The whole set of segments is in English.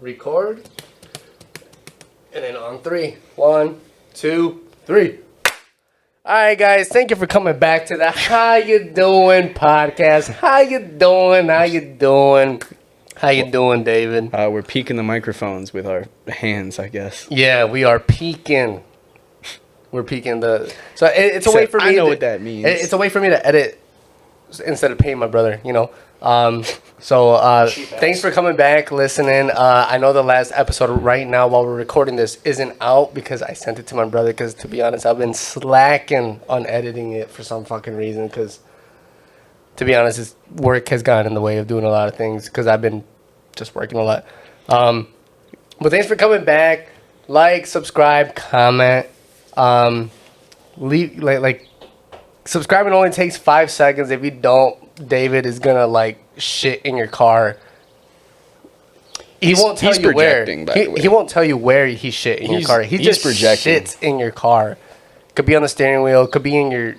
record. And then on 3. 1, 2, 3. Alright guys, thank you for coming back to the How You Doing Podcast. How you doing? How you doing? How you doing, David? We're peeking the microphones with our hands, I guess. Yeah, we are peeking. We're peeking the... So it's a way for me I know what that means. It's a way for me to edit instead of paying my brother, you know. Thanks for coming back, listening. I know the last episode right now while we're recording this isn't out because I sent it to my brother because, to be honest, I've been slacking on editing it for some fucking reason because, to be honest, his work has gotten in the way of doing a lot of things because I've been just working a lot. But thanks for coming back. Like, subscribe, comment. Subscribing only takes 5 seconds. If you don't, David is gonna shit in your car. He won't tell you where. He won't tell you where he shit in your car. He just shits in your car. Could be on the steering wheel. Could be in your,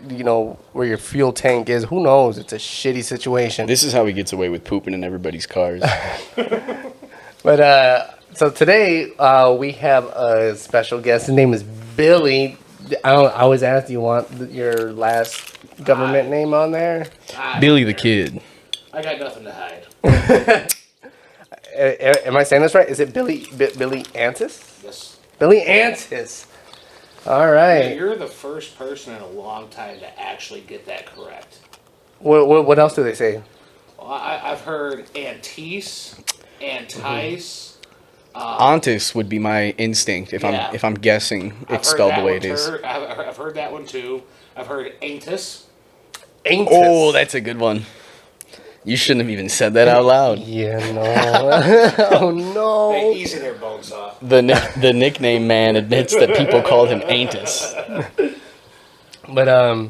where your fuel tank is. Who knows? It's a shitty situation. This is how he gets away with pooping in everybody's cars. But so today we have a special guest. His name is Billy. I always ask, do you want your last government name on there? Billy the Kid. I got nothing to hide. Am I saying this right? Is it Billy Antis? Yes. Billy Antis. All right. Yeah, you're the first person in a long time to actually get that correct. What else do they say? Well, I've heard Antis, Antis. Antis would be my instinct if I'm guessing it's spelled the way it is. I've heard that one too. I've heard Antis. Oh, that's a good one. You shouldn't have even said that out loud. Yeah, no. Oh no. Hey, easy there, Bonesaw. The nickname man admits that people called him Antis. But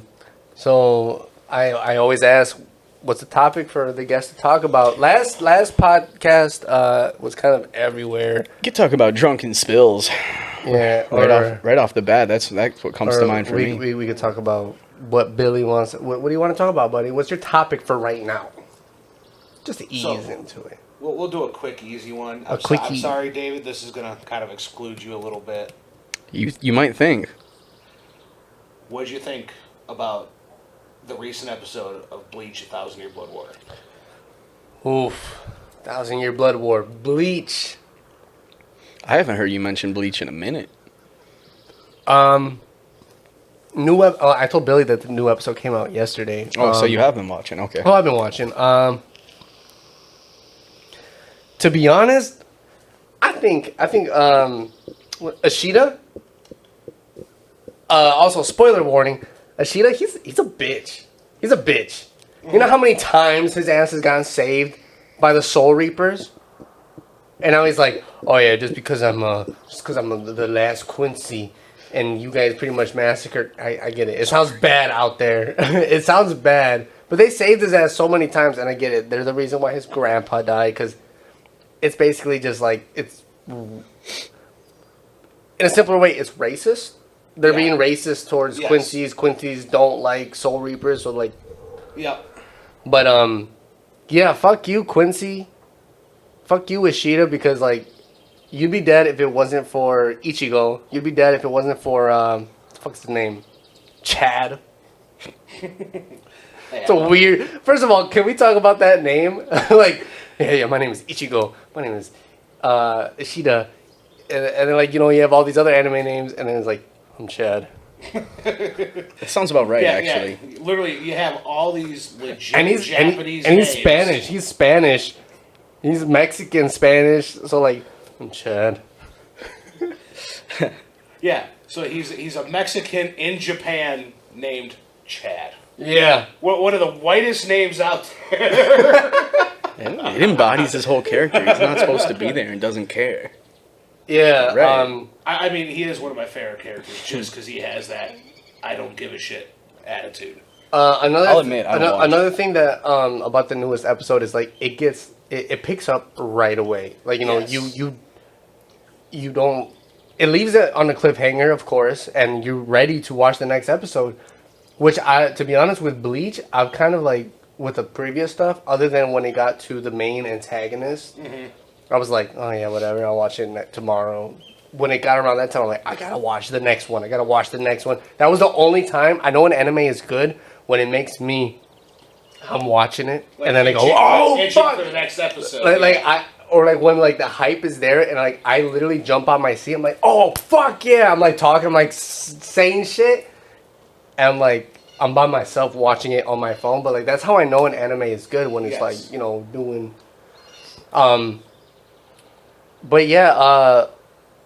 so I always ask, what's the topic for the guest to talk about? Last podcast was kind of everywhere. You could talk about drunken spills. Yeah, right off the bat. That's what comes to mind for me. We could talk about what Billy wants. What do you want to talk about, buddy? What's your topic for right now? Just to ease into it. We'll do a quick, easy one. I'm sorry, David. This is gonna kind of exclude you a little bit. You might think. What'd you think about the recent episode of Bleach: 1,000 Year Blood War? Oof, 1,000 Year Blood War, Bleach. I haven't heard you mention Bleach in a minute. I told Billy that the new episode came out yesterday. Oh, so you have been watching? Okay. Oh, I've been watching. To be honest, I think Ashita. Also, spoiler warning. Ashita, he's a bitch. He's a bitch. You know how many times his ass has gotten saved by the Soul Reapers? And now he's like, oh yeah, just because I'm the last Quincy, and you guys pretty much massacred. I get it. It sounds bad out there. It sounds bad, but they saved his ass so many times, and I get it. They're the reason why his grandpa died, because it's basically just it's in a simpler way, it's racist. They're being racist towards Quincy's. Quincy's don't like Soul Reapers, so Yep. But yeah, fuck you, Quincy. Fuck you, Ishida, because you'd be dead if it wasn't for Ichigo. You'd be dead if it wasn't for what the fuck's his name? Chad. It's a weird. First of all, can we talk about that name? Yeah, my name is Ichigo. My name is Ishida. And then you have all these other anime names, and then it's I'm Chad. That sounds about right, actually. Yeah. Literally, you have all these legit names. Japanese names. And he's Spanish. He's Spanish. He's Mexican Spanish. So I'm Chad. Yeah. So he's a Mexican in Japan named Chad. Yeah. One of the whitest names out there. It embodies his whole character. He's not supposed to be there and doesn't care. Yeah. Right. I mean, he is one of my favorite characters just because he has that I don't give a shit attitude. I'll admit, another thing that about the newest episode is it picks up right away. You don't. It leaves it on a cliffhanger, of course, and you're ready to watch the next episode. Which to be honest, with Bleach, I've kind of with the previous stuff, other than when it got to the main antagonist, I was like, oh yeah, whatever. I'll watch it tomorrow. When it got around that time, I'm like, I gotta watch the next one. That was the only time I know an anime is good when it makes me. I'm watching it, like, and then they go, oh fuck, for the next episode. Like when like the hype is there, and like I literally jump on my seat. I'm like, oh fuck yeah! I'm like talking, I'm like saying shit, and I'm like I'm by myself watching it on my phone. But like that's how I know an anime is good when it's like doing. But yeah,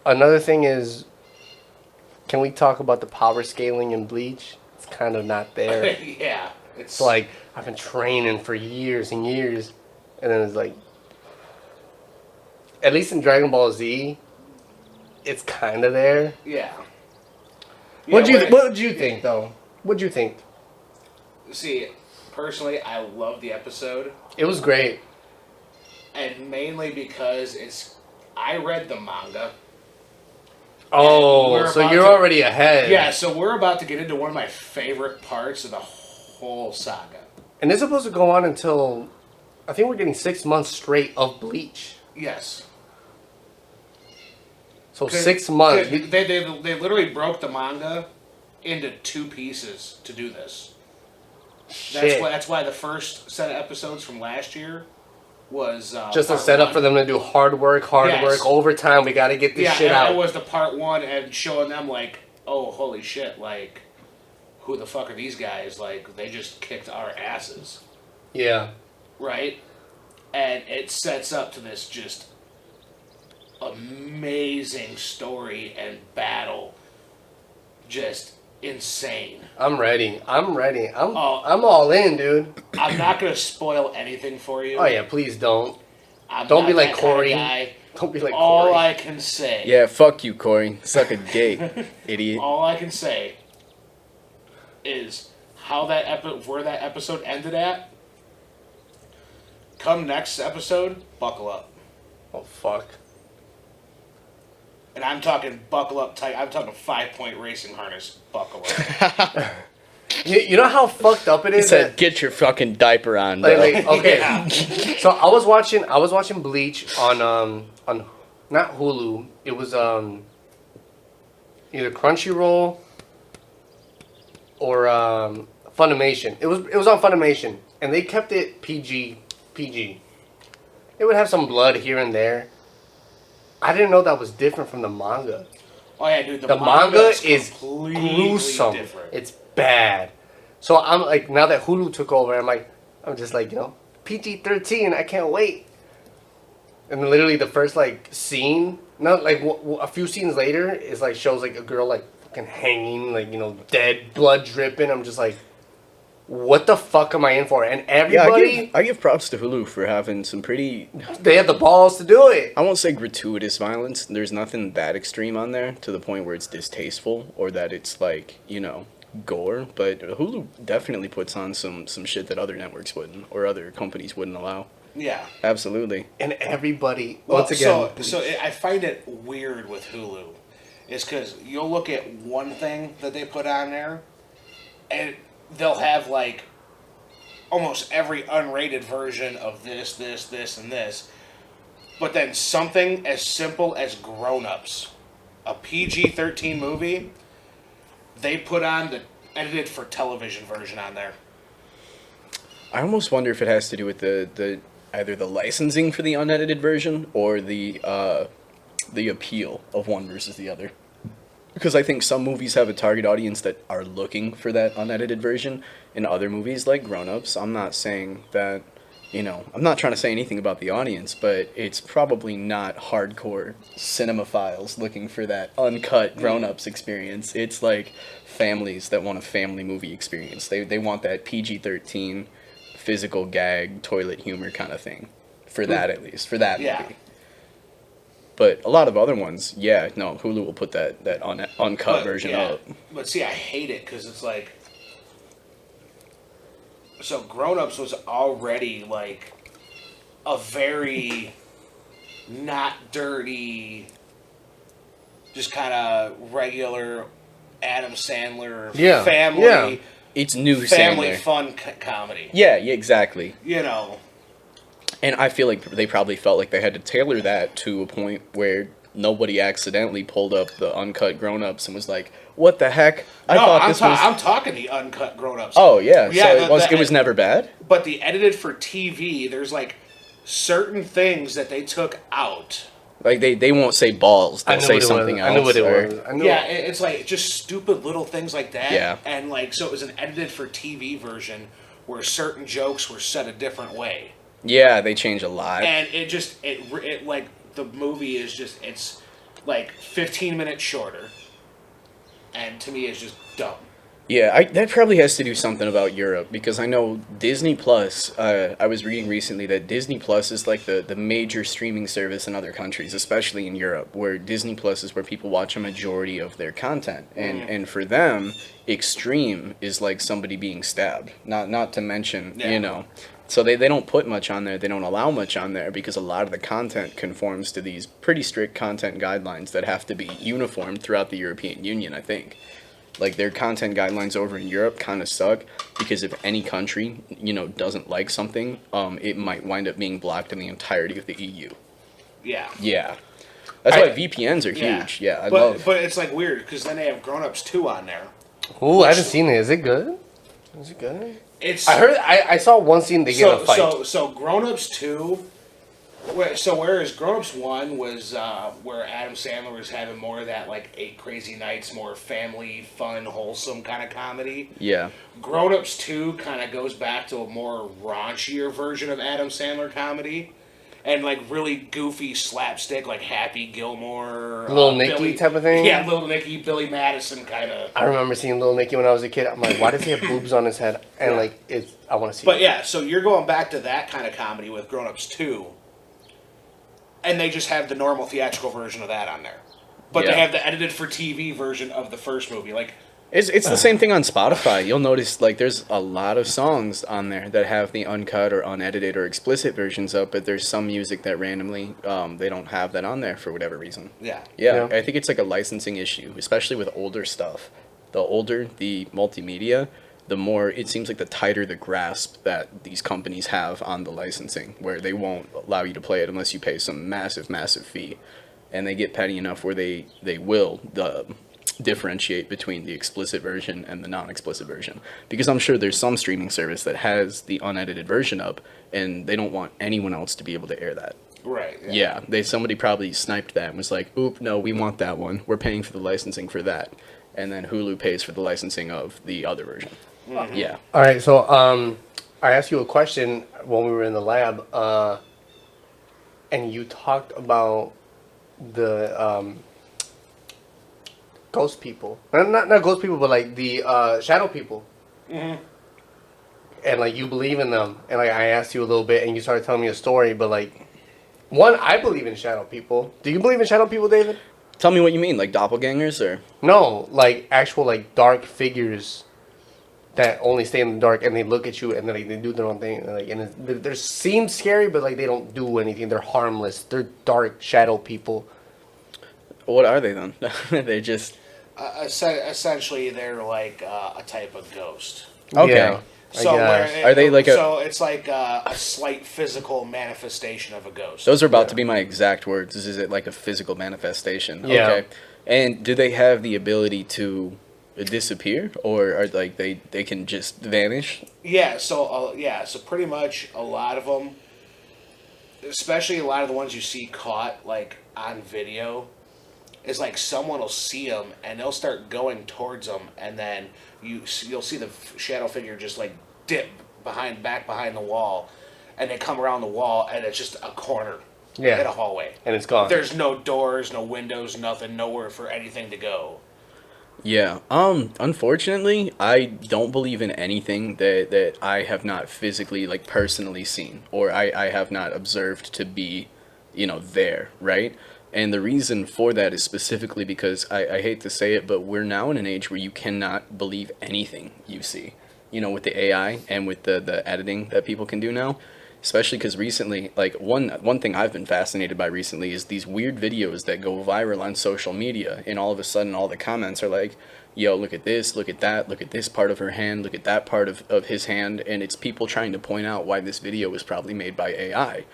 another thing is, can we talk about the power scaling in Bleach? It's kind of not there. Yeah, it's like I've been training for years and years, and then it's like. At least in Dragon Ball Z, it's kind of there. Yeah. What did you think, though? What did you think? See, personally, I love the episode. It was great. And mainly because I read the manga. Oh, so you're already ahead. Yeah, so we're about to get into one of my favorite parts of the whole saga. And it's supposed to go on until, I think we're getting 6 months straight of Bleach. Yes. So 6 months. They literally broke the manga into 2 pieces to do this. That's why the first set of episodes from last year was just a setup for them to do hard work, overtime. We got to get this shit out. It was the part 1 and showing them like, oh holy shit, like who the fuck are these guys? Like they just kicked our asses. Yeah. Right? And it sets up to this just amazing story and battle. Just insane. I'm ready. I'm all in, dude. I'm not going to spoil anything for you. Oh, yeah, please don't. Don't be like Corey. Don't be like Corey. All I can say... Yeah, fuck you, Corey. Suck a gay, idiot. All I can say is where that episode ended at. Come next episode, buckle up. Oh, fuck. And I'm talking buckle up tight. I'm talking 5-point racing harness. Buckle up. You know how fucked up it is? He said, get your fucking diaper on, bro. Okay. Yeah. So I was watching Bleach on not Hulu. It was either Crunchyroll or Funimation. It was on Funimation, and they kept it PG. It would have some blood here and there. I didn't know that was different from the manga. Oh yeah, dude. The manga is gruesome. Different. It's bad. So I'm like, now that Hulu took over, I'm just like, PG-13. I can't wait. And then literally the first like scene, not like a few scenes later, is like shows like a girl like fucking hanging, like dead, blood dripping. I'm just like, what the fuck am I in for? And everybody... I give props to Hulu for having some pretty... They have the balls to do it. I won't say gratuitous violence. There's nothing that extreme on there to the point where it's distasteful or that it's like, gore. But Hulu definitely puts on some shit that other networks wouldn't or other companies wouldn't allow. Yeah. Absolutely. And everybody... once again... So I find it weird with Hulu. Is because you'll look at one thing that they put on there and... they'll have, like, almost every unrated version of this, and this. But then something as simple as Grown Ups, a PG-13 movie, they put on the edited for television version on there. I almost wonder if it has to do with the either the licensing for the unedited version or the appeal of one versus the other. Because I think some movies have a target audience that are looking for that unedited version. In other movies, like Grown Ups, I'm not saying that, I'm not trying to say anything about the audience, but it's probably not hardcore cinemaphiles looking for that uncut Grown Ups experience. It's like families that want a family movie experience. They want that PG-13 physical gag, toilet humor kind of thing. For that, at least. For that movie. But a lot of other ones, Hulu will put that uncut version up. But see, I hate it because it's like... So Grown Ups was already like a very not dirty, just kind of regular Adam Sandler family. Yeah. It's new family Sandler. Fun comedy. Yeah, exactly. And I feel like they probably felt like they had to tailor that to a point where nobody accidentally pulled up the uncut grown-ups and was like, "What the heck? I thought this was." I'm talking the uncut grown-ups. Oh yeah, Yeah, so it was never bad. But the edited for TV, there's like certain things that they took out. Like they won't say balls; I they'll knew say what it something was. else. I knew what it or- was. I knew Yeah, it. it's like just stupid little things like that. Yeah. And like, so it was an edited for TV version where certain jokes were said a different way. Yeah, they change a lot. And it like, the movie is just, it's like 15 minutes shorter. And to me, it's just dumb. Yeah, that probably has to do something about Europe, because I know Disney Plus, I was reading recently that Disney Plus is like the major streaming service in other countries, especially in Europe, where Disney Plus is where people watch a majority of their content. And for them, extreme is like somebody being stabbed, not to mention, Yeah. you know. So they don't put much on there, they don't allow much on there, because a lot of the content conforms to these pretty strict content guidelines that have to be uniform throughout the European Union, I think. Like, their content guidelines over in Europe kind of suck, because if any country, you know, doesn't like something, it might wind up being blocked in the entirety of the EU. Yeah. Yeah. That's why VPNs are Yeah. huge. Yeah, But it's like weird, because then they have Grown Ups 2 on there. Ooh, I haven't seen it. Is it good? Is it good? It's I heard. I saw one scene. They get in a fight. So Grown Ups 2. So whereas Grown Ups 1 was where Adam Sandler was having more of that, like, 8 Crazy Nights, more family, fun, wholesome kind of comedy. yeah. Grown Ups 2 kind of goes back to a more raunchier version of Adam Sandler comedy. And, like, really goofy slapstick, like Happy Gilmore. Little Nicky type of thing? Yeah, Little Nicky, Billy Madison kind of. I remember seeing Little Nicky when I was a kid. I'm like, why does he have boobs on his head? And Yeah. like, I want to see. But it. yeah, so you're going back to that kind of comedy with Grown Ups 2. And they just have the normal theatrical version of that on there. But Yeah. they have the edited for TV version of the first movie. Like, It's the same thing on Spotify. You'll notice, like, there's a lot of songs on there that have the uncut or unedited or explicit versions up, but there's some music that randomly, they don't have that on there for whatever reason. yeah. Yeah, Yeah. I think it's like a licensing issue, especially with older stuff. The older the multimedia, the more it seems like the tighter the grasp that these companies have on the licensing, where they won't allow you to play it unless you pay some massive, massive fee. And they get petty enough where they will differentiate between the explicit version and the non-explicit version. Because I'm sure there's some streaming service that has the unedited version up, and they don't want anyone else to be able to air that. Right. Yeah, somebody probably sniped that and was like, "Oop, no, we want that one. We're paying for the licensing for that," and then Hulu pays for the licensing of the other version. Yeah, All right. So I asked you a question when we were in the lab, and you talked about the ghost people. Not ghost people, but like the shadow people. Mm-hmm. And like you believe in them, and like I asked you a little bit, and you started telling me a story. But like, one, I believe in shadow people. Do you believe in shadow people, David? tell me what you mean, like doppelgangers, or No, like actual like dark figures that only stay in the dark, and they look at you, and then like, they do their own thing. And, like, and they seem scary, but like they don't do anything. They're harmless. They're dark shadow people. what are they then? They're just Essentially, they're like a type of ghost. okay. Yeah, I So guess. Are they like So it's like a slight physical manifestation of a ghost. Those are about to be my exact words. Is it like a physical manifestation? Yeah. Okay. And do they have the ability to disappear, or are like they can just vanish? Yeah. So So pretty much a lot of them, especially a lot of the ones you see caught like on video, is like someone will see them and they'll start going towards them, and then you'll see the shadow figure just like dip back behind the wall, and they come around the wall, and it's just a corner Yeah. in a hallway. And it's gone. There's no doors, no windows, nothing, nowhere for anything to go. Yeah. Unfortunately, I don't believe in anything that I have not physically, like, personally seen, or I have not observed to be, there, right? And the reason for that is specifically because I hate to say it, but we're now in an age where you cannot believe anything you see. With the AI and with the editing that people can do now, especially because recently, like one thing I've been fascinated by recently is these weird videos that go viral on social media, and all of a sudden all the comments are like, yo, look at this, look at that, look at this part of her hand, look at that part of his hand, and it's people trying to point out why this video was probably made by AI.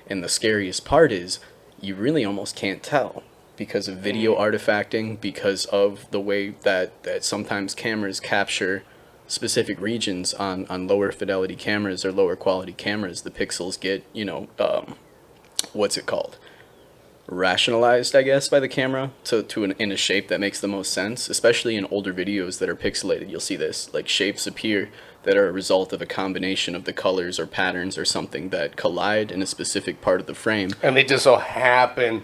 And the scariest part is you really almost can't tell because of video artifacting, because of the way that sometimes cameras capture specific regions on lower fidelity cameras or lower quality cameras. The pixels get, what's it called? Rationalized, I guess, by the camera in a shape that makes the most sense. Especially in older videos that are pixelated, you'll see this, like shapes appear that are a result of a combination of the colors or patterns or something that collide in a specific part of the frame. And they just so happen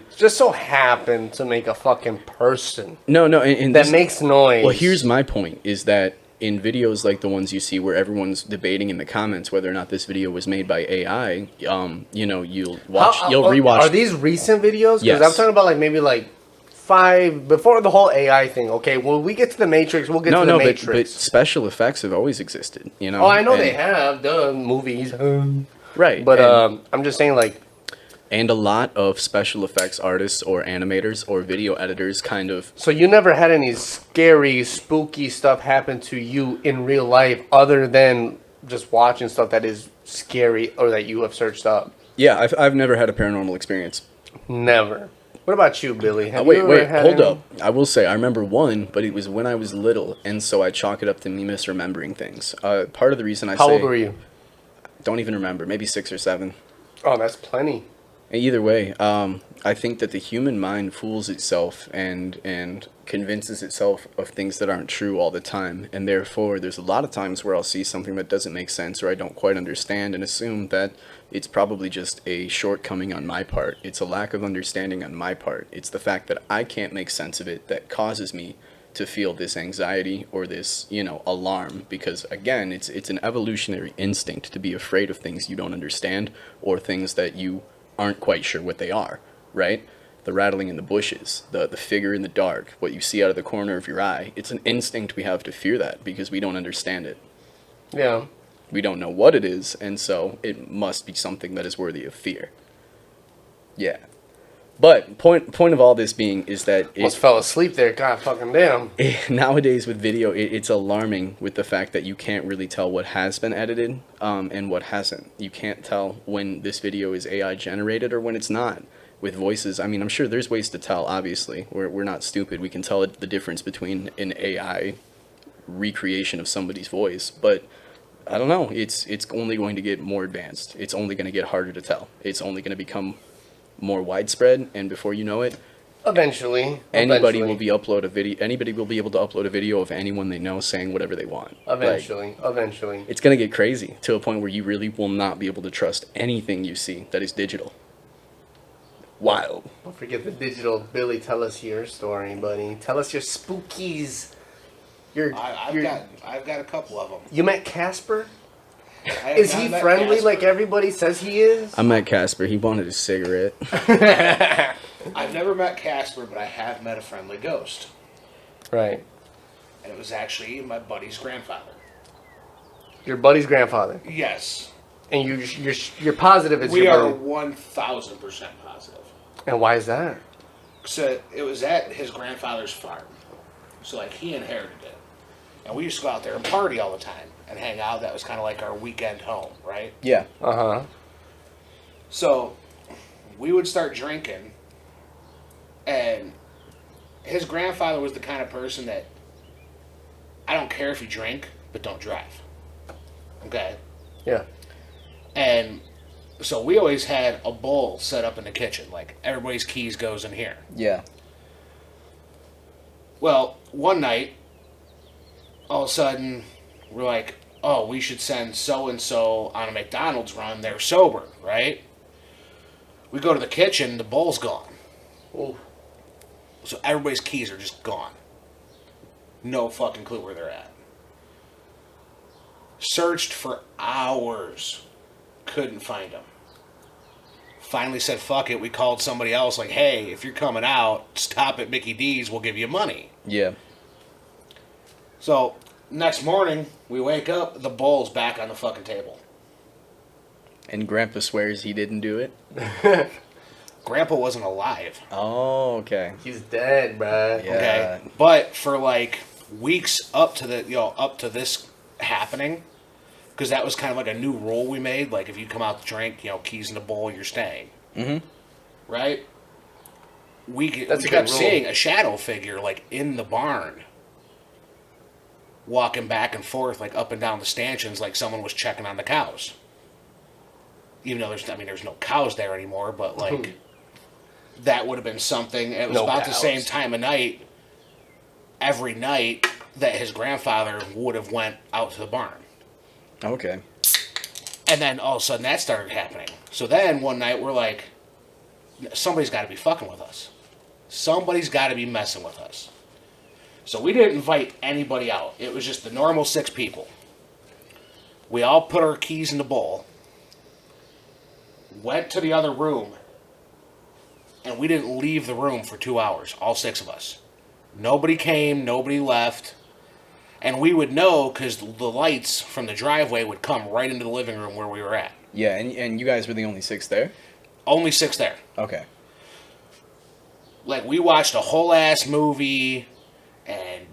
to make a fucking person. No, and that makes noise. Well, here's my point, is that in videos like the ones you see where everyone's debating in the comments whether or not this video was made by AI, you'll rewatch. Are these recent videos? Because Yes. I'm talking about like maybe like 5 before the whole AI thing. Okay, when we get to the Matrix, we'll get to the Matrix. But special effects have always existed, Oh, I know they have the movies, right? but I'm just saying like. And a lot of special effects artists or animators or video editors kind of... So you never had any scary, spooky stuff happen to you in real life other than just watching stuff that is scary or that you have searched up? Yeah, I've never had a paranormal experience. Never. What about you, Billy? Wait, hold up. I will say, I remember one, but it was when I was little, and so I chalk it up to me misremembering things. Part of the reason How old were you? Don't even remember. Maybe 6 or 7. Oh, that's plenty. Either way, I think that the human mind fools itself and convinces itself of things that aren't true all the time. And therefore, there's a lot of times where I'll see something that doesn't make sense or I don't quite understand and assume that it's probably just a shortcoming on my part. It's a lack of understanding on my part. It's the fact that I can't make sense of it that causes me to feel this anxiety or this, alarm, because again, it's an evolutionary instinct to be afraid of things you don't understand or things that you aren't quite sure what they are, right? The rattling in the bushes, the figure in the dark, what you see out of the corner of your eye. It's an instinct we have to fear that because we don't understand it. Yeah. We don't know what it is, and so it must be something that is worthy of fear. Yeah. But point of all this being is that Almost fell asleep there. God fucking damn. Nowadays with video, it's alarming with the fact that you can't really tell what has been edited and what hasn't. You can't tell when this video is AI generated or when it's not. With voices, I mean, I'm sure there's ways to tell, obviously. We're not stupid. We can tell the difference between an AI recreation of somebody's voice. But I don't know. It's only going to get more advanced. It's only going to get harder to tell. It's only going to become more widespread, and before you know it, eventually anybody will be able to upload a video of anyone they know saying whatever they want. Eventually. It's gonna get crazy to a point where you really will not be able to trust anything you see that is digital. Wild. Don't forget the digital. Billy, tell us your story, buddy. Tell us your spookies. I've got a couple of them. You met Casper? Is he friendly Casper. like everybody says he is? I met Casper. He wanted a cigarette. I've never met Casper, but I have met a friendly ghost. Right. And it was actually my buddy's grandfather. Your buddy's grandfather? Yes. And you're positive it's we your are buddy? 1,000% positive. And why is that? So it was at his grandfather's farm. So like he inherited it. And we used to go out there and party all the time and hang out. That was kind of like our weekend home, right? Yeah. Uh-huh. So we would start drinking, and his grandfather was the kind of person that, I don't care if you drink, but don't drive. Okay? Yeah. And so we always had a bowl set up in the kitchen, like everybody's keys goes in here. Yeah. Well, one night, all of a sudden, we're like, oh, we should send so-and-so on a McDonald's run. They're sober, right? We go to the kitchen, the bowl's gone. Ooh. So everybody's keys are just gone. No fucking clue where they're at. Searched for hours. Couldn't find them. Finally said, fuck it. We called somebody else like, hey, if you're coming out, stop at Mickey D's. We'll give you money. Yeah. So, next morning, we wake up, the bowl's back on the fucking table. And Grandpa swears he didn't do it. Grandpa wasn't alive. Oh, okay. He's dead, bruh. Yeah. Okay, but for like weeks up to this happening, because that was kind of like a new rule we made. Like if you come out to drink, keys in the bowl, you're staying. Mm-hmm. Right. We That's a kept good rule. seeing a shadow figure like in the barn, walking back and forth, like up and down the stanchions, like someone was checking on the cows. Even though there's no cows there anymore, but like that would have been something. It was No about cows. the same time of night, every night that his grandfather would have went out to the barn. Okay. And then all of a sudden that started happening. So then one night we're like, somebody's got to be fucking with us. Somebody's got to be messing with us. So we didn't invite anybody out. It was just the normal 6 people. We all put our keys in the bowl, went to the other room, and we didn't leave the room for 2 hours, all 6 of us. Nobody came, nobody left. And we would know because the lights from the driveway would come right into the living room where we were at. Yeah, and you guys were the only 6 there? Only 6 there. Okay. Like, we watched a whole ass movie and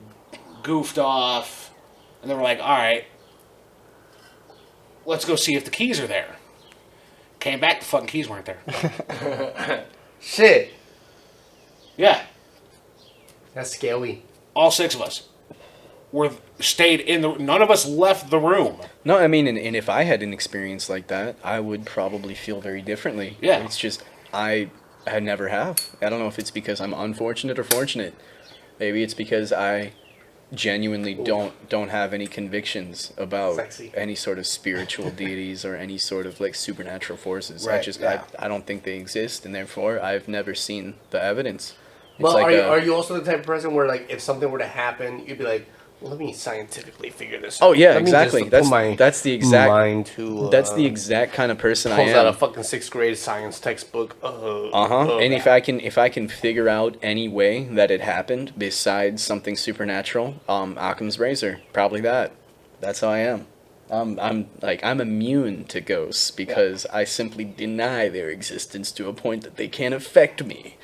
goofed off. And then we're like, all right, let's go see if the keys are there. Came back, the fucking keys weren't there. Shit. Yeah. That's scary. All 6 of us stayed in the... None of us left the room. No, I mean, and if I had an experience like that, I would probably feel very differently. Yeah. It's just, I never have. I don't know if it's because I'm unfortunate or fortunate. Maybe it's because I genuinely don't have any convictions about Sexy. any sort of spiritual deities or any sort of like supernatural forces. Right, yeah. I don't think they exist, and therefore I've never seen the evidence. It's Well, like are you also the type of person where, like, if something were to happen, you'd be like, let me scientifically figure this out. Oh yeah, Let me exactly. just put my That's the exact mind to. That's the exact kind of person I Pulls out a am. fucking 6th grade science textbook. And if I can figure out any way that it happened besides something supernatural, Occam's razor, probably that. That's how I am. I'm immune to ghosts because I simply deny their existence to a point that they can't affect me.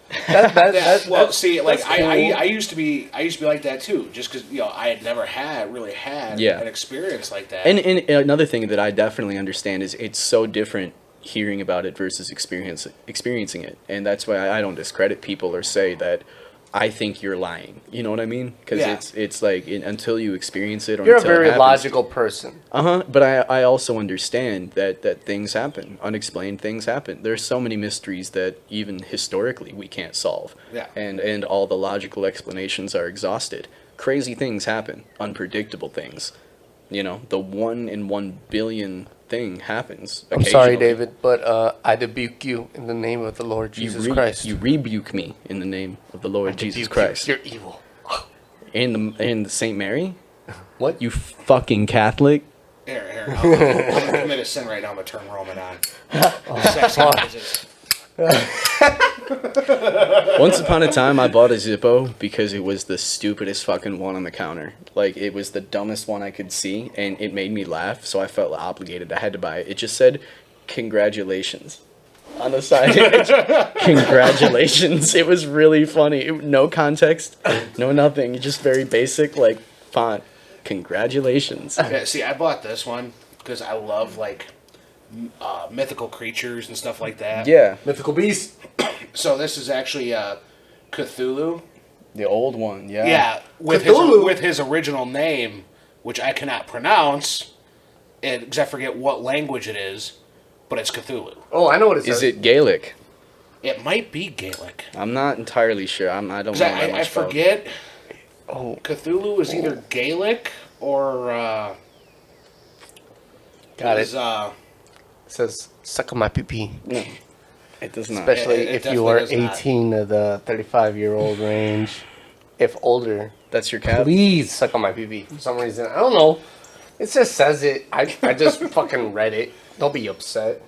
See, like that's cool. I used to be like that too, just because I had never really had Yeah. an experience like that. And another thing that I definitely understand is it's so different hearing about it versus experiencing it, and that's why I don't discredit people or say that I think you're lying. You know what I mean? Because Yeah. it's like until you experience it, or You're a until it very happens. logical person. But I also understand that things happen. Unexplained things happen. There's so many mysteries that even historically we can't solve. Yeah. And all the logical explanations are exhausted. Crazy things happen. Unpredictable things. The 1 in 1 billion thing happens. I'm sorry, occasionally. David, but I rebuke you in the name of the Lord Jesus Christ. You rebuke me in the name of the Lord Jesus rebuke Christ. you. You're evil. And the Saint Mary? What? You fucking Catholic? Here, I'm gonna commit a sin right now. I'm gonna turn Roman on. Sexy noises. Once upon a time, I bought a Zippo because it was the stupidest fucking one on the counter. Like, it was the dumbest one I could see, and it made me laugh, so I felt obligated. I had to buy it. It just said, congratulations. On the side, congratulations. It was really funny. No context, no nothing. Just very basic, like, font. Congratulations. Yeah, see, I bought this one because I love like mythical creatures and stuff like that. Yeah, Mythical beast. So this is actually Cthulhu. the old one, yeah. Yeah, Cthulhu. with his original name, which I cannot pronounce, because I forget what language it is, but it's Cthulhu. Oh, I know what it says. Is it Gaelic? It might be Gaelic. I'm not entirely sure. I don't know 'Cause that much I forget. Oh, Cthulhu is either Gaelic or got is, it. It says, suck on my pee-pee. No, it does not. Especially It if definitely you are does not. 18 to the 35-year-old range. If older, That's your cat? please suck on my pee-pee. For some reason, I don't know. It just says it. I just fucking read it. Don't be upset.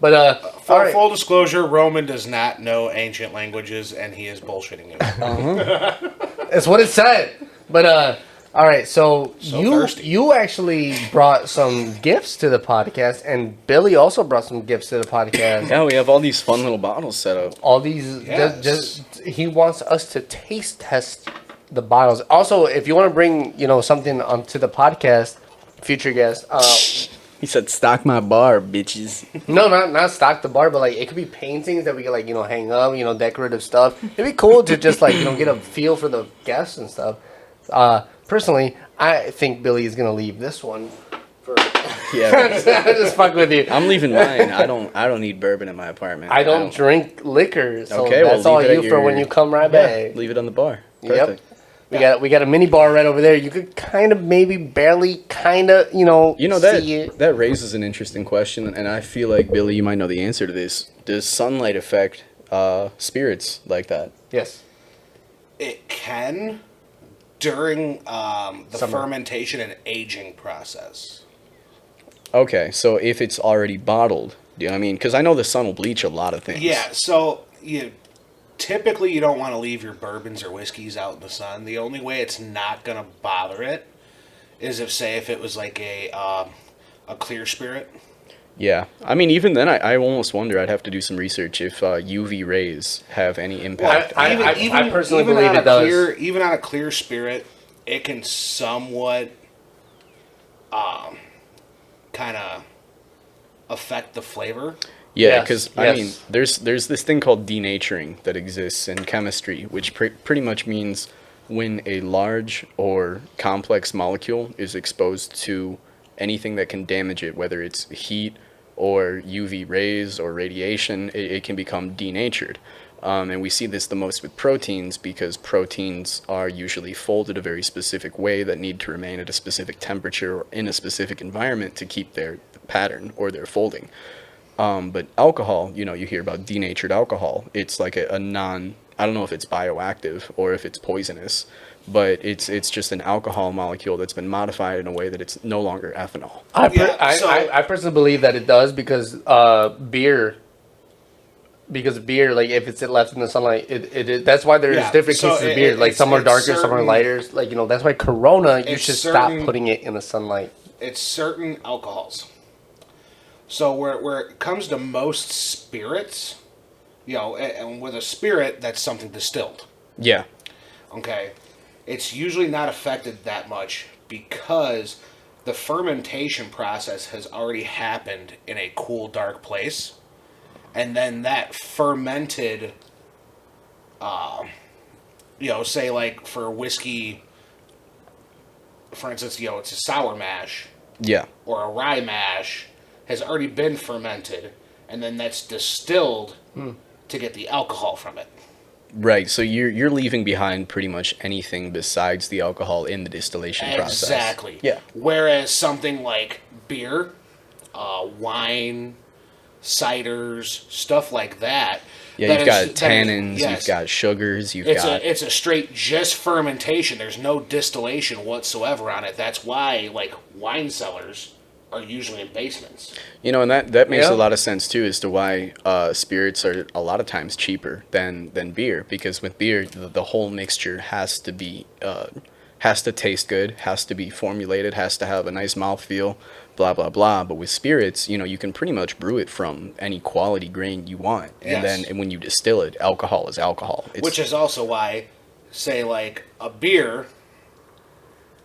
But all right. full disclosure, Roman does not know ancient languages, and he is bullshitting you. That's what it said. But All right, so thirsty. you actually brought some gifts to the podcast, and Billy also brought some gifts to the podcast. Yeah, we have all these fun little bottles set up. All these, Yes. just he wants us to taste test the bottles. Also, if you want to bring something onto the podcast, future guest. He said, "Stock my bar, bitches." No, not stock the bar, but like it could be paintings that we could hang up, decorative stuff. It'd be cool to just get a feel for the guests and stuff. Personally, I think Billy is gonna leave this one. Yeah, Just fuck with you. I'm leaving mine. I don't need bourbon in my apartment. I don't drink liquor, so Okay, well, that's all leave it you at for your- when you come right Yeah, back. leave it on the bar. Yep. We got a mini bar right over there. You could kind of maybe barely see it. That raises an interesting question, and I feel like Billy, you might know the answer to this. Does sunlight affect spirits like that? Yes. It can during the Summer. fermentation and aging process. Okay, so if it's already bottled, do you know what I mean? Because I know the sun will bleach a lot of things. Yeah, so typically you don't want to leave your bourbons or whiskeys out in the sun. The only way it's not going to bother it is if it was like a clear spirit. Yeah, I mean, even then, I almost wonder. I'd have to do some research if UV rays have any impact. I personally even believe on it does. Even on a clear spirit, it can somewhat kind of affect the flavor. Yeah, Yes, because yes. I mean, there's this thing called denaturing that exists in chemistry, which pretty much means when a large or complex molecule is exposed to anything that can damage it, whether it's heat or UV rays or radiation, it can become denatured. And we see this the most with proteins because proteins are usually folded a very specific way that need to remain at a specific temperature or in a specific environment to keep their pattern or their folding. But alcohol, you hear about denatured alcohol. It's like a non, I don't know if it's bioactive or if it's poisonous, but it's just an alcohol molecule that's been modified in a way that it's no longer ethanol. I personally believe that it does because beer, like if it's left in the sunlight, it that's why there's different so cases of beer. Like some are it's darker, some are certain- lighter. Like that's why Corona, you it's should stop certain- putting it in the sunlight. It's certain alcohols. So where it comes to most spirits, and with a spirit, that's something distilled. Yeah. Okay, it's usually not affected that much because the fermentation process has already happened in a cool, dark place, and then that fermented, say like for whiskey, for instance, it's a sour mash Yeah. or a rye mash has already been fermented, and then that's distilled to get the alcohol from it. Right. So you're leaving behind pretty much anything besides the alcohol in the distillation process. Exactly. Yeah. Whereas something like beer, wine, ciders, stuff like that. Yeah, that you've got is- tannins, yes. you've got sugars, It's a straight just fermentation. There's no distillation whatsoever on it. That's why like wine cellars are usually in basements. and that makes Yeah. a lot of sense too as to why spirits are a lot of times cheaper than beer, because with beer the whole mixture has to be has to taste good, has to be formulated, has to have a nice mouthfeel, blah blah blah. But with spirits, you can pretty much brew it from any quality grain you want, and Yes. then when you distill it, alcohol is alcohol. Which is also why, say like a beer,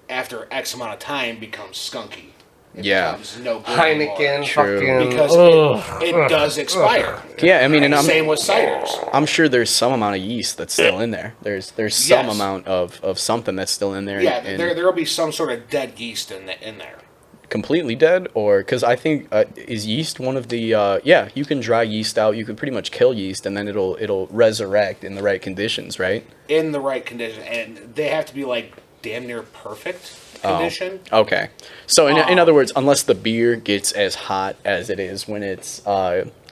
after X amount of time becomes skunky. It Yeah. becomes no good Heineken, anymore. True. fucking. Because it does expire. Yeah, I mean, and Same with ciders. I'm sure there's some amount of yeast that's still in there. There's some Yes. amount of something that's still in there. Yeah, and there'll be some sort of dead yeast in there. completely dead, or because I think is yeast one of the you can dry yeast out. You can pretty much kill yeast, and then it'll resurrect in the right conditions, right? In the right condition, and they have to be like damn near perfect condition. Okay, so in other words, unless the beer gets as hot as it is when it's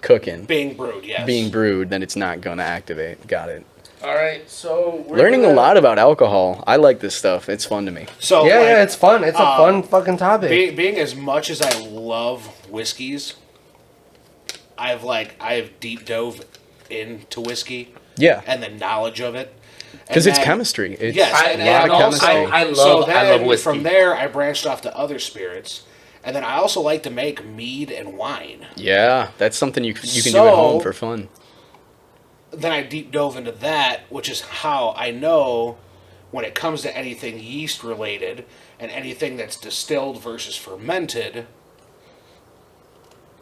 cooking, Being brewed, yes. being brewed, then it's not gonna activate. Got it. All right, so we're Learning a gonna- lot about alcohol. I like this stuff. It's fun to me. So Yeah, like, yeah, it's fun. It's a fun fucking topic. being as much as I love whiskeys, I've deep dove into whiskey Yeah. and the knowledge of it. Because it's chemistry. It's yes, a lot of also, chemistry. I love so then I love whiskey. from there, I branched off to other spirits, and then I also like to make mead and wine. Yeah, that's something you can do at home for fun. Then I deep dove into that, which is how I know when it comes to anything yeast related and anything that's distilled versus fermented,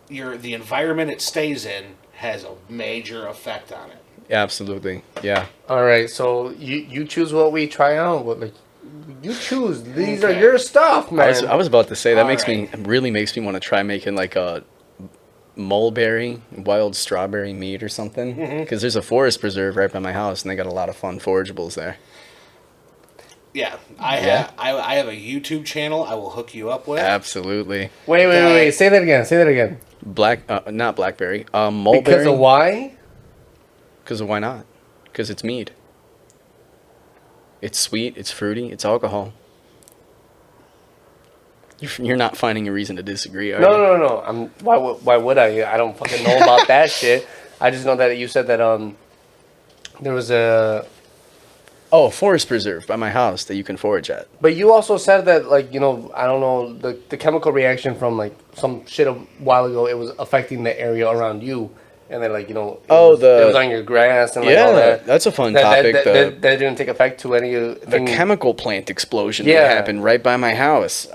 the environment it stays in has a major effect on it. Absolutely, yeah. All right, so you choose what we try out. What like you choose? These are Okay. your stuff, man. I was about to say that All really makes me want to try making like a mulberry wild strawberry mead or something. Because there's a forest preserve right by my house, and they got a lot of fun forageables there. Yeah, I have a YouTube channel I will hook you up with. Absolutely. Wait. Say that again. Say that again. Not blackberry. Mulberry. Because of why? Because of why not? Because it's mead. It's sweet. It's fruity. It's alcohol. You're not finding a reason to disagree, are you? No. Why would I? I don't fucking know about that shit. I just know that you said that there was a. Oh, forest preserve by my house that you can forage at. But you also said that, like, you know, I don't know, the chemical reaction from, like, some shit a while ago, it was affecting the area around you. And then, like, you know, it was on your grass and, like, all that. That's a fun topic. That didn't take effect to any of the chemical plant explosion that Yeah. happened right by my house.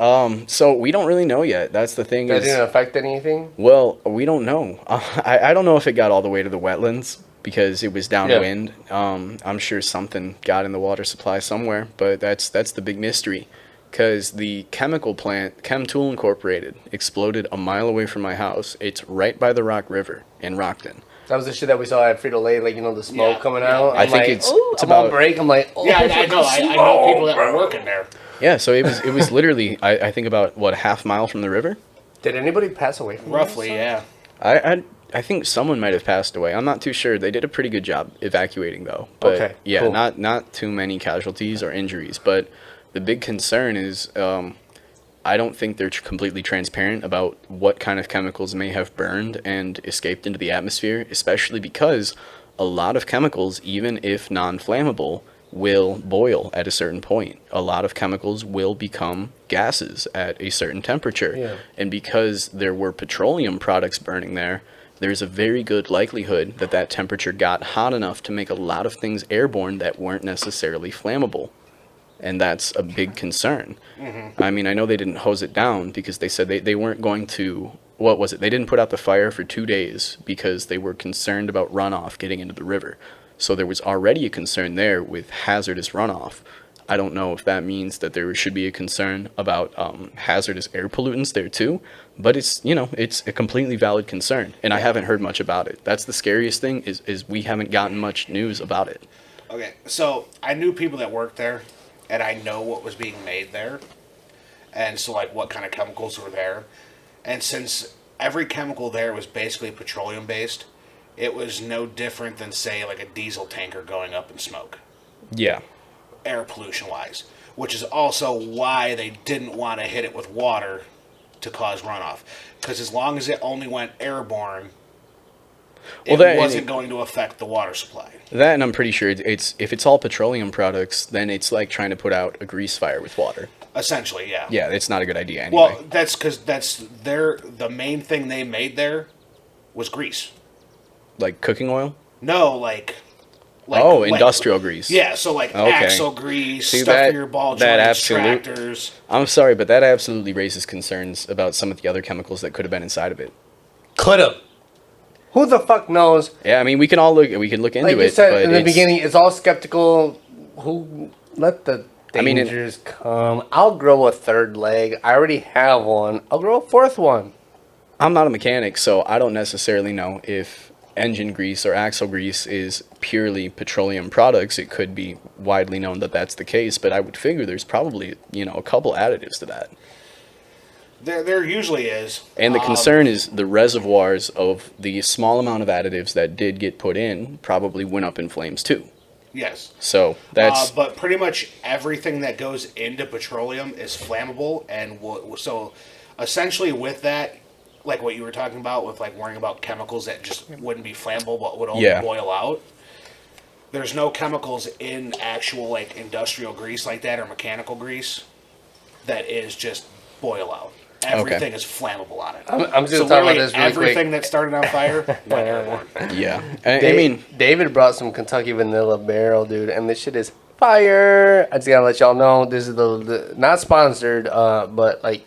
So we don't really know yet. That's the thing. That didn't affect anything? Well, we don't know. I don't know if it got all the way to the wetlands because it was downwind. Yeah. I'm sure something got in the water supply somewhere, but that's the big mystery. Because the chemical plant, Chemtool Incorporated, exploded a mile away from my house. It's right by the Rock River in Rockton. That was the shit that we saw at Frito-Lay, like, you know, the smoke coming out. I think it's about on break. I'm like, oh, Yeah, I know people that were working there. Yeah, so it was literally I think about a half mile from the river. Did anybody pass away from Roughly, that? yeah. I think someone might have passed away. I'm not too sure. They did a pretty good job evacuating though. But okay, yeah, cool. not too many casualties or injuries. But the big concern is I don't think they're completely transparent about what kind of chemicals may have burned and escaped into the atmosphere, especially because a lot of chemicals, even if non-flammable, will boil at a certain point. A lot of chemicals will become gases at a certain temperature. Yeah. And because there were petroleum products burning there, there's a very good likelihood that that temperature got hot enough to make a lot of things airborne that weren't necessarily flammable. And that's a big concern. Mm-hmm. I mean, I know they didn't hose it down because they said they weren't going to, what was it? They didn't put out the fire for 2 days because they were concerned about runoff getting into the river. So there was already a concern there with hazardous runoff. I don't know if that means that there should be a concern about hazardous air pollutants there too, but it's a completely valid concern, and I haven't heard much about it. That's the scariest thing is we haven't gotten much news about it. Okay, so I knew people that worked there, and I know what was being made there, and so like what kind of chemicals were there, and since every chemical there was basically petroleum based, it was no different than, say, like a diesel tanker going up in smoke. Yeah. Air pollution wise, which is also why they didn't want to hit it with water to cause runoff, because as long as it only went airborne, it wasn't going to affect the water supply. That, and I'm pretty sure it's if it's all petroleum products, then it's like trying to put out a grease fire with water. Essentially, yeah. Yeah, it's not a good idea anyway. Well, that's because the main thing they made there was grease. Like cooking oil? No, like industrial grease. Yeah, so like axle grease, stuff for your ball joints, tractors. I'm sorry, but that absolutely raises concerns about some of the other chemicals that could have been inside of it. Could have. Who the fuck knows? Yeah, I mean, we can look into it. Like you said in the beginning, it's all skeptical. Who let the dangers come? I'll grow a third leg. I already have one. I'll grow a fourth one. I'm not a mechanic, so I don't necessarily know if engine grease or axle grease is purely petroleum products. It could be widely known that that's the case, but I would figure there's probably, a couple additives to that. There usually is. And the concern is the reservoirs of the small amount of additives that did get put in probably went up in flames too. Yes. So that's... but pretty much everything that goes into petroleum is flammable, and so essentially with that, like what you were talking about with like worrying about chemicals that just wouldn't be flammable but would only boil out, there's no chemicals in actual like industrial grease like that or mechanical grease that is just boil out. Everything is flammable on it. I'm just talking about this really everything quick. that started on fire went airborne. Yeah. I mean, David brought some Kentucky Vanilla Barrel, dude, and this shit is fire. I just gotta let y'all know this is the not sponsored, but like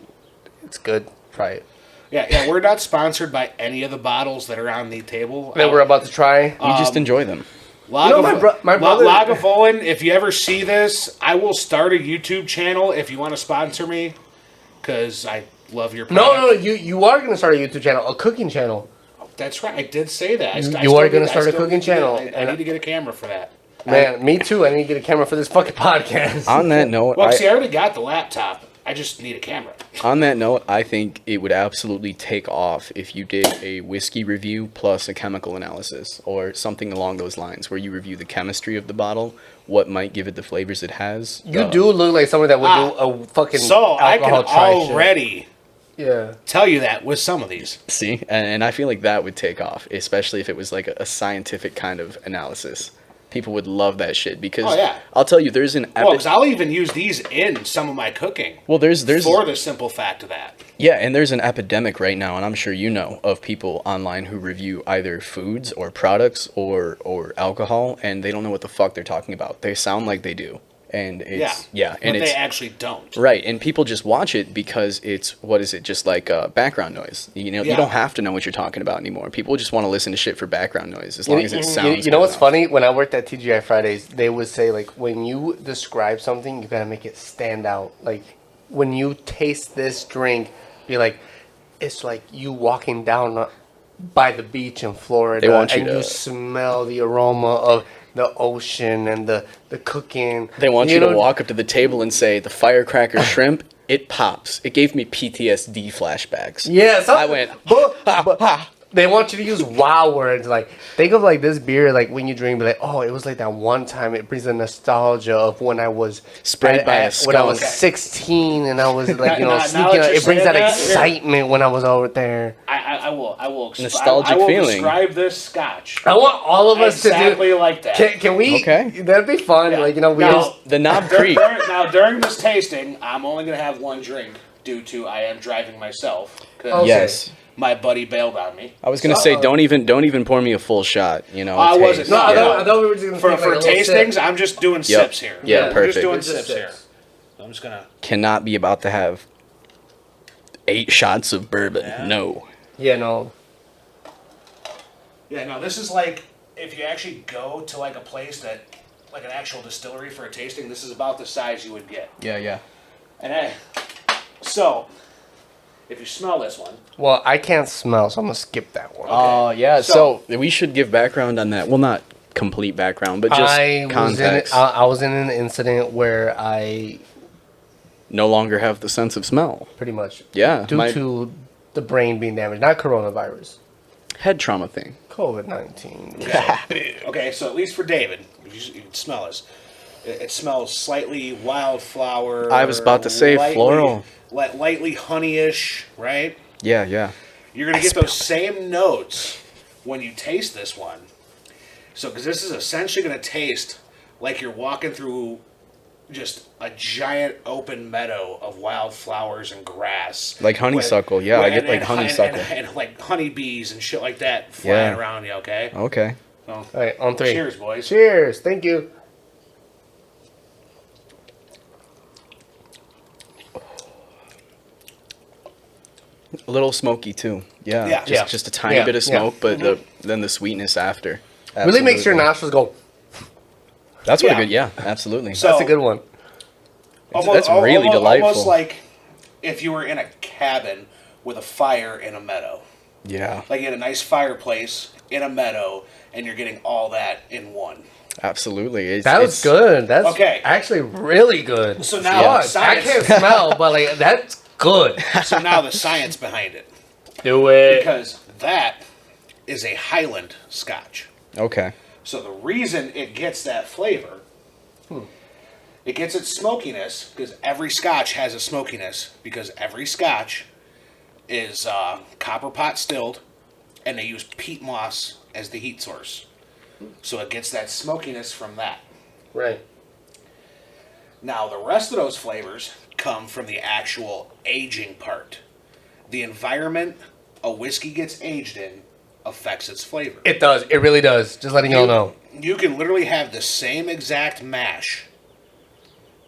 it's good. Try it. Yeah, we're not sponsored by any of the bottles that are on the table. That we're about to try. we just enjoy them. My brother. Lagavulin, if you ever see this, I will start a YouTube channel if you want to sponsor me, because I love your product. No, you are gonna start a YouTube channel, a cooking channel. That's right, I did say that. You are gonna start a cooking channel. I need to get a camera for that. Man, me too. I need to get a camera for this fucking podcast. On that note, Well, see, I already got the laptop. I just need a camera. On that note, I think it would absolutely take off if you did a whiskey review plus a chemical analysis or something along those lines, where you review the chemistry of the bottle, what might give it the flavors it has. You do look like someone that would do a fucking So I can alcohol try already shit. tell you that with some of these. See, and I feel like that would take off, especially if it was like a scientific kind of analysis. People would love that shit because I'll tell you, there's an Well, because I'll even use these in some of my cooking. Well, there's for the simple fact of that. Yeah, and there's an epidemic right now, and I'm sure you know, of people online who review either foods or products or alcohol, and they don't know what the fuck they're talking about. They sound like they do. And it's and but it's, they actually don't. Right, and people just watch it because it's just like background noise. You know, you don't have to know what you're talking about anymore. People just want to listen to shit for background noise as long as it sounds. You know what's funny? When I worked at TGI Fridays, they would say like when you describe something, you gotta make it stand out. Like when you taste this drink, be like, it's like you walking down by the beach in Florida, They want you and to you smell the aroma of the ocean and the cooking. They want you to walk up to the table and say, the firecracker shrimp, it pops. It gave me PTSD flashbacks. Yeah, I went, but they want you to use wow words. Like, think of like this beer, like when you drink, be like, oh, it was like that one time. It brings a nostalgia of when I was sprayed by a when I skunk. was 16 and I was like, Now sneaking. that It brings you're that saying that, excitement when I was over there. I will Nostalgic I will feeling. describe this scotch. I want all of us exactly to do. like that. Can we? Okay. That'd be fun. Yeah. Like we Now- just. The Knob Creek. Now during this tasting, I'm only gonna have one drink due to I am driving myself. 'Cause Okay. Yes. my buddy bailed on me. I was gonna say, don't even pour me a full shot. You know, I taste. wasn't. No, Yeah. I thought we were just gonna For take, like, a little tastings, sip. I'm just doing sips here. Yeah, We're perfect. just doing Just sips sips. here. I'm just gonna. Cannot be about to have 8 shots of bourbon. Yeah. No. Yeah, no. Yeah, no, this is like if you actually go to like a place that, like an actual distillery for a tasting, this is about the size you would get. Yeah. And so, if you smell this one, Well, I can't smell, so I'm gonna skip that one. Oh, yeah. So- So we should give background on that. Well, not complete background, but just context. I was in an incident where I No longer have the sense of smell. pretty much Yeah. due to the brain being damaged, not coronavirus, head trauma thing. COVID-19. okay, so at least for David, you can smell this. It smells slightly wildflower. I was about to say floral. Lightly honeyish, right? Yeah. You're going to get those same notes when you taste this one. So, because this is essentially going to taste like you're walking through just a giant open meadow of wildflowers and grass. Like honeysuckle, yeah, I get like honeysuckle. And like honeybees and shit like that flying around you, okay? Okay. So, All right, on 3. cheers, boys. Cheers. Thank you. A little smoky too. Yeah. Yeah. Just a tiny Yeah. bit of Yeah. smoke, but then the sweetness after. Really makes your Absolutely. nostrils go. That's what Yeah. a good. Yeah, absolutely. So- That's a good one. That's really delightful. Almost like if you were in a cabin with a fire in a meadow. Yeah, Like you had a nice fireplace in a meadow, and you're getting all that in one. absolutely. That was good. That's Okay. actually really good. So now Fuck, I science. can't smell, but like that's good. So now the science behind it, Do it. because that is a Highland Scotch. Okay. So the reason it gets that flavor, it gets its smokiness, because every Scotch has a smokiness, because every Scotch is copper pot stilled, and they use peat moss as the heat source. So it gets that smokiness from that. Right. Now, the rest of those flavors come from the actual aging part. The environment a whiskey gets aged in affects its flavor. It does. It really does. Just letting y'all know. You can literally have the same exact mash.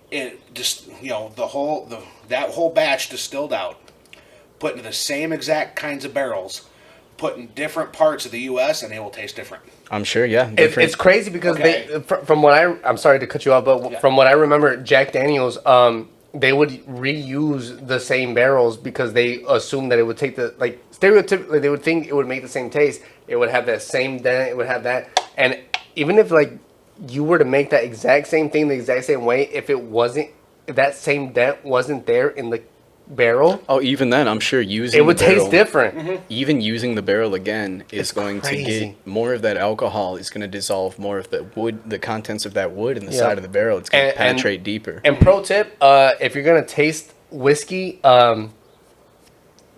It just, that whole batch distilled out, put into the same exact kinds of barrels, put in different parts of the U.S., and they will taste different. I'm sure, yeah. It's crazy because from what I'm sorry to cut you off, but from what I remember, Jack Daniels, they would reuse the same barrels because they assumed that it would take stereotypically, they would think it would make the same taste. It would have that same dent. It would have that. And even if, you were to make that exact same thing the exact same way, if that same dent wasn't there in the barrel. Oh, even then, I'm sure it would taste different. Mm-hmm. Even using the barrel again is going to get more of that alcohol. It's going to dissolve more of the wood, the contents of that wood in the side of the barrel. It's going to penetrate deeper. And pro tip, if you're going to taste whiskey,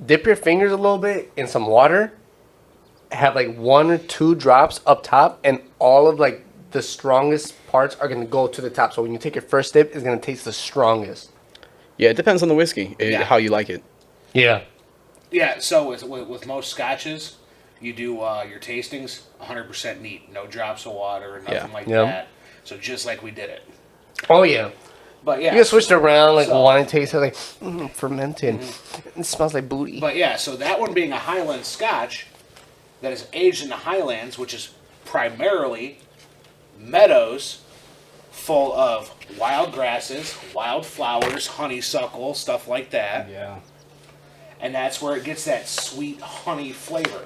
dip your fingers a little bit in some water, have 1 or 2 drops up top, and all of the strongest parts are going to go to the top. So when you take your first sip, it's going to taste the strongest. Yeah, it depends on the whiskey, how you like it. Yeah. Yeah, so with most scotches, you do your tastings 100% neat. No drops of water, nothing like that. So just like we did it. Oh, yeah. But yeah. You can switch it around, wine tastes fermented. It smells like booty. But yeah, so that one being a Highland Scotch that is aged in the Highlands, which is primarily meadows full of wild grasses, wild flowers, honeysuckle, stuff like that. Yeah. And that's where it gets that sweet honey flavor.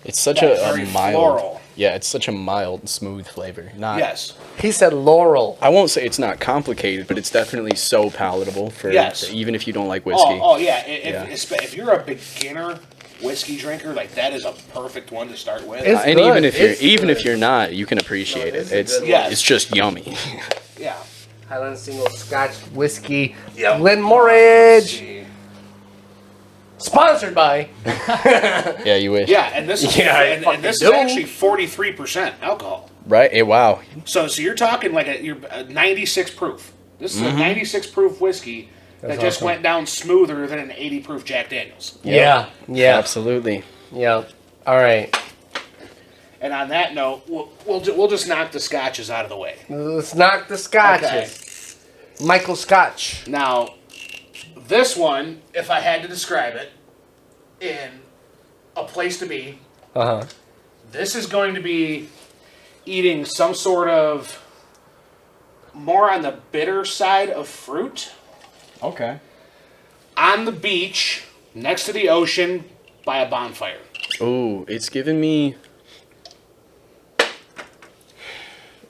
It's such a mild, floral. Yeah, it's such a mild, smooth flavor. Yes. He said laurel. I won't say it's not complicated, but it's definitely so palatable for even if you don't like whiskey. Oh yeah. If you're a beginner whiskey drinker, that is a perfect one to start with. And even if you're not, you can appreciate it. It's just yummy. Yeah. Highland Single Scotch Whiskey. Glenmorangie. Sponsored by. Yeah, you wish. Yeah, and this is this is actually 43% alcohol. Right? Wow. So you're talking you're 96 proof. This is a 96 proof whiskey that just went down smoother than an 80 proof Jack Daniels. Yeah. Absolutely. Yeah. All right. And on that note, we'll just knock the scotches out of the way. Let's knock the scotches. Okay. Michael Scotch. Now, this one, if I had to describe it in a place to be, this is going to be eating some sort of more on the bitter side of fruit. Okay. On the beach, next to the ocean, by a bonfire. Ooh, it's giving me...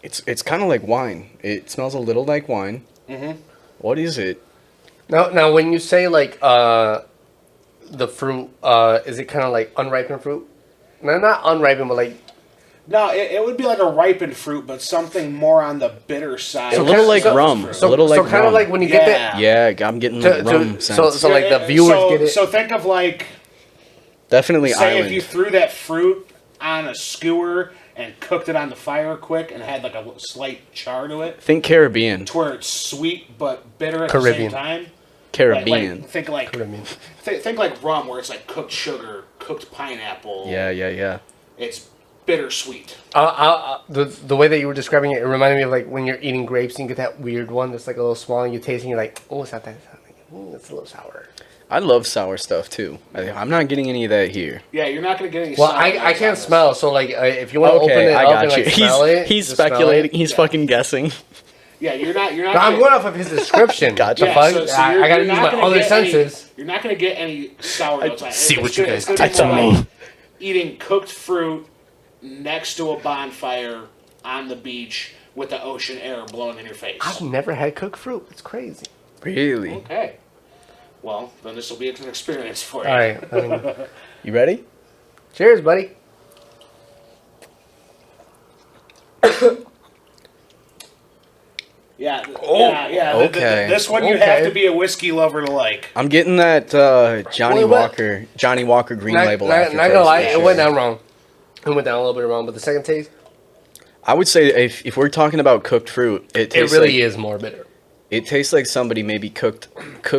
It's kind of like wine. It smells a little like wine. Mm-hmm. What is it? Now, when you say the fruit, is it kind of like unripened fruit? No, not unripened, but No, it would be like a ripened fruit, but something more on the bitter side. A little like rum. So kind of like when you get that. Yeah, I'm getting the rum sense. So the viewers get it. So think of definitely say island. if you threw that fruit on a skewer and cooked it on the fire quick and had a slight char to it. Think Caribbean. To where it's sweet but bitter at Caribbean. the same time. Caribbean. Think Caribbean. Think like rum, where it's cooked sugar, cooked pineapple. Yeah. It's bittersweet. The way that you were describing it, it reminded me of when you're eating grapes and you get that weird one that's a little small and you taste it and you're like, oh, it's not that. It's a little sour. I love sour stuff too. I'm not getting any of that here. Yeah, you're not going to get any. Well, I can't smell. So if you want to open it up and smell it, he's speculating. He's fucking guessing. Yeah, you're not. No, I'm going off of his description. Gotcha. Yeah, I got to use my other senses. You're not going to get any sour notes. See what you guys type to me. Eating cooked fruit next to a bonfire on the beach with the ocean air blowing in your face. I've never had cooked fruit. It's crazy. Really? Okay. Well, then this will be an experience for you. All right. You ready? Cheers, buddy. Yeah. Okay. This one you have to be a whiskey lover to like. I'm getting that Johnny Walker Green Label. Not gonna lie, it went down wrong. It went down a little bit wrong, but the second taste. I would say if we're talking about cooked fruit, it tastes really is more bitter. It tastes like somebody maybe cooked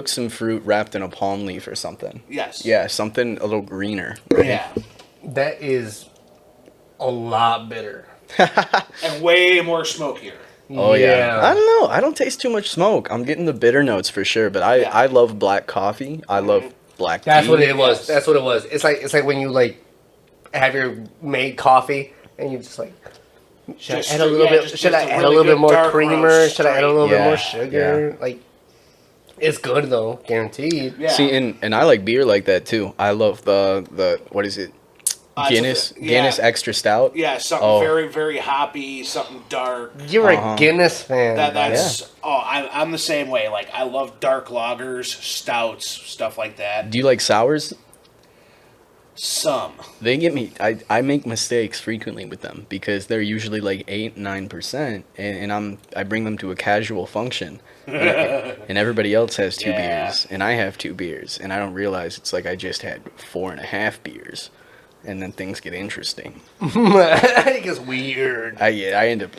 some fruit wrapped in a palm leaf or something. Yes. Yeah, something a little greener. Yeah. That is a lot bitter. And way more smokier. Oh yeah. I don't know. I don't taste too much smoke. I'm getting the bitter notes for sure, but I love black coffee. I love black tea. That's what it was. That's what it was. It's like when you like have your made coffee and you just like should I add a little bit? Should I add a little bit more creamer? Should I add a little bit more sugar? Yeah. Like, it's good though, guaranteed. Yeah. See, and I like beer like that too. I love the what is it? Guinness extra stout. Yeah, something very, very hoppy, something dark. You're a Guinness fan. I'm the same way. Like, I love dark lagers, stouts, stuff like that. Do you like sours? Some. They get me. I make mistakes frequently with them because they're usually like 8-9%, and I bring them to a casual function, and everybody else has 2 beers, and I have 2 beers, and I don't realize it's like I just had 4.5 beers, and then things get interesting. It gets weird. I end up.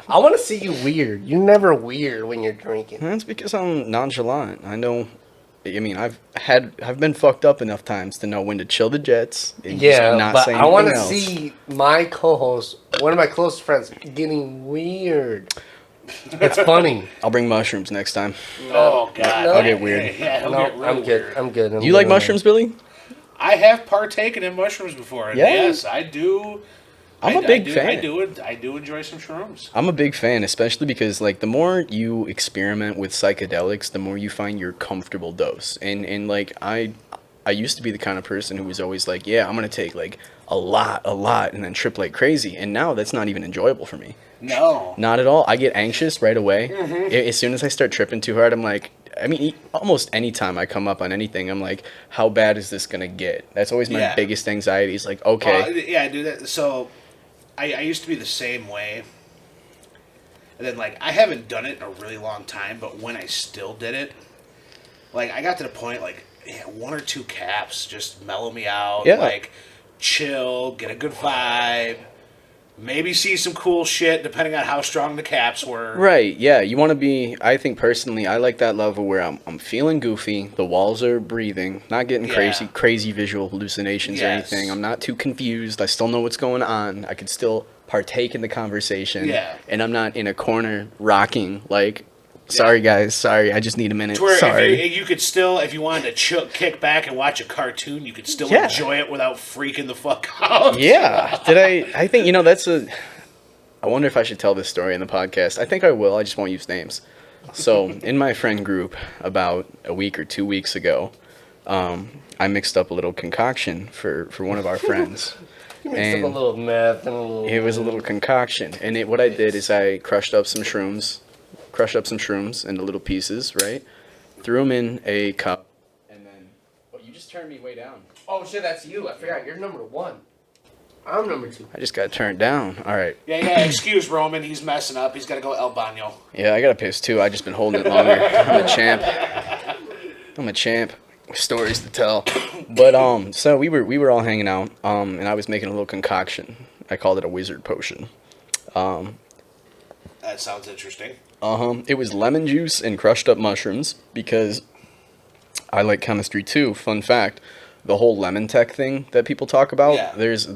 I want to see you weird. You're never weird when you're drinking. That's because I'm nonchalant. I know. I mean, I've been fucked up enough times to know when to chill the jets. And just not but say I want to else. see my co-host, one of my closest friends, getting weird. It's funny. I'll bring mushrooms next time. Oh God, I'll get weird. Yeah, he'll get real I'm good. weird. I'm good. Do you like mushrooms, Billy? I have partaken in mushrooms before. And Yeah? Yes, I do. I'm a big fan. I do enjoy some shrooms. I'm a big fan, especially because like the more you experiment with psychedelics, the more you find your comfortable dose. And like I used to be the kind of person who was always like, yeah, I'm gonna take like a lot, and then trip like crazy. And now that's not even enjoyable for me. No. Not at all. I get anxious right away. Mm-hmm. As soon as I start tripping too hard, I'm like, I mean, almost any time I come up on anything, I'm like, how bad is this gonna get? That's always my biggest anxiety. Is like, okay. Yeah, I do that. So I used to be the same way. And then, like, I haven't done it in a really long time, but when I still did it, like, I got to the point, like, 1 or 2 caps just mellow me out. Yeah. Like, chill, get a good vibe. Maybe see some cool shit, depending on how strong the caps were. Right, yeah. You want to be, I think personally, I like that level where I'm feeling goofy, the walls are breathing, not getting crazy visual hallucinations or anything. I'm not too confused. I still know what's going on. I can still partake in the conversation. Yeah. And I'm not in a corner rocking like, sorry guys, sorry, I just need a minute. To where Sorry. if you could still, if you wanted to kick back and watch a cartoon, you could still enjoy it without freaking the fuck out. Yeah. I think, I wonder if I should tell this story in the podcast. I think I will. I just won't use names. So, in my friend group, about a week or 2 weeks ago, I mixed up a little concoction for one of our friends. You mixed up a little meth and a little... It was a little concoction. And what I did is I crushed up some shrooms into little pieces, right? Threw them in a cup. And then... Oh, you just turned me way down. Oh, shit, that's you. I forgot. You're number 1. I'm number 2. I just got turned down. All right. Yeah, excuse Roman. He's messing up. He's got to go El Baño. Yeah, I got to piss too. I just been holding it longer. I'm a champ. Stories to tell. But so we were all hanging out. And I was making a little concoction. I called it a wizard potion. That sounds interesting. It was lemon juice and crushed up mushrooms because I like chemistry too. Fun fact. The whole lemon tech thing that people talk about, there's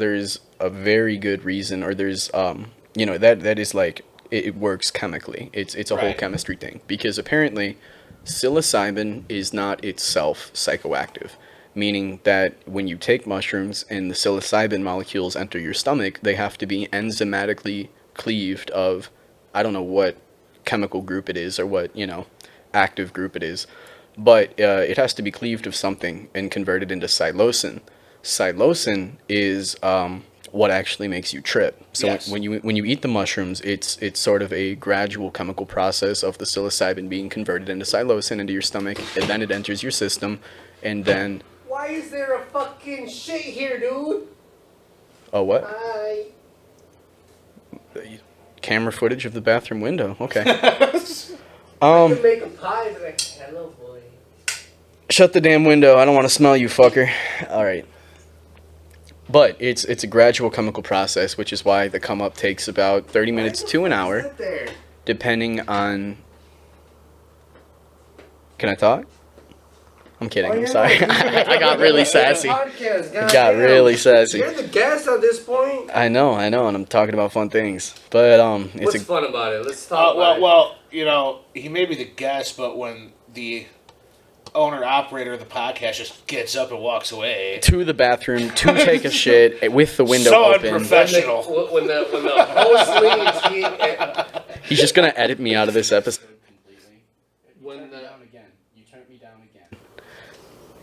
a very good reason, or there's that is like it works chemically. It's a whole chemistry thing because apparently psilocybin is not itself psychoactive, meaning that when you take mushrooms and the psilocybin molecules enter your stomach, they have to be enzymatically cleaved of, I don't know what chemical group it is or what active group it is. But it has to be cleaved of something and converted into psilocin. Psilocin is what actually makes you trip. So when you eat the mushrooms, it's sort of a gradual chemical process of the psilocybin being converted into psilocin into your stomach, and then it enters your system, and then... Why is there a fucking shit here, dude? Oh, what? Hi. Camera footage of the bathroom window. Okay. I could make a pie, but I can't. Hello, boy. Shut the damn window. I don't want to smell you, fucker. All right. But it's a gradual chemical process, which is why the come up takes about 30 minutes to an hour, depending on. Can I talk? I'm kidding. I'm sorry. I got really sassy. Really sassy. You're the guest at this point. I know, and I'm talking about fun things. But What's fun about it? Let's talk about it. Well, he may be the guest, but when the owner-operator of the podcast just gets up and walks away. To the bathroom, to take a shit, with the window so open. Unprofessional. When the host leaves, he's just going to edit me out of this episode.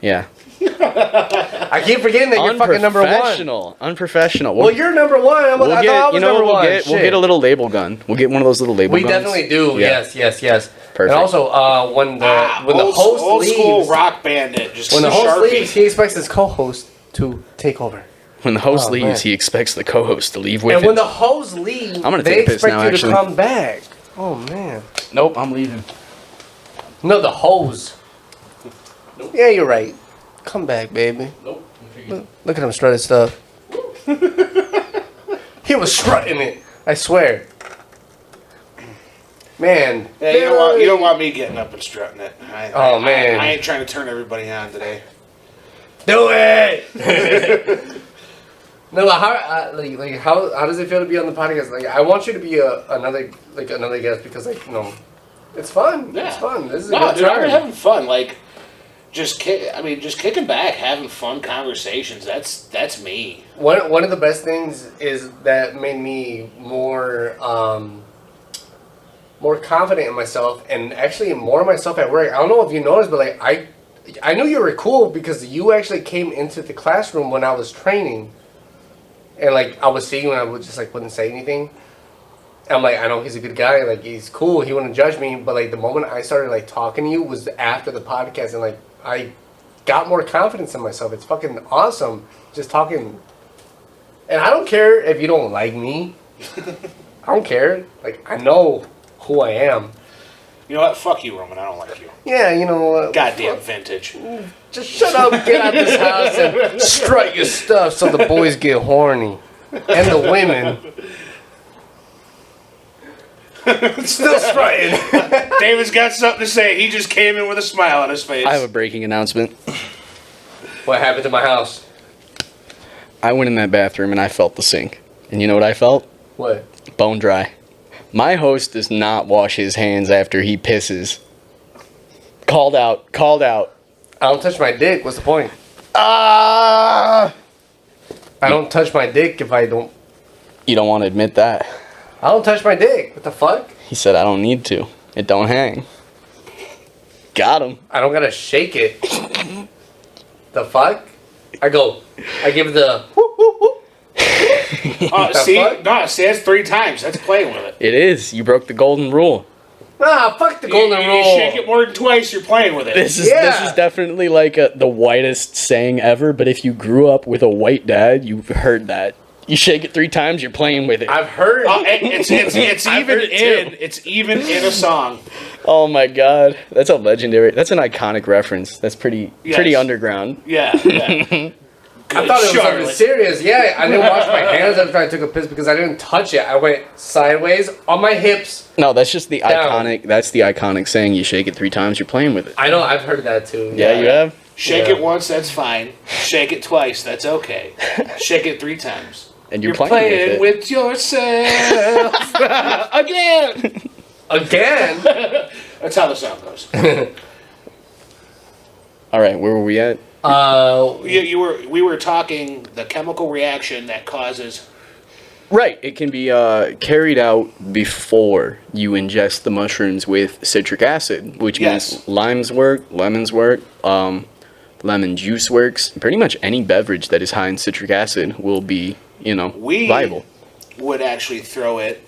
Yeah. I keep forgetting that you're fucking number one. Unprofessional. Well, you're number one. I thought I was number one. We'll get a little label gun. We'll get one of those little label guns. We definitely do. Yeah. Yes. Perfect. And also, when the host old leaves, school rock bandit, just when the host Sharpie. leaves, he expects his co-host to take over. When the host leaves, he expects the co-host to leave with him. And when the host leaves, they expect you to come back. Oh man. Nope, I'm leaving. No, the hose. Nope. Yeah, you're right. Come back, baby. Nope. Look at him strut his stuff. He was strutting it. I swear. Man. Yeah, you don't want me getting up and strutting it. Man. I ain't trying to turn everybody on today. Do it. No, but how does it feel to be on the podcast? Like, I want you to be another guest because it's fun. Yeah. It's fun. This is no, a good dude, time. I'm having fun. Like, just kicking back, having fun conversations. That's me. One of the best things is that made me more confident in myself, and actually more myself at work. I don't know if you noticed, but I knew you were cool because you actually came into the classroom when I was training, and I would see you and I would just wouldn't say anything. I'm like, I know he's a good guy, he's cool, he wouldn't judge me, but the moment I started talking to you was after the podcast, and I got more confidence in myself. It's fucking awesome just talking. And I don't care if you don't like me. I don't care. I know who I am. You know what? Fuck you, Roman. I don't like you. Yeah, you know what? Goddamn vintage. Just shut up, get out this house, and strut your stuff so the boys get horny. And the women. Still strutting. David's got something to say. He just came in with a smile on his face. I have a breaking announcement. What happened to my house? I went in that bathroom and I felt the sink. And you know what I felt? What? Bone dry. My host does not wash his hands after he pisses. Called out. I don't touch my dick. What's the point? Ah! I don't touch my dick if I don't... You don't want to admit that. I don't touch my dick. What the fuck? He said, I don't need to. It don't hang. Got him. I don't gotta shake it. The fuck? I give the... Whoop, whoop, whoop. See, that's 3 times. That's playing with it. It is. You broke the golden rule. Ah, fuck the golden rule. You shake it more than twice, you're playing with it. This is definitely the whitest saying ever, but if you grew up with a white dad, you've heard that. You shake it 3 times, you're playing with it. I've heard. It's even in a song. Oh my god, that's a legendary. That's an iconic reference. That's pretty underground. Yeah. I thought it was something serious. Yeah, I didn't wash my hands after I took a piss because I didn't touch it. I went sideways on my hips. No, that's just the down. iconic. That's the iconic saying. You shake it 3 times, you're playing with it. I know. I've heard that too. Yeah, you have. Shake it once, that's fine. Shake it twice, that's okay. Shake it 3 times. And you're playing with yourself again. Again. That's how the song goes. All right, where were we at? We were talking the chemical reaction that causes. Right, it can be carried out before you ingest the mushrooms with citric acid, which means lemons work, lemon juice works. Pretty much any beverage that is high in citric acid will be, viable. We would actually throw it.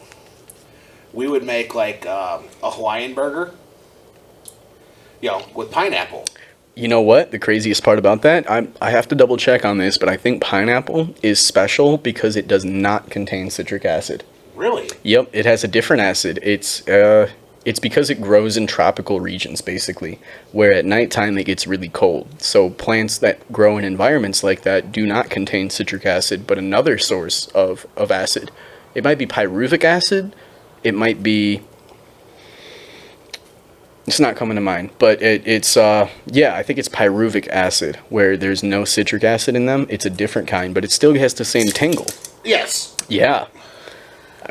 We would make a Hawaiian burger, with pineapple. You know what? The craziest part about that, I have to double check on this, but I think pineapple is special because it does not contain citric acid. Really? Yep, it has a different acid. It's It's because it grows in tropical regions, basically, where at nighttime it gets really cold. So plants that grow in environments like that do not contain citric acid, but another source of acid. It might be pyruvic acid. It might be... It's not coming to mind, but it's I think it's pyruvic acid, where there's no citric acid in them. It's a different kind, but it still has the same tingle. Yes. Yeah.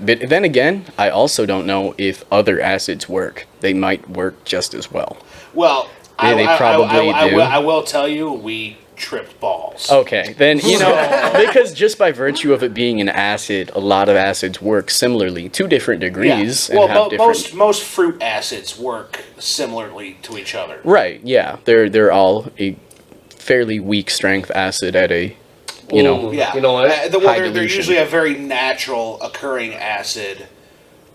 But then again, I also don't know if other acids work. They might work just as well. Well, they probably do. I will tell you, we tripped balls. Okay, then, because just by virtue of it being an acid, a lot of acids work similarly to different degrees. Yeah. And have different... most fruit acids work similarly to each other. Right, yeah. They're all a fairly weak strength acid at a, Yeah. You know what? They're usually a very natural occurring acid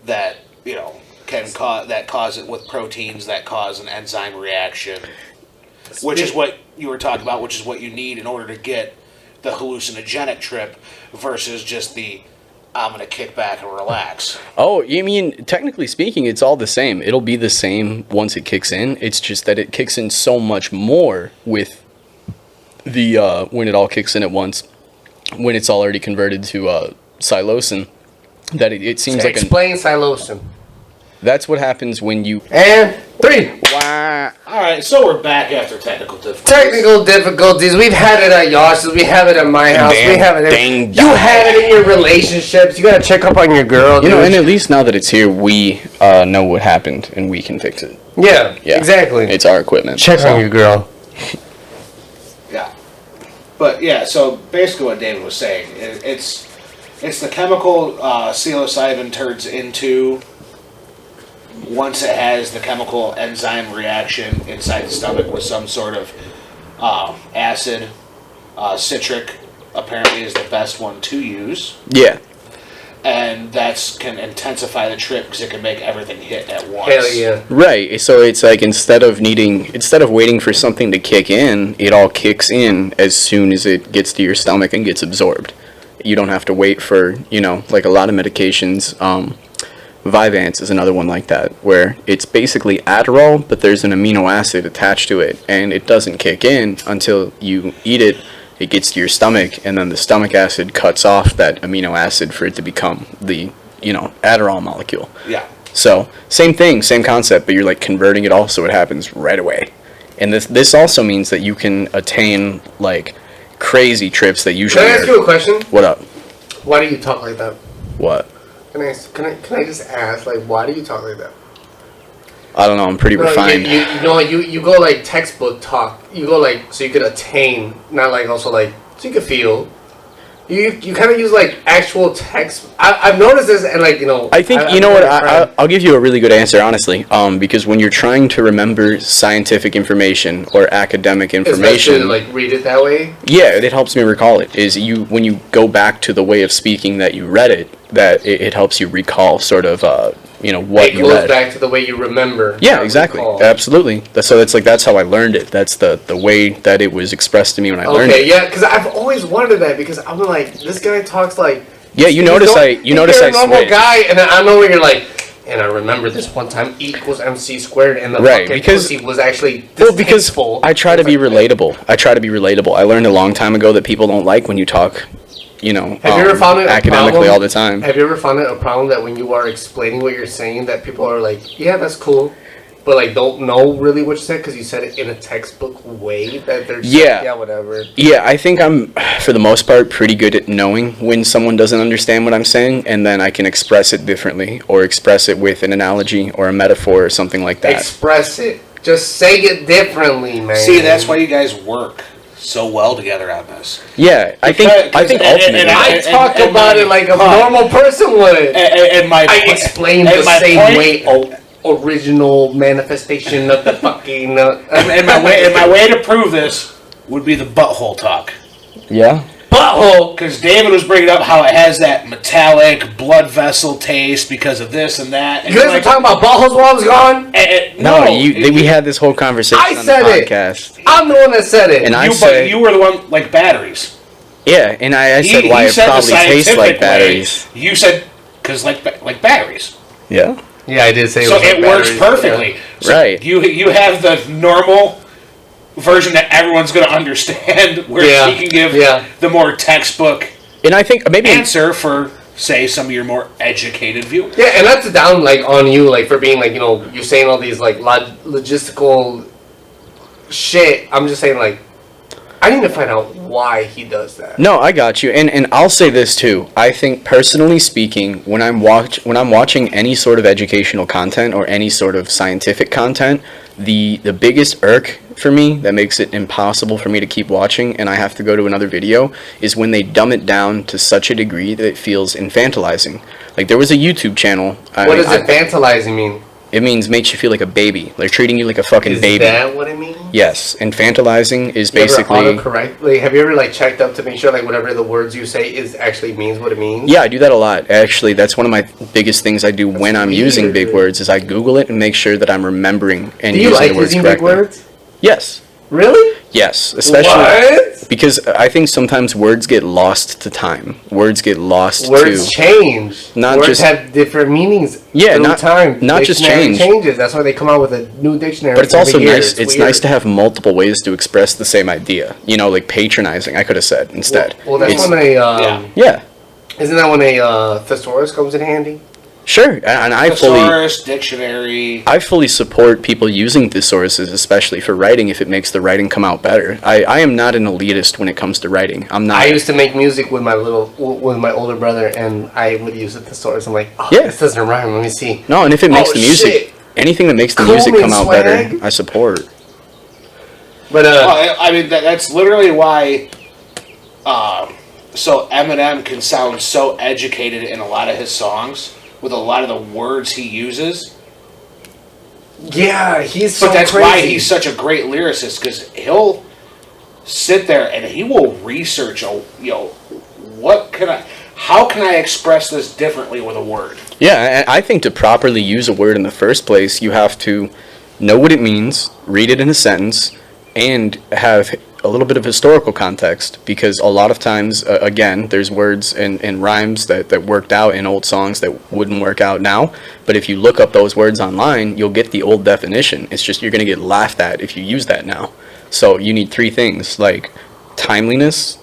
that, that cause it with proteins that cause an enzyme reaction. Which is what you were talking about, which is what you need in order to get the hallucinogenic trip versus just the I'm going to kick back and relax. Oh, you mean, technically speaking, it's all the same. It'll be the same once it kicks in. It's just that it kicks in so much more with the, when it all kicks in at once, when it's already converted to psilocin, that it seems like Explain psilocin. That's what happens when you... And 3. Wow. Alright, so we're back after technical difficulties. Technical difficulties. We've had it at Yosh's. We have it at my house. We have it. You have it in your relationships. You gotta check up on your girl. And at least now that it's here, we know what happened and we can fix it. Yeah, exactly. It's our equipment. Check on your girl. Yeah. But yeah, so basically what David was saying, it's the chemical psilocybin turns into... Once it has the chemical enzyme reaction inside the stomach with some sort of acid, citric apparently is the best one to use. Yeah. And that can intensify the trip because it can make everything hit at once. Hell yeah. Right. So it's like instead of waiting for something to kick in, it all kicks in as soon as it gets to your stomach and gets absorbed. You don't have to wait for, like a lot of medications. Vyvanse is another one like that, where it's basically Adderall, but there's an amino acid attached to it, and it doesn't kick in until you eat it. It gets to your stomach, and then the stomach acid cuts off that amino acid for it to become the, Adderall molecule. Yeah. So, same thing, same concept, but you're like converting it all so it happens right away. And this also means that you can attain, like, crazy trips that usually... Can I ask you a question? What up? Why do you talk like that? What? Can I just ask, like, why do you talk like that? I don't know, I'm pretty refined. You go, like, textbook talk. You go, like, so you could attain, not, like, also, like, so you could feel. You kind of use, like, actual text. I've noticed this, and, like, I think, I'll give you a really good answer, honestly. Because when you're trying to remember scientific information or academic information... Especially, like, read it that way? Yeah, it helps me recall it. When you go back to the way of speaking that you read it, that it helps you recall sort of, what you read. It goes back to the way you remember. Yeah, exactly. Recall. Absolutely. So that's how I learned it. That's the way that it was expressed to me when I learned it. Okay, yeah, because I've always wondered that, because I'm like, this guy talks like... Yeah, you notice I You're a normal switch. guy, and I know where you're like, and I remember this one time E equals MC squared, and the fucking pussy was actually distasteful. I try to be relatable. I learned a long time ago that people don't like when you talk... have you ever found it academically all the time. Have you ever found it a problem that when you are explaining what you're saying, that people are like, yeah, that's cool, but like don't know really what you said because you said it in a textbook way, that they're just like, yeah, whatever. Yeah, I think I'm, for the most part, pretty good at knowing when someone doesn't understand what I'm saying, and then I can express it differently, or express it with an analogy or a metaphor or something like that. Express it. Just say it differently, man. See, that's why you guys work so well together on this. Yeah, I think ultimately... I talk about it like a normal person would. I explain the same way... original manifestation of the fucking... and my way to prove this would be the butthole talk. Yeah? Butthole! Because David was bringing up how it has that metallic blood vessel taste because of this and that. And you guys were talking about buttholes while I was gone? We had this whole conversation on the podcast. I'm the one that said it. And but you were the one, like batteries. Yeah, and I said why it probably tastes like batteries. You said, because like batteries. Yeah. Yeah, I did say So it was it like works batteries, perfectly. yeah. So Right. You have the normal version that everyone's going to understand, where Yeah, he can give yeah. the more textbook And I think maybe answer for, say, some of your more educated viewers. Yeah, and that's down like on you, like for being like, you know, you're saying all these like logistical shit. I'm just saying like, I need to find out why he does that. No, I got you, and I'll say this too. I think personally speaking, when I'm watching any sort of educational content or any sort of scientific content, the biggest irk for me that makes it impossible for me to keep watching, and I have to go to another video, is when they dumb it down to such a degree that it feels infantilizing. Like there was a YouTube channel. What does infantilizing mean? It means makes you feel like a baby. They're treating you like a fucking Is baby. that what it means? Yes, infantilizing is You ever basically. autocorrect? Like, have you ever like checked up to make sure like whatever the words you say is actually means what it means? Yeah, I do that a lot. Actually, that's one of my biggest things I do when I'm using weird. big words is I Google it and make sure that I'm remembering and Do you using like the words using big correctly. words? Yes. Really? Yes, especially What? because I think sometimes words get lost to time. Words get lost Words to change. Not words just- have different meanings. Yeah, through not- time. not just Dictionary change. changes. That's why they come out with a new dictionary. but it's also every year. nice. It's weird. nice to have multiple ways to express the same idea. You know, like patronizing. I could have said instead. Well, that's It's- when a Yeah. yeah, isn't that when a thesaurus comes in handy? sure, and I fully. Thesaurus, dictionary. I fully support people using thesauruses, especially for writing, if it makes the writing come out better. I am not an elitist when it comes to writing. I'm not. I used to make music with my older brother, and I would use a thesaurus. I'm like, oh, Yeah. this doesn't rhyme. Let me see. No, and if it makes Oh, the music, shit. anything that makes the Cool music come means out swag. better, I support. But Well, I mean, that's literally why. So Eminem can sound so educated in a lot of his songs with a lot of the words he uses. yeah, he's so But that's crazy. why he's such a great lyricist, because he'll sit there and he will research. How can I express this differently with a word? Yeah, I think to properly use a word in the first place, you have to know what it means, read it in a sentence, and have a little bit of historical context, because a lot of times, again, there's words and rhymes that worked out in old songs that wouldn't work out now. But if you look up those words online, you'll get the old definition. It's just you're going to get laughed at if you use that now. So you need three things, like timeliness,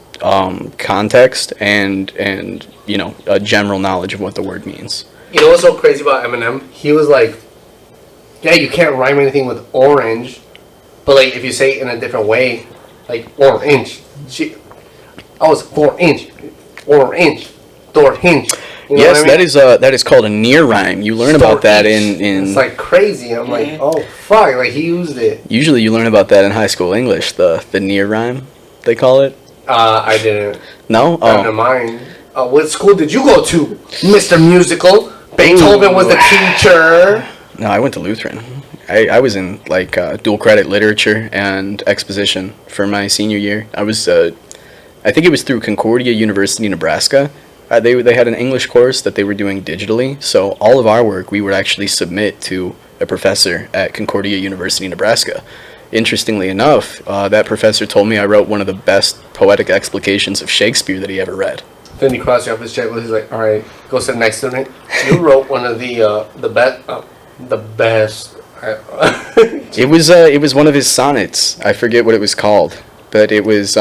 context, and you know, a general knowledge of what the word means. You know what's so crazy about Eminem? He was like, yeah, you can't rhyme anything with orange, but like if you say it in a different way, like orange. I was 4-inch, orange, door hinge. You know Yes, what I mean? that is called a near rhyme. You learn about that in It's like crazy. I'm like, oh fuck! Like he used it. usually you learn about that in high school English, the near rhyme, they call it. I didn't. No? Never Oh. mind. What school did you go to, Mr. Musical? Beethoven was the teacher. No, I went to Lutheran. I was in like dual credit literature and exposition for my senior year. I was I think it was through Concordia University, Nebraska. They had an English course that they were doing digitally, so all of our work we would actually submit to a professor at Concordia University, Nebraska. Interestingly enough, that professor told me I wrote one of the best poetic explications of Shakespeare that he ever read. Then he crossed you off his checklist. He's like, all right, go sit next to me. You wrote one of the best. It was one of his sonnets. I forget what it was called, but it was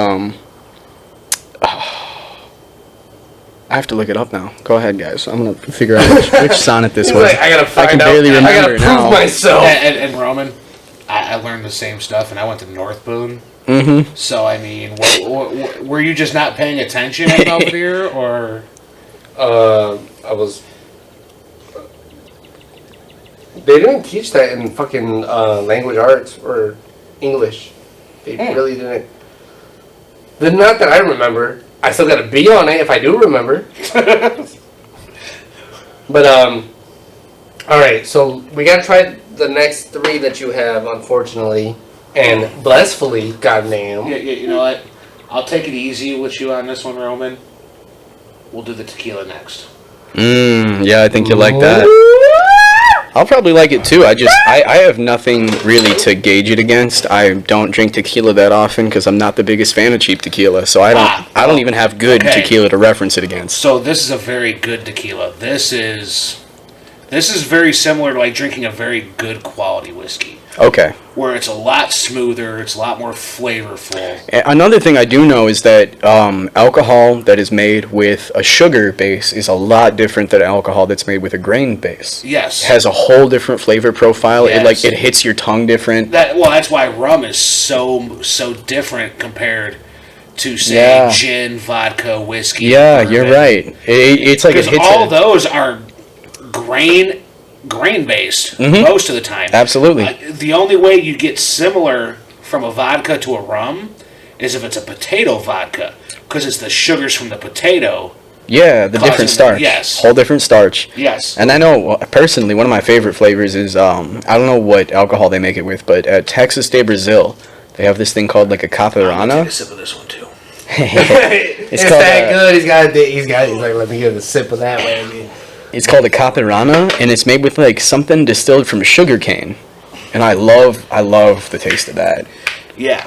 I have to look it up now. Go ahead, guys. I'm gonna figure out which sonnet this He's was. like, I gotta find can out. barely remember I gotta it prove now. myself. And Roman, I learned the same stuff, and I went to North Boone. Mm-hmm. So I mean, were you just not paying attention in Belvedere, or? I was. They didn't teach that in fucking language arts or English. They really didn't. Not that I remember. I still got a B on it if I do remember. But all right. So we gotta try the next three that you have, unfortunately, and blissfully, goddamn. Yeah, you know what? I'll take it easy with you on this one, Roman. We'll do the tequila next. Yeah, I think you like that. I'll probably like it too. I have nothing really to gauge it against. I don't drink tequila that often because I'm not the biggest fan of cheap tequila. So I don't even have good Okay. tequila to reference it against. So this is a very good tequila. This is This is very similar to like drinking a very good quality whiskey, Okay. where it's a lot smoother, it's a lot more flavorful. Another thing I do know is that alcohol that is made with a sugar base is a lot different than alcohol that's made with a grain base. Yes. It has a whole different flavor profile. Yes. It hits your tongue different. That's why rum is so different compared to say Yeah. gin, vodka, whiskey. Yeah, bourbon. you're right. It's like it Because hits all those are grain based most of the time. Absolutely. The only way you get similar from a vodka to a rum is if it's a potato vodka, because it's the sugars from the potato. Yeah, the causing different starch. yes. Whole different starch. Yes. And I know, personally, one of my favorite flavors is, I don't know what alcohol they make it with, but at Texas de Brazil, they have this thing called like a I'm gonna catarana. take a sip of this one too. It's called that good. He's like, let me get a sip of that one. It's called a catarana, and it's made with like something distilled from sugar cane. And I love the taste of that. Yeah.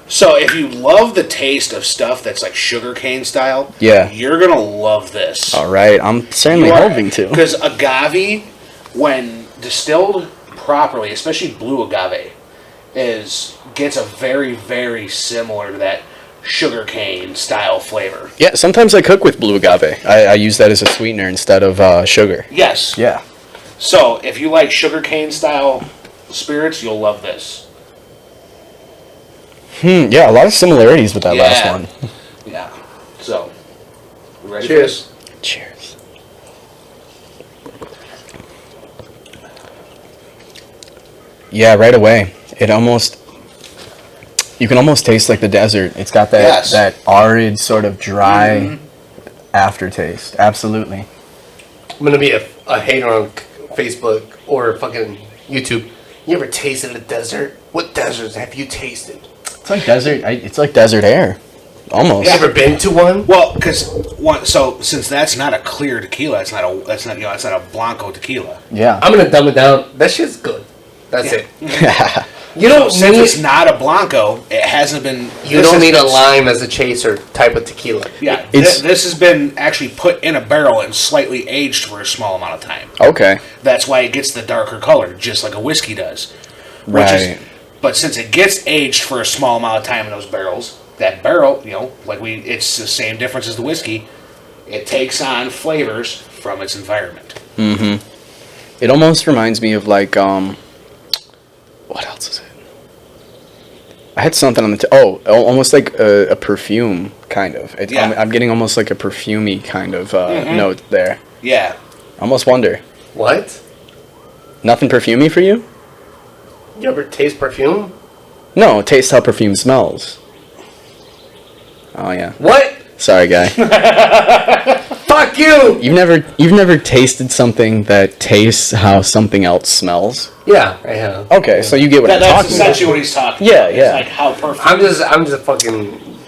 So if you love the taste of stuff that's like sugarcane style, Yeah. you're gonna love this. All right, I'm certainly hoping to. Because agave, when distilled properly, especially blue agave, gets a very, very similar to that sugarcane style flavor. Yeah, sometimes I cook with blue agave. I use that as a sweetener instead of sugar. Yes. Yeah. So if you like sugarcane style spirits, you'll love this. Yeah, a lot of similarities with that last Yeah. one. Yeah. So, you ready Cheers. for this? Cheers. Yeah, right away. You can almost taste like the desert. It's got that Yes. that arid sort of dry aftertaste. Absolutely. I'm gonna be a hater on Facebook or fucking YouTube. You ever tasted a desert? What deserts have you tasted? It's like desert. It's like desert air, almost. You ever been to one? Well, because since that's not a clear tequila, it's not a blanco tequila. Yeah. I'm gonna dumb it down. That shit's good. That's Yeah. it. You don't Since it's need. not a blanco, it hasn't been. You don't need a lime as a chaser type of tequila. Yeah, It's- this has been actually put in a barrel and slightly aged for a small amount of time. Okay. That's why it gets the darker color, just like a whiskey does. Right. But since it gets aged for a small amount of time in those barrels, that barrel, it's the same difference as the whiskey. It takes on flavors from its environment. It almost reminds me of like what else is it? I had something on the almost like a perfume kind of. Yeah. I'm getting almost like a perfumey kind of note there. Yeah. Almost wonder. What? Nothing perfumey for you? You ever taste perfume? No, taste how perfume smells. Oh yeah. What? Sorry, guy. Fuck you! You've never tasted something that tastes how something else smells? Yeah, I have. Okay, so you get what I'm That's talking about. essentially what he's talking Yeah, about. yeah. It's like how perfect.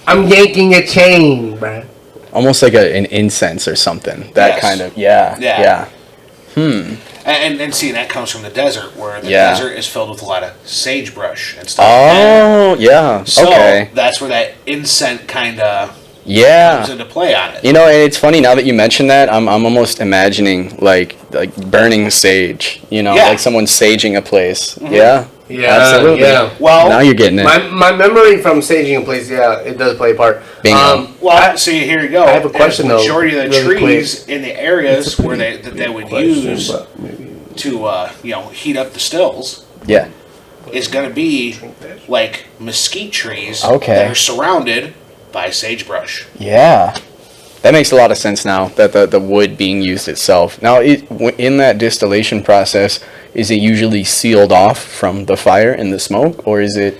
I'm yanking a chain, bruh. Almost like an incense or something. That Yes. kind of, yeah. Yeah. And see, that comes from the desert, where the Yeah. desert is filled with a lot of sagebrush and stuff. like that. Oh, yeah. So Okay. that's where that incense kind of Yeah. comes into play on it. You know, and it's funny now that you mention that. I'm almost imagining like burning sage. You know, Yeah. like someone saging a place. Mm-hmm. Yeah. Yeah, Absolutely. yeah. Well, Now you're getting it. My memory from saging a place, yeah, it does play a part. Bingo. see, here you go. I have a question, the though, majority of the really trees in the areas where they would use to heat up the stills Yeah. is going to be like mesquite trees Okay. that are surrounded by sagebrush. Yeah. That makes a lot of sense now, that the wood being used itself. Now, in that distillation process, is it usually sealed off from the fire and the smoke, or is it...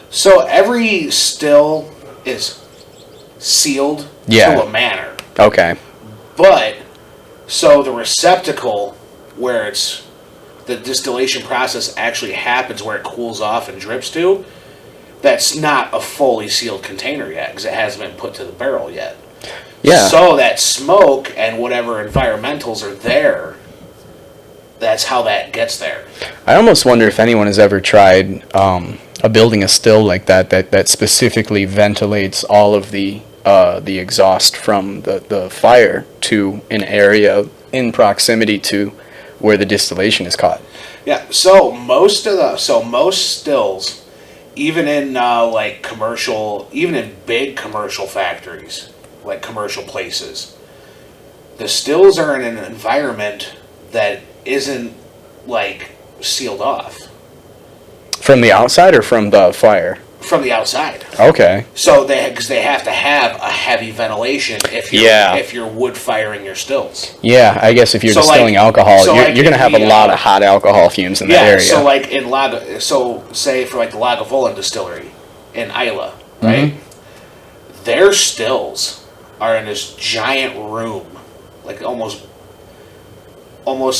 So every still is sealed Yeah. to a manner. Okay. But, so the receptacle where the distillation process actually happens, where it cools off and drips to, that's not a fully sealed container yet, because it hasn't been put to the barrel yet. Yeah. So that smoke and whatever environmentals are there, that's how that gets there. I almost wonder if anyone has ever tried building a still like that specifically ventilates all of the exhaust from the fire to an area in proximity to where the distillation is caught. Yeah. So most stills, even in like commercial, even in big commercial factories, like commercial places, the stills are in an environment that isn't like sealed off From the outside or from the fire? from the outside. Okay. So because they have to have a heavy ventilation if you're wood firing your stills. Yeah, I guess if you're distilling alcohol, you're going to have a lot of hot alcohol fumes in that area. So like in say for like the Lagavulin distillery in Isla, right? Mm-hmm. Their stills are in this giant room, like almost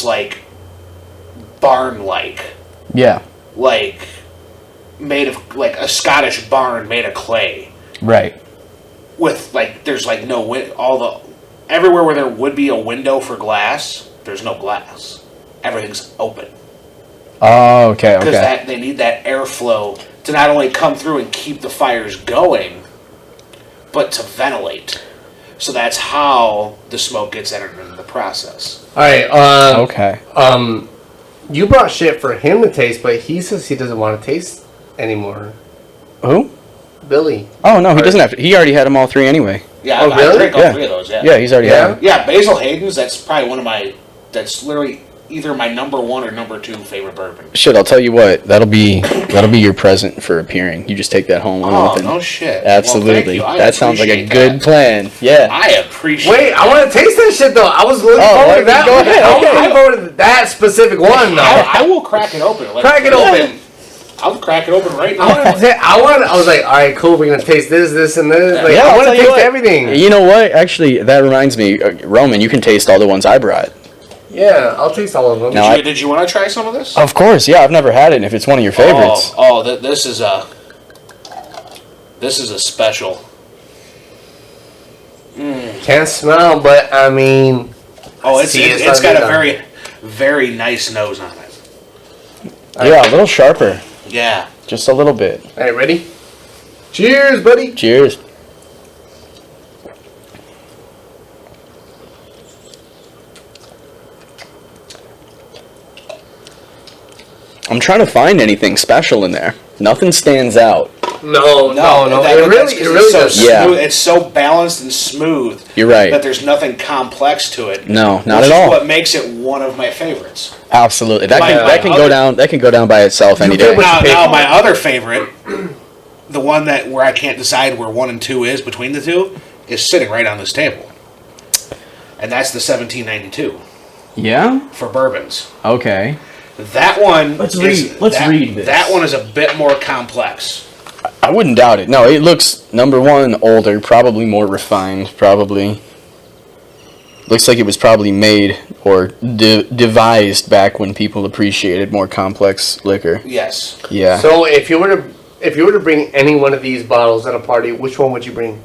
like barn-like. Yeah. Like made of like a Scottish barn made of clay. Right. With like there's like no everywhere where there would be a window for glass, there's no glass. Everything's open. Oh, okay. Because they need that airflow to not only come through and keep the fires going, but to ventilate. So that's how the smoke gets entered into the process. All right. Okay. You brought shit for him to taste, but he says he doesn't want to taste anymore. Who? Billy. Oh, no, he doesn't have to. He already had them all three anyway. Yeah, oh, I really? drank all three of those, yeah. Yeah, he's already had them. Yeah, Basil Hayden's, that's probably one of my, that's literally either my number one or number two favorite bourbon. Shit, I'll tell you what, that'll be your present for appearing. You just take that home. Oh, no shit. Absolutely. Well, that sounds like a good plan. Yeah. I appreciate Wait, I want to taste that shit though. I was looking forward to that. Go ahead. I was looking forward to that specific one though. I will crack it open. Crack it open. I'll crack it open right now. I was like, all right, cool. We're gonna taste this, and this. Like, I want to taste everything. You know what? Actually, that reminds me, Roman. You can taste all the ones I brought. Yeah, I'll taste all of them. Did you want to try some of this? Of course. Yeah, I've never had it. And if it's one of your favorites. This is a special. Can't smell, but I mean. It's got a very, very nice nose on it. Yeah, a little sharper. Yeah. Just a little bit. All right, ready? Cheers, buddy. Cheers. I'm trying to find anything special in there. Nothing stands out. No. It really does. Yeah. It's so balanced and smooth. You're right. That there's nothing complex to it. No, not at all. What makes it one of my favorites. Absolutely. That can go down by itself any day. Now my other favorite, the one where I can't decide where 1 and 2 is between the two, is sitting right on this table. And that's the 1792. Yeah? For bourbons. Okay. That one. Let's read this. That one is a bit more complex. I wouldn't doubt it. No, it looks, number one, older, probably more refined, probably. Looks like it was probably made or devised back when people appreciated more complex liquor. Yes. Yeah. So if you were to bring any one of these bottles at a party, which one would you bring?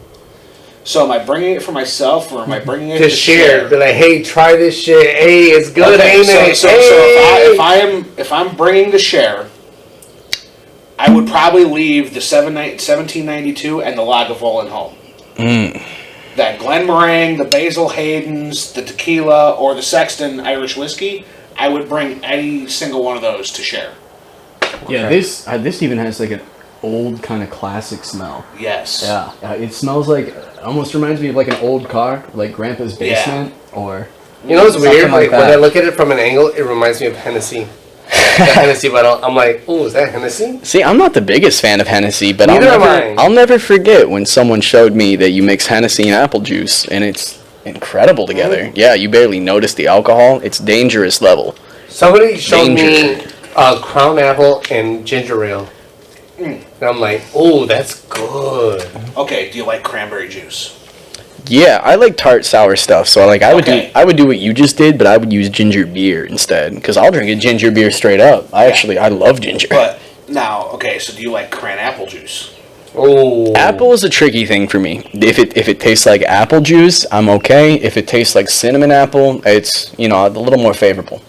So am I bringing it for myself or am I bringing it to share? Be like, hey, try this shit. Hey, it's good, ain't it? So if I'm bringing to share, I would probably leave the 1792 and the Lagavulin home. That Glenmorangie, the Basil Hayden's, the tequila, or the Sexton Irish whiskey, I would bring any single one of those to share. Yeah, this even has like an old kind of classic smell. Yes. Yeah. It smells like, almost reminds me of like an old car, like Grandpa's basement, or... You know what's weird? Like when I look at it from an angle, it reminds me of Hennessy. The Hennessy bottle. I'm like, oh, is that Hennessy? See, I'm not the biggest fan of Hennessy, but Neither am I. I'll never forget when someone showed me that you mix Hennessy and apple juice, and it's incredible together. Yeah, you barely notice the alcohol. It's dangerous level. Somebody showed me Crown Apple and ginger ale. And I'm like, oh, that's good. Okay, do you like cranberry juice? Yeah, I like tart sour stuff. So like I would do what you just did, but I would use ginger beer instead because I'll drink a ginger beer straight up. I love ginger. But now, okay, so do you like cran apple juice? Oh, apple is a tricky thing for me. If it tastes like apple juice, I'm okay. If it tastes like cinnamon apple, it's a little more favorable.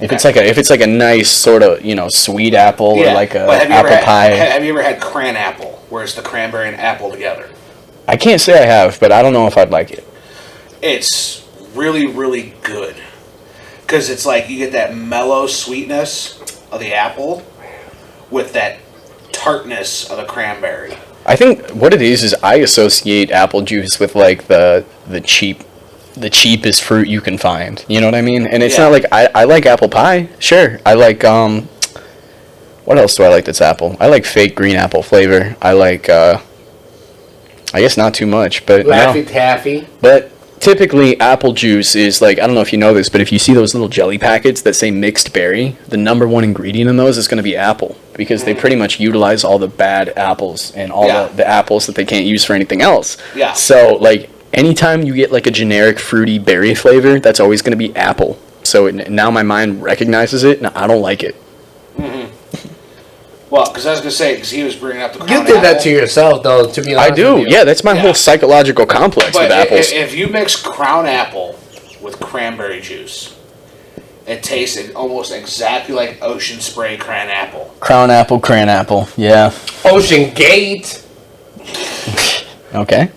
If it's like a nice sort of sweet apple or like a apple pie. Have you ever had cran apple, where it's the cranberry and apple together? I can't say I have, but I don't know if I'd like it. It's really, really good because it's like you get that mellow sweetness of the apple with that tartness of the cranberry. I think what it is I associate apple juice with like the cheapest fruit you can find. You know what I mean? And it's not like I like apple pie. Sure, I like what else do I like that's apple? I like fake green apple flavor. I like I guess not too much, but Laffy Taffy. But typically, apple juice is like, I don't know if you know this, but if you see those little jelly packets that say mixed berry, the number one ingredient in those is going to be apple, because they pretty much utilize all the bad apples and all the apples that they can't use for anything else. Yeah. So, like, anytime you get like a generic fruity berry flavor, that's always going to be apple. So now my mind recognizes it, and I don't like it. Well, because I was going to say, because he was bringing up the crown You did that apple. to yourself, though, to be honest. I do, with you. yeah, that's my whole psychological complex But with apples. if you mix crown apple with cranberry juice, it tastes almost exactly like Ocean Spray cran apple. Crown apple, yeah. Ocean Gate. Okay.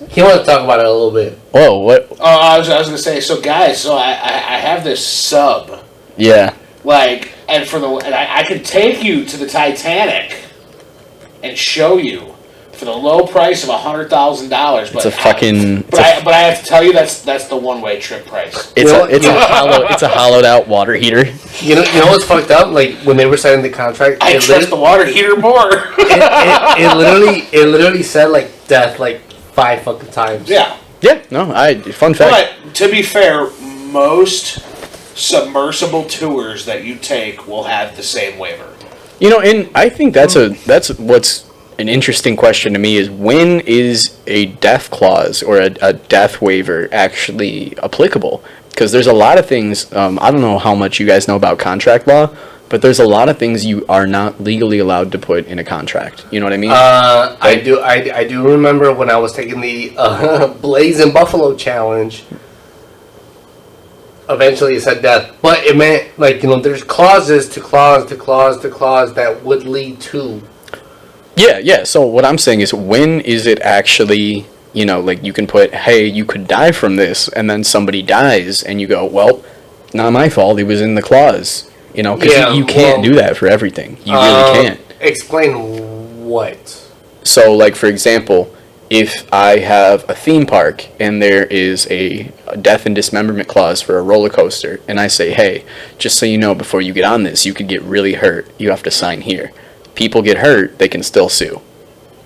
He wants to talk about it a little bit. Whoa, what? Oh, I was going to say, so guys, I have this sub. Yeah. Like, and I could take you to the Titanic and show you for the low price of $100,000. It's a fucking. But I have to tell you that's the one-way trip price. It's a hollowed out water heater. You know what's fucked up? Like when they were signing the contract, I trust the water heater more. it literally said like death like 5 fucking times. Yeah. Yeah. No. Fun fact. But to be fair, most submersible tours that you take will have the same waiver. You know, and I think that's what's an interesting question to me is when is a death clause or a death waiver actually applicable? Because there's a lot of things. I don't know how much you guys know about contract law, but there's a lot of things you are not legally allowed to put in a contract. You know what I mean? I do remember when I was taking the Blaze and Buffalo challenge. Eventually it said death, but it meant like there's clauses to clause to clause to clause that would lead to. Yeah. So what I'm saying is, when is it actually, like you can put, hey, you could die from this, and then somebody dies, and you go, well, not my fault. It was in the clause. Because you can't do that for everything. You really can't. Explain what. So, like for example, if I have a theme park and there is a death and dismemberment clause for a roller coaster, and I say, hey, just so you know, before you get on this, you could get really hurt. You have to sign here. People get hurt, they can still sue.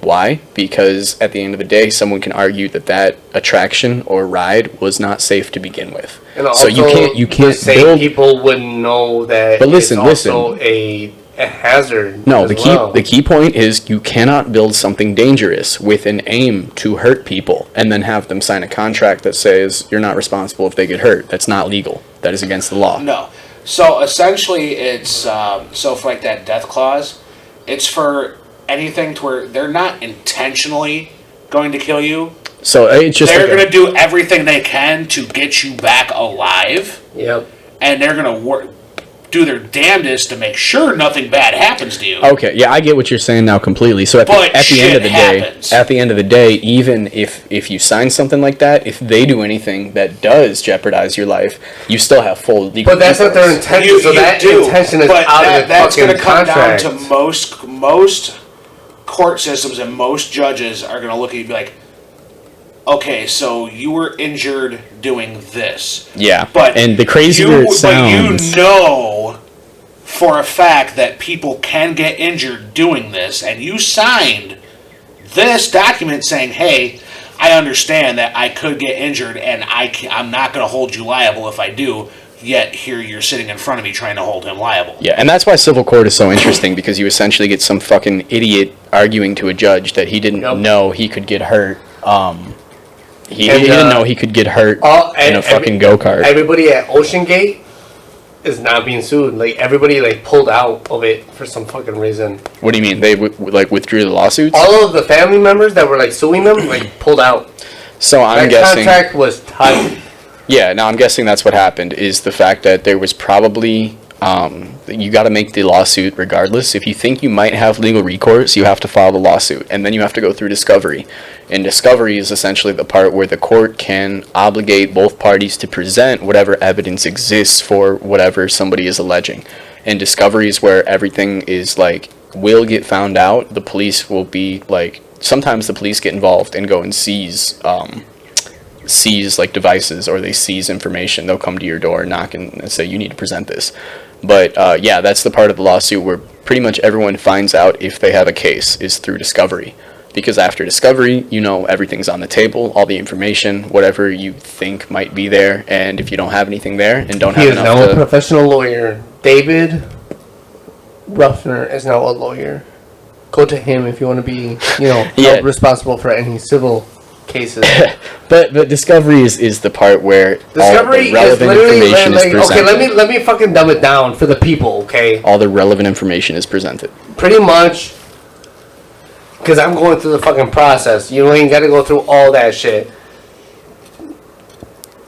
Why? Because at the end of the day, someone can argue that attraction or ride was not safe to begin with. And so you can't the same build. people wouldn't know that. But listen. Also a hazard. No, the key point is you cannot build something dangerous with an aim to hurt people and then have them sign a contract that says you're not responsible if they get hurt. That's not legal. That is against the law. No. So essentially, it's so for like that death clause, it's for anything to where they're not intentionally going to kill you. So it's just they're going to do everything they can to get you back alive. Yep. And they're going to do their damnedest to make sure nothing bad happens to you. Okay, yeah, I get what you're saying now completely. So at the end of the day, even if you sign something like that, if they do anything that does jeopardize your life, you still have full legal. But that's not their intention. Intention is out of the fucking contract. That's going to come down to most court systems, and most judges are going to look at you and be like, okay, so you were injured doing this. Yeah, and the crazier it sounds. But you know for a fact that people can get injured doing this, and you signed this document saying, hey, I understand that I could get injured, and I'm not going to hold you liable if I do, yet here you're sitting in front of me trying to hold him liable. Yeah, and that's why civil court is so interesting, because you essentially get some fucking idiot arguing to a judge that he didn't know he could get hurt. He didn't know he could get hurt in a fucking go-kart. Everybody at Ocean Gate is not being sued. Like, everybody, pulled out of it for some fucking reason. What do you mean? They, withdrew the lawsuits? All of the family members that were, suing them, pulled out. So I'm guessing... That contract was tight. Yeah, now I'm guessing that's what happened, is the fact that there was probably you got to make the lawsuit regardless. If you think you might have legal recourse, you have to file the lawsuit, and then you have to go through discovery. And discovery is essentially the part where the court can obligate both parties to present whatever evidence exists for whatever somebody is alleging. And discovery is where everything is like will get found out. The police will be like, sometimes the police get involved and go and seize like devices, or they seize information. They'll come to your door, knock, and say you need to present this. But yeah, that's the part of the lawsuit where pretty much everyone finds out if they have a case is through discovery. Because after discovery, you know everything's on the table, all the information, whatever you think might be there, and if you don't have anything there and don't have enough He is now a professional lawyer. David Ruffner is now a lawyer. Go to him if you want to be, held responsible for any civil cases. but discovery is the part where discovery all the relevant information is presented. Okay, let me fucking dumb it down for the people, okay? All the relevant information is presented. Pretty much, because I'm going through the fucking process. You ain't got to go through all that shit.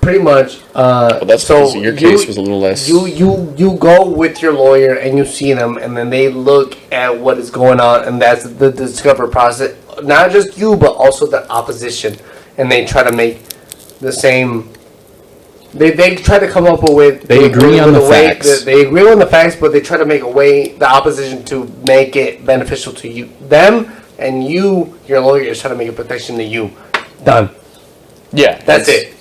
Pretty much. Well, that's so your case was a little less. You go with your lawyer and you see them, and then they look at what is going on, and that's the discovery process. Not just you, but also the opposition, and they try to make the same. They try to come up with. They agree on the facts. They agree on the facts, but they try to make a way the opposition to make it beneficial to you, them, and you. Your lawyer is trying to make a protection to you. Done. Yeah, that's it.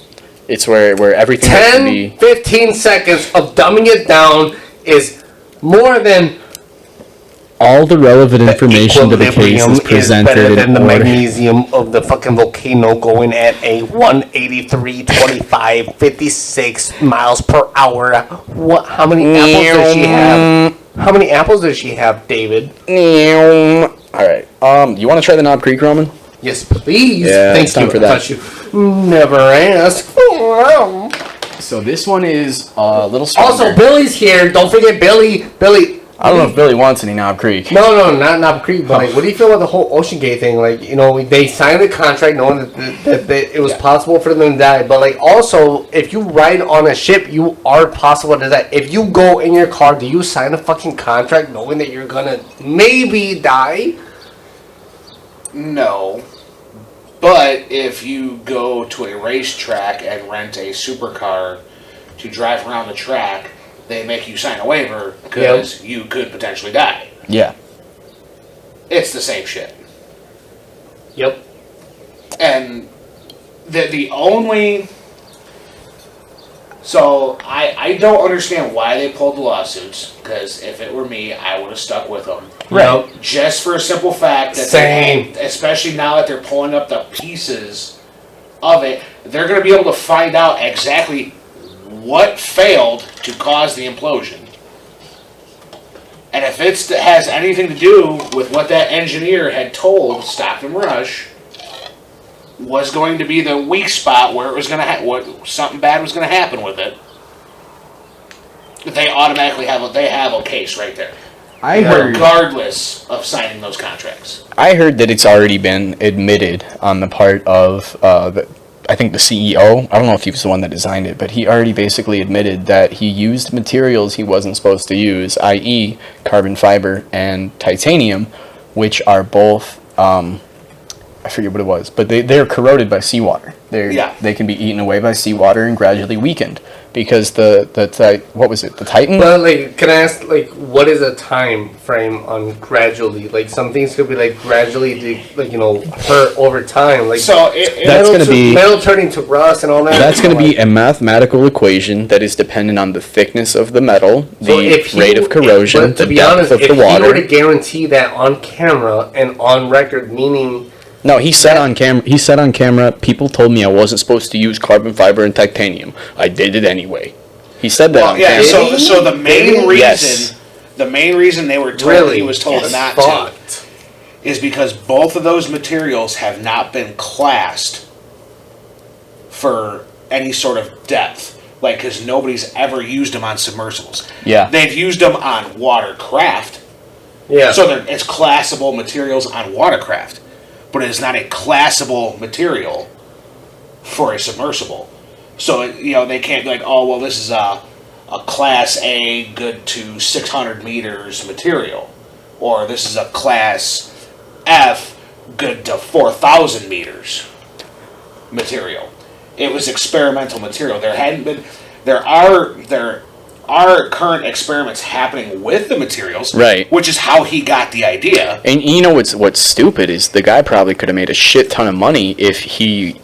It's where everything 10-15 seconds of dumbing it down is more than all the relevant information to the case is presented. Better than the magnesium of the fucking volcano going at a 183, 25, 56 miles per hour. What? How many apples does she have? How many apples does she have, David? All right. You want to try the Knob Creek ramen? Yes, please. Yeah, Thank time you. for that. You never ask. So this one is a little stronger. Also, Billy's here. Don't forget Billy. I don't know if Billy wants any Knob Creek. No, not Knob Creek. But like, what do you feel about the whole Ocean Gate thing? Like, they signed the contract knowing that it was possible for them to die. But like, also, if you ride on a ship, you are possible to die. If you go in your car, do you sign a fucking contract knowing that you're gonna maybe die? No. But if you go to a racetrack and rent a supercar to drive around the track, they make you sign a waiver because you could potentially die. Yeah. It's the same shit. Yep. And the only... So, I don't understand why they pulled the lawsuits, because if it were me, I would have stuck with them. Right. Just for a simple fact that Same. Especially now that they're pulling up the pieces of it, they're going to be able to find out exactly what failed to cause the implosion. And if it has anything to do with what that engineer had told Stockton Rush was going to be the weak spot where it was going to something bad was going to happen with it, they automatically have a case right there. Regardless of signing those contracts. I heard that it's already been admitted on the part of I think the CEO. I don't know if he was the one that designed it, but he already basically admitted that he used materials he wasn't supposed to use, i.e. carbon fiber and titanium, which are both I forget what it was, but they're corroded by seawater. They can be eaten away by seawater and gradually weakened because what was it? The Titan? But like, can I ask, like, what is a time frame on gradually? Like, some things could be like gradually, hurt over time. Like, so that's going to be metal turning to rust and all that. That's going to be a mathematical equation that is dependent on the thickness of the metal, the rate of corrosion, the depth of the water. If you were to guarantee that on camera and on record, meaning. No, he said on camera, people told me I wasn't supposed to use carbon fiber and titanium. I did it anyway. He said that on camera. So the main reason they were told he was told not to is because both of those materials have not been classed for any sort of depth. Like, because nobody's ever used them on submersibles. Yeah. They've used them on watercraft. Yeah. So it's classable materials on watercraft. But it is not a classable material for a submersible. So, they can't be like, oh, well, this is a a Class A good to 600 meters material, or this is a Class F good to 4,000 meters material. It was experimental material. There are current experiments happening with the materials, right? Which is how he got the idea. And you know what's stupid is the guy probably could have made a shit ton of money if he,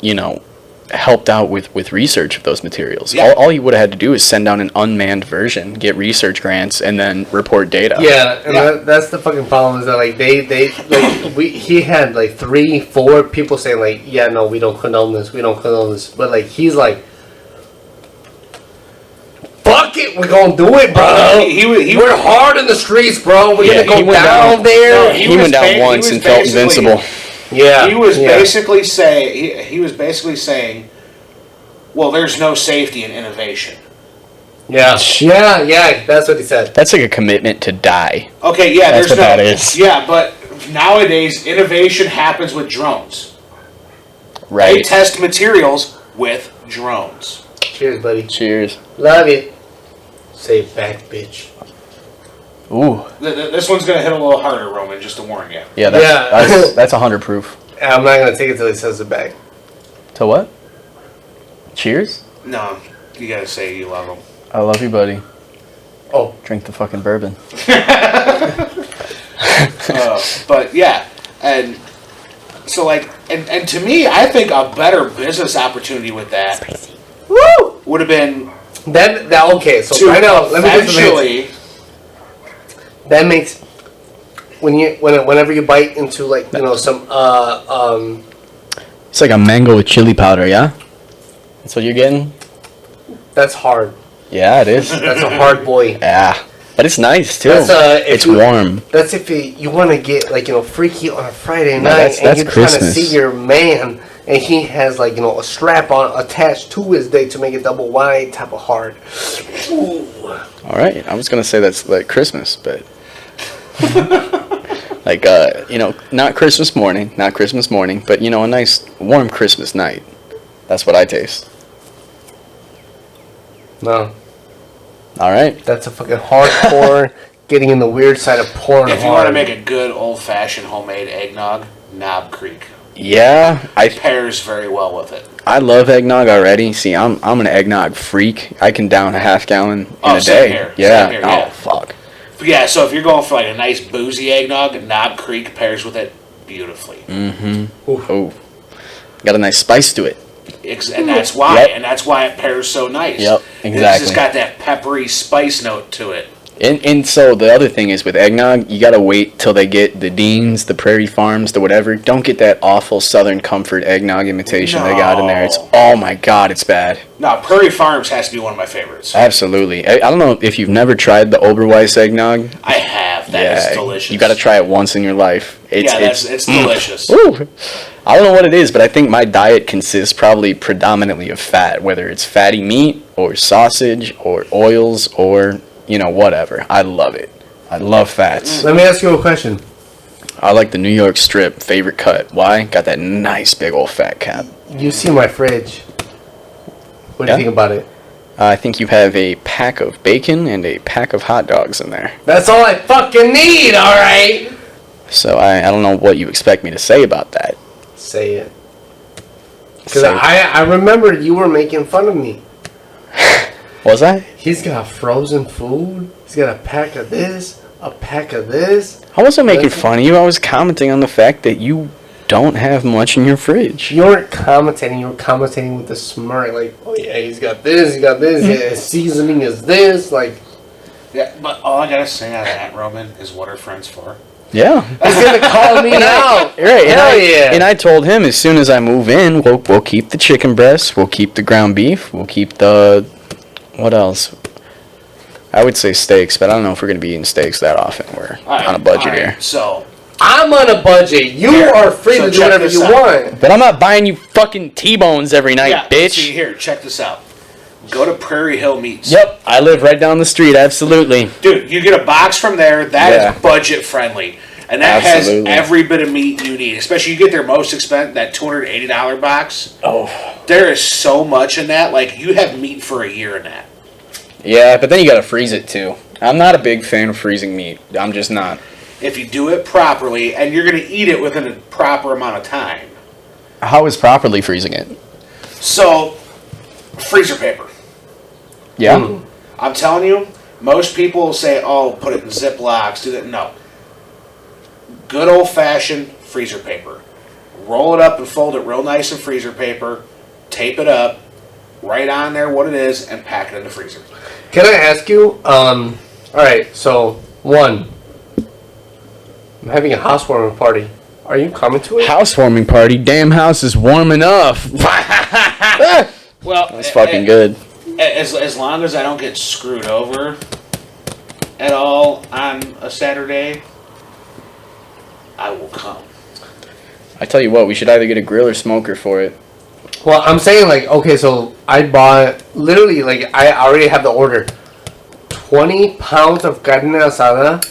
helped out with research of those materials. Yeah. All he would have had to do is send down an unmanned version, get research grants, and then report data. Yeah, and that's the fucking problem is that he had 3-4 people saying yeah, no, we don't condone this, but he's like, fuck it, we're gonna do it, bro. We're hard in the streets, bro. We're gonna go down there. No, he went down once and felt invincible. Yeah, he was basically saying, well, there's no safety in innovation. Yeah, that's what he said. That's like a commitment to die. Okay, yeah, that's what that is. Yeah, but nowadays innovation happens with drones. Right. They test materials with drones. Cheers, buddy. Cheers. Love it. Say it back, bitch. Ooh. This one's gonna hit a little harder, Roman. Just to warn you. Yeah, that's 100 proof. I'm not gonna take it till he says it back. To what? Cheers. No, you gotta say you love him. I love you, buddy. Oh, drink the fucking bourbon. But yeah, and so and to me, I think a better business opportunity with that would have been that okay. So right now, let me eventually. That makes whenever you bite into some It's like a mango with chili powder, yeah. That's what you're getting. That's hard. Yeah, it is. That's a hard boy. Yeah, but it's nice too. It's warm. That's if you want to get freaky on a Friday night that's and you're Christmas. trying to see your man and he has a strap on attached to his dick to make it double wide type of hard. Ooh. All right, I was gonna say that's like Christmas, but not Christmas morning, but a nice warm Christmas night. That's what I taste. No. All right. That's a fucking hardcore getting in the weird side of porn. If you want to make a good old-fashioned homemade eggnog, Knob Creek. Yeah, pairs very well with it. I love eggnog already. See, I'm an eggnog freak. I can down a half gallon in a day. Here. Yeah. Same here, Oh fuck. Yeah, so if you're going for a nice boozy eggnog, Knob Creek pairs with it beautifully. Mm-hmm. Ooh. Got a nice spice to it. And that's why. Yep. And that's why it pairs so nice. Yep, exactly. It's got that peppery spice note to it. And so the other thing is with eggnog, you gotta wait till they get the Deans, the Prairie Farms, the whatever. Don't get that awful Southern Comfort eggnog imitation they got in there. It's oh my god, it's bad. No, Prairie Farms has to be one of my favorites. Absolutely. I don't know if you've never tried the Oberweis eggnog. I have. That is delicious. You gotta try it once in your life. It's delicious. Ooh. I don't know what it is, but I think my diet consists probably predominantly of fat, whether it's fatty meat or sausage or oils or whatever. I love it. I love fats. Let me ask you a question. I like the New York strip, favorite cut. Why? Got that nice big old fat cap. You see my fridge. What do you think about it? I think you have a pack of bacon and a pack of hot dogs in there. That's all I fucking need, alright? So I don't know what you expect me to say about that. Say it. Because I remember you were making fun of me. Was I? He's got frozen food. He's got a pack of this, a pack of this. I wasn't making fun of you. I was commenting on the fact that you don't have much in your fridge. You weren't commentating. You were commentating with a smirk. Like, oh yeah, he's got this, yeah, his seasoning is this. Yeah, but all I gotta say out of that, Roman, is what are friends for? Yeah. He's going to call me out. Right. Hell yeah. And I told him as soon as I move in, we'll keep the chicken breasts, we'll keep the ground beef, we'll keep the... What else? I would say steaks, but I don't know if we're going to be eating steaks that often. We're on a budget here. So I'm on a budget. You are free to do whatever you want. But I'm not buying you fucking T-bones every night, bitch. See, here, check this out. Go to Prairie Hill Meats. Yep, I live right down the street, absolutely. Dude, you get a box from there. That is budget friendly. And that has every bit of meat you need. Especially you get their most expensive, that $280 box. Oh. There is so much in that. Like, you have meat for a year in that. Yeah, but then you gotta freeze it too. I'm not a big fan of freezing meat. I'm just not. If you do it properly, and you're going to eat it within a proper amount of time. How is properly freezing it? So, freezer paper. Yeah. I'm telling you, most people say, oh, put it in Ziplocs, do that. No. Good old-fashioned freezer paper. Roll it up and fold it real nice in freezer paper. Tape it up. Write on there what it is, and pack it in the freezer. Can I ask you, alright, so, one, I'm having a housewarming party. Are you coming to it? Housewarming party? Damn house is warm enough. Well, That's fucking good. As long as I don't get screwed over at all on a Saturday, I will come. I tell you what, we should either get a grill or smoker for it. Well, I'm saying, like, okay, so I bought, literally, like, I already have the order. 20 pounds of carne asada.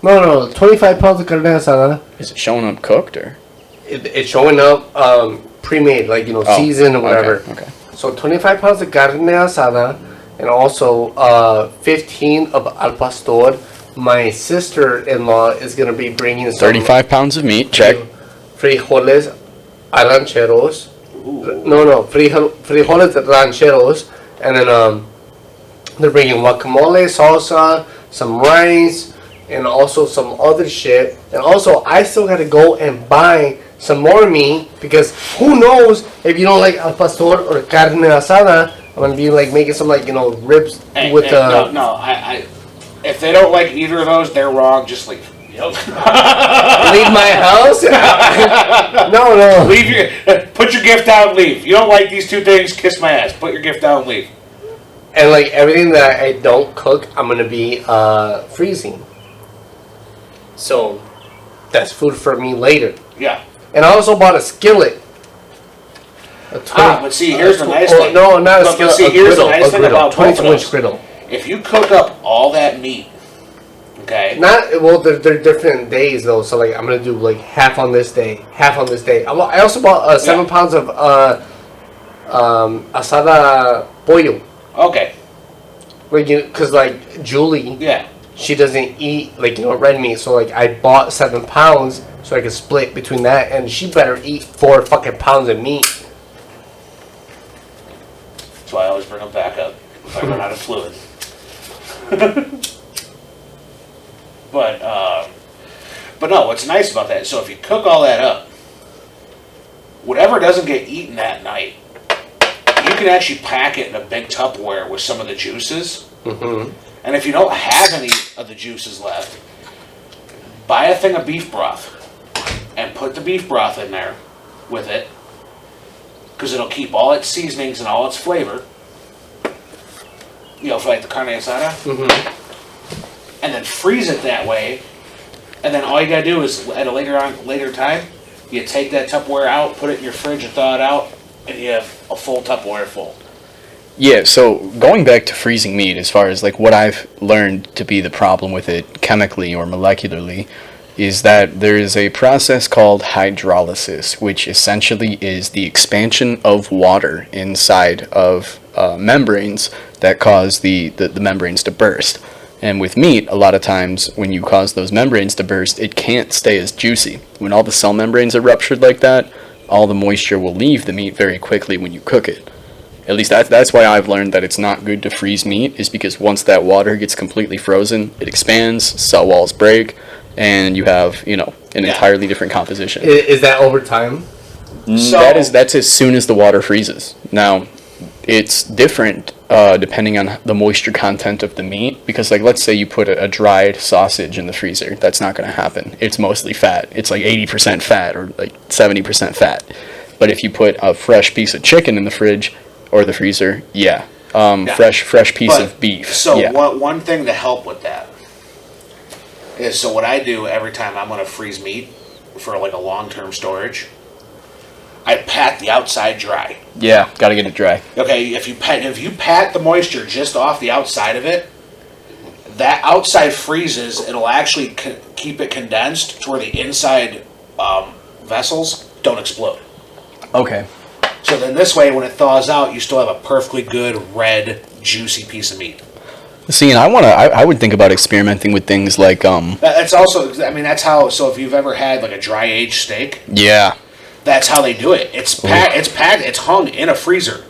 No, 25 pounds of carne asada. Is it showing up cooked or? It's showing up pre-made, like, seasoned or whatever. Okay. So 25 pounds of carne asada, and also 15 of al pastor. My sister-in-law is going to be bringing some 35 pounds of meat, check. frijoles rancheros. No, frijoles rancheros. And then they're bringing guacamole, salsa, some rice, and also some other shit. And also, I still got to go and buy some more meat, because who knows if you don't like al pastor or carne asada, I'm going to be like making some, like, ribs with I if they don't like either of those, they're wrong. Just leave. Leave my house? No. Put your gift down and leave. You don't like these two things, kiss my ass. Put your gift down and leave. And, like, everything that I don't cook, I'm going to be freezing. So, that's food for me later. Yeah. And I also bought a skillet. But see, here's the nice thing. No, not a skillet. See, here's the nice thing about 22-inch griddle. If you cook up all that meat, okay? They're different days though. So like, I'm gonna do like half on this day, half on this day. I also bought 7 pounds of asada pollo. Okay. Like, cause like Julie, Yeah. she doesn't eat like red meat. So like, I bought 7 pounds so I could split between that, and she better eat 4 fucking pounds of meat. That's why I always bring them back up if I run out of fluid. But no, what's nice about that, so if you cook all that up, whatever doesn't get eaten that night, you can actually pack it in a big Tupperware with some of the juices. Mm-hmm. And if you don't have any of the juices left, buy a thing of beef broth and put the beef broth in there with it, because it'll keep all its seasonings and all its flavor. For like the carne asada. Mm-hmm. And then freeze it that way. And then all you gotta do is at a later time, you take that Tupperware out, put it in your fridge and thaw it out, and you have a full Tupperware full. Yeah, so going back to freezing meat, as far as like what I've learned to be the problem with it chemically or molecularly, is that there is a process called hydrolysis, which essentially is the expansion of water inside of membranes that cause the membranes to burst. And with meat, a lot of times when you cause those membranes to burst, it can't stay as juicy. When all the cell membranes are ruptured like that, all the moisture will leave the meat very quickly when you cook it. At least that's why I've learned that it's not good to freeze meat, is because once that water gets completely frozen, it expands, cell walls break, and you have, an entirely different composition. Is that over time? So, That's as soon as the water freezes. Now, it's different depending on the moisture content of the meat, because like let's say you put a dried sausage in the freezer, that's not going to happen. It's mostly fat. It's like 80% fat or like 70% fat. But if you put a fresh piece of chicken in the fridge or the freezer, fresh piece of beef. So one thing to help with that is, so what I do every time I'm going to freeze meat for like a long-term storage, I pat the outside dry. Yeah, got to get it dry. Okay, if you pat the moisture just off the outside of it, that outside freezes. It'll actually keep it condensed to where the inside vessels don't explode. Okay. So then this way, when it thaws out, you still have a perfectly good, red, juicy piece of meat. See, and I would think about experimenting with things like That's also, I mean, that's how. So if you've ever had like a dry aged steak, yeah. that's how they do it. It's packed. It's hung in a freezer.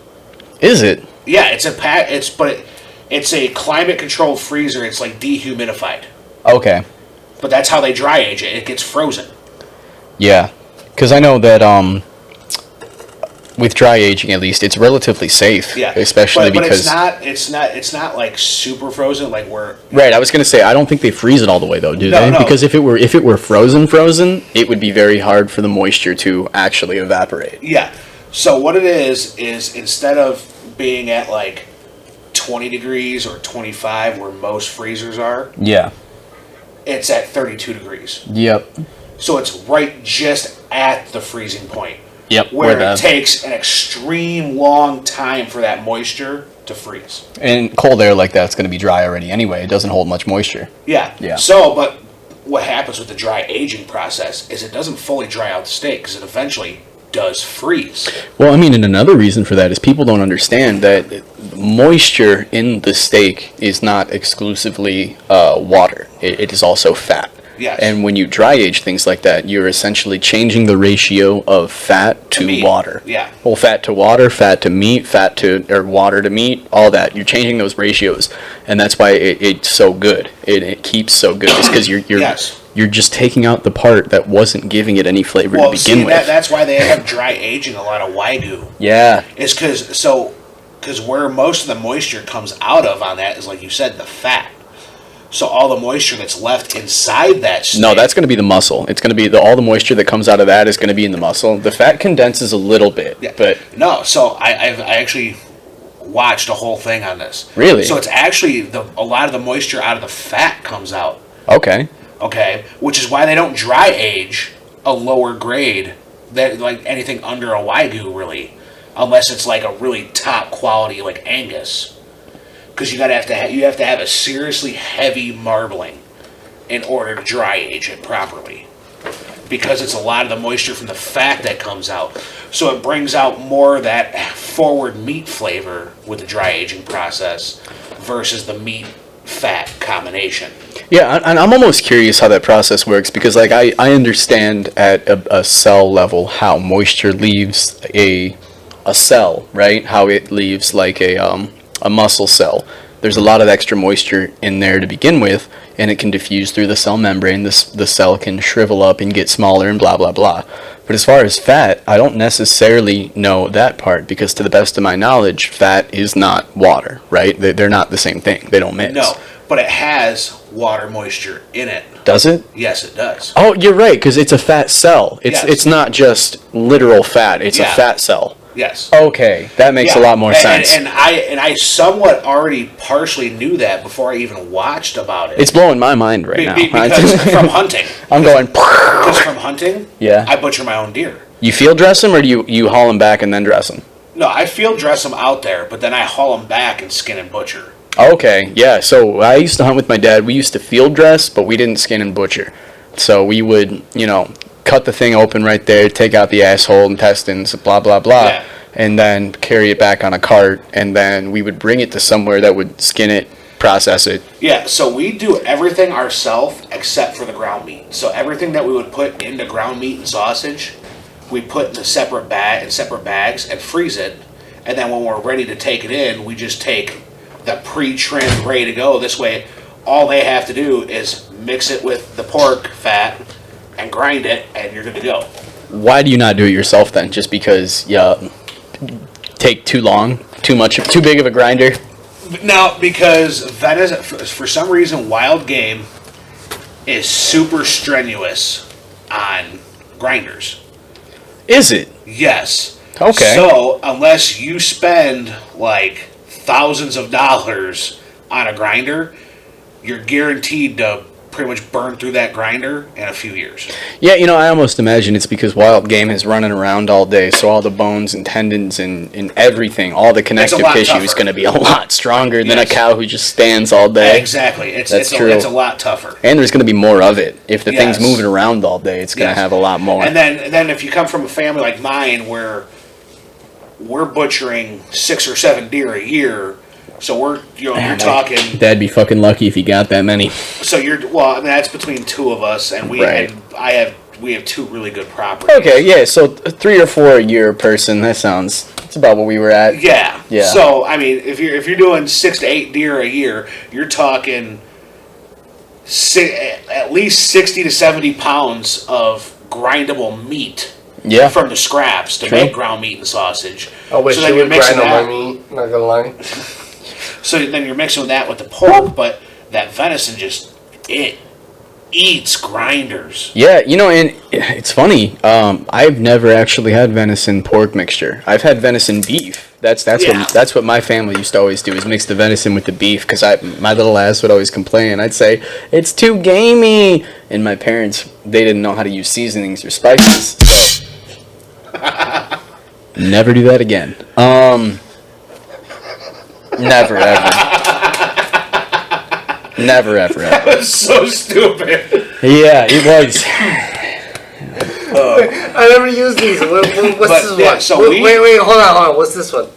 Is it? Yeah, it's a climate controlled freezer. It's like dehumidified. Okay. But that's how they dry age it. It gets frozen. Yeah, because I know that with dry aging at least, it's relatively safe. Yeah, especially but because it's not like super frozen like where. Right, I was gonna say I don't think they freeze it all the way though, do they? No. Because if it were frozen, it would be very hard for the moisture to actually evaporate. Yeah. So what it is instead of being at like 20 degrees or 25 where most freezers are, Yeah. it's at 32 degrees. Yep. So it's right just at the freezing point. Yep. Where it takes an extreme long time for that moisture to freeze. And cold air like that's going to be dry already anyway. It doesn't hold much moisture. Yeah. Yeah. So, but what happens with the dry aging process is it doesn't fully dry out the steak because it eventually does freeze. Well, I mean, and another reason for that is people don't understand that moisture in the steak is not exclusively water. It is also fat. Yes. And when you dry age things like that, you're essentially changing the ratio of fat to meat. water. Yeah. Well, fat to water, fat to meat, or water to meat, all that. You're changing those ratios, and that's why it's so good. It keeps so good. It's because you're just taking out the part that wasn't giving it any flavor to begin with. That's why they have dry aging a lot of Wagyu. Yeah. It's because where most of the moisture comes out of on that is, like you said, the fat. So all the moisture that's left inside that steak. No, that's going to be the muscle. It's going to be all the moisture that comes out of that is going to be in the muscle. The fat condenses a little bit, but no. So I actually watched a whole thing on this. Really? So it's actually a lot of the moisture out of the fat comes out. Okay. Okay, which is why they don't dry age a lower grade that like anything under a Wagyu really, unless it's like a really top quality like Angus. Because you have to have a seriously heavy marbling in order to dry age it properly. Because it's a lot of the moisture from the fat that comes out. So it brings out more of that forward meat flavor with the dry aging process versus the meat fat combination. Yeah, and I'm almost curious how that process works because like I understand at a cell level how moisture leaves a cell, right? How it leaves like a muscle cell. There's a lot of extra moisture in there to begin with, and it can diffuse through the cell membrane. The cell can shrivel up and get smaller and blah, blah, blah. But as far as fat, I don't necessarily know that part because to the best of my knowledge, fat is not water, right? They're not the same thing. They don't mix. No, but it has water moisture in it. Does it? Yes, it does. Oh, you're right, because it's a fat cell. Yes. It's not just literal fat. It's a fat cell. Yes. Okay, that makes a lot more sense. And I somewhat already partially knew that before I even watched about it. It's blowing my mind right now. Because from hunting. I'm going. Because from hunting, yeah. I butcher my own deer. You field dress them, or do you haul them back and then dress them? No, I field dress them out there, but then I haul them back and skin and butcher. Okay, yeah. So I used to hunt with my dad. We used to field dress, but we didn't skin and butcher. So we would, cut the thing open right there, take out the asshole, intestines, blah, blah, blah, and then carry it back on a cart, and then we would bring it to somewhere that would skin it, process it. Yeah, so we do everything ourselves except for the ground meat. So everything that we would put into ground meat and sausage, we put in a separate bags and freeze it, and then when we're ready to take it in, we just take the pre-trimmed, ready to go. This way, all they have to do is mix it with the pork fat and grind it, and you're good to go. Why do you not do it yourself then? Just because you take too long, too big of a grinder? No, because for some reason, wild game is super strenuous on grinders. Is it? Yes. Okay. So unless you spend like thousands of dollars on a grinder, you're guaranteed to pretty much burn through that grinder in a few years. Yeah, I almost imagine it's because wild game is running around all day, so all the bones and tendons and everything, all the connective tissue is going to be a lot stronger than a cow who just stands all day. Exactly. That's true. It's a lot tougher. And there's going to be more of it. If the thing's moving around all day, it's going to have a lot more. And then if you come from a family like mine where we're butchering 6 or 7 deer a year, So you're talking. Dad'd be fucking lucky if he got that many. So that's between two of us, and we have 2 really good properties. Okay, yeah. So 3 or 4 a year person. That's about what we were at. Yeah. Yeah. So I mean, if you're doing 6 to 8 deer a year, you're talking at least 60 to 70 pounds of grindable meat. Yeah. From the scraps to make ground meat and sausage. Oh, wait, so then you're mixing that. My meat, not gonna lie. So then you're mixing that with the pork, but that venison it eats grinders. Yeah, and it's funny. I've never actually had venison pork mixture. I've had venison beef. That's what my family used to always do, is mix the venison with the beef, because my little ass would always complain. I'd say, it's too gamey. And my parents, they didn't know how to use seasonings or spices. Never do that again. Never ever. Never ever. That was so stupid. Yeah, it was. I never used these. What's this one? So wait, hold on. What's this one?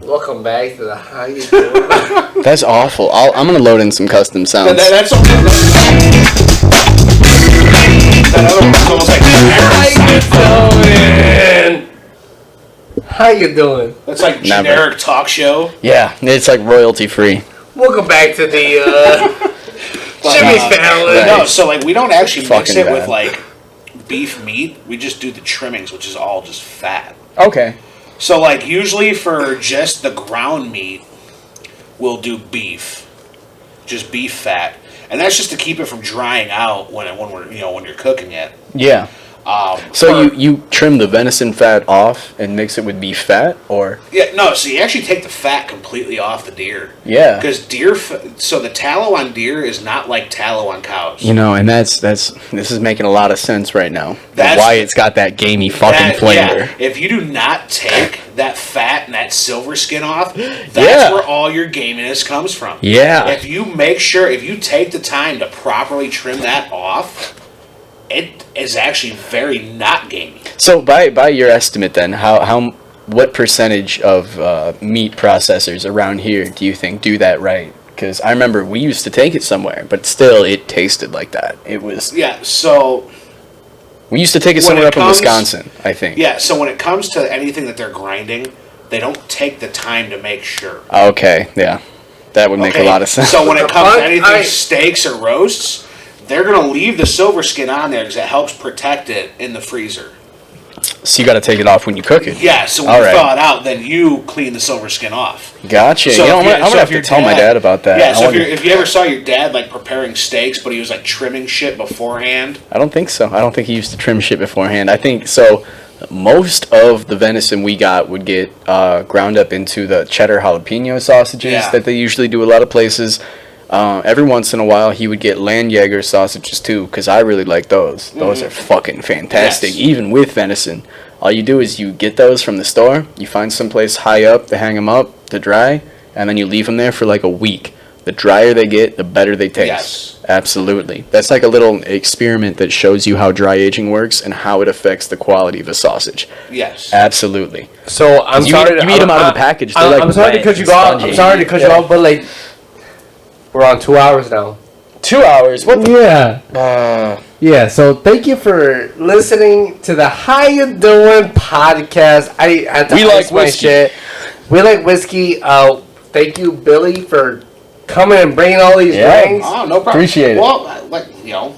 Welcome back to the How You Doing. That's awful. I'm gonna load in some custom sounds. That's okay. That other one's almost like How you doing? That's like generic talk show. Yeah, it's like royalty free. Welcome back to the Jimmy's family. Right. No, so we don't actually mix it bad. with beef meat. We just do the trimmings, which is all just fat. Okay. So usually for just the ground meat, we'll do beef, just beef fat, and that's just to keep it from drying out when you're cooking it. Yeah. So you trim the venison fat off and mix it with beef fat, or? Yeah, no. So you actually take the fat completely off the deer. Yeah. Because so the tallow on deer is not like tallow on cows. And this is making a lot of sense right now. That's why it's got that gamey fucking flavor. Yeah. If you do not take that fat and that silver skin off, that's where all your gaminess comes from. Yeah. If you take the time to properly trim that off, it is actually very not gamey. So by your estimate then, what percentage of meat processors around here do you think do that right? Because I remember we used to take it somewhere, but still it tasted like that. It was... Yeah, so... We used to take it somewhere up in Wisconsin, I think. Yeah, so when it comes to anything that they're grinding, they don't take the time to make sure. Okay, yeah. That would make a lot of sense. So when it comes to anything steaks or roasts, they're going to leave the silver skin on there because it helps protect it in the freezer. So you got to take it off when you cook it. Yeah, so when you thaw it out, then you clean the silver skin off. Gotcha. So I'm going to have to tell my dad about that. Yeah, so if you ever saw your dad preparing steaks, but he was trimming shit beforehand. I don't think so. I don't think he used to trim shit beforehand. I think so. Most of the venison we got would get ground up into the cheddar jalapeno sausages that they usually do a lot of places. Every once in a while, he would get Landjaeger sausages too, because I really like those. Those are fucking fantastic, even with venison. All you do is you get those from the store, you find someplace high up to hang them up to dry, and then you leave them there for a week. The drier they get, the better they taste. Yes. Absolutely. That's like a little experiment that shows you how dry aging works and how it affects the quality of a sausage. Yes. Absolutely. So I'm sorry. You eat them out of the package. I'm sorry to cut you off. I'm sorry to cut you off, but we're on 2 hours now. 2 hours? What the? Yeah. Yeah, so thank you for listening to the How You Doin Podcast. We like whiskey. We like whiskey. Thank you, Billy, for coming and bringing all these drinks. Oh, no problem. Appreciate it. Well,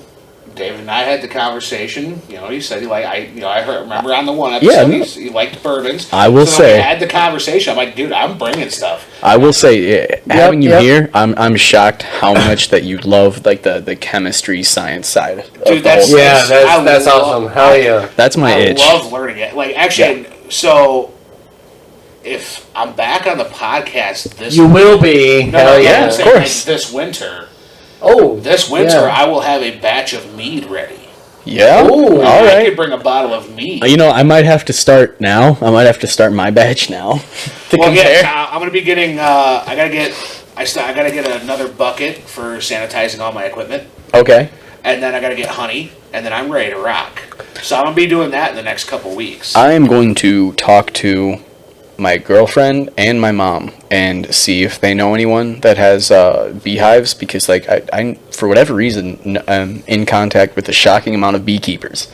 David and I had the conversation. He said I remember on the one episode he liked bourbons. I will say, we had the conversation. I'm like, dude, I'm bringing stuff. I will say, having you here, I'm shocked how much that you love the chemistry science side. Dude, that's awesome. Hell yeah, that's my itch. I love learning it. So if I'm back on the podcast this you will be. Hell yeah, of course. This winter. This winter I will have a batch of mead ready. Yeah? Ooh, all right. I could bring a bottle of mead. I might have to start now. I might have to start my batch now to compare. Yeah, I'm going to be getting, I got to get another bucket for sanitizing all my equipment. Okay. And then I got to get honey, and then I'm ready to rock. So I'm going to be doing that in the next couple weeks. I am going to talk to my girlfriend and my mom and see if they know anyone that has beehives, because like I for whatever reason I'm in contact with a shocking amount of beekeepers.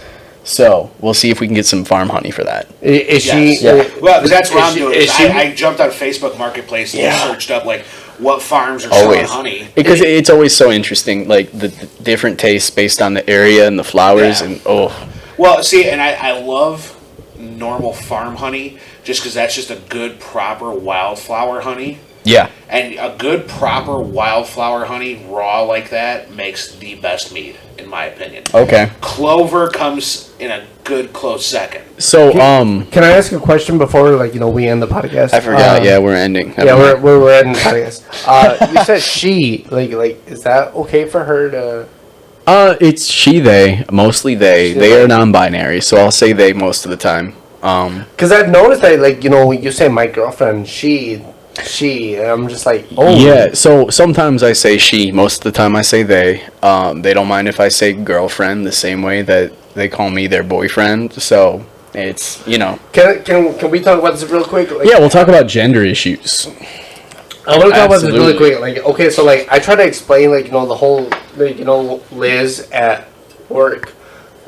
So we'll see if we can get some farm honey for that. Is Yes. she? Yeah. Well, that's what I'm doing. is she- I jumped on Facebook Marketplace and Yeah. searched up like what farms are selling Always. honey. Because it's always so interesting, like the different tastes based on the area and the flowers, Yeah. and oh, Well, see, and I love normal farm honey just because that's just a good, proper wildflower honey. yeah. And a good, proper wildflower honey, raw like that, makes the best mead, in my opinion. Okay. Clover comes in a good close second. So Can I ask a question before, like, we end the podcast? I forgot. Yeah, we're ending. Yeah, we're ending the podcast. You said she, like, is that okay for her to? It's she, they, mostly they. She, They they. are non-binary, so I'll say they most of the time. Because I've noticed that, like, when you say my girlfriend, she, and I'm just like, oh. Yeah, so sometimes I say she, most of the time I say they. They don't mind if I say girlfriend the same way that they call me their boyfriend, so it's, Can we talk about this real quick? Like, Yeah, we'll talk about gender issues. I want to talk about this really Absolutely. quick. Like, okay, so like I try to explain, like, the whole, like, Liz at work.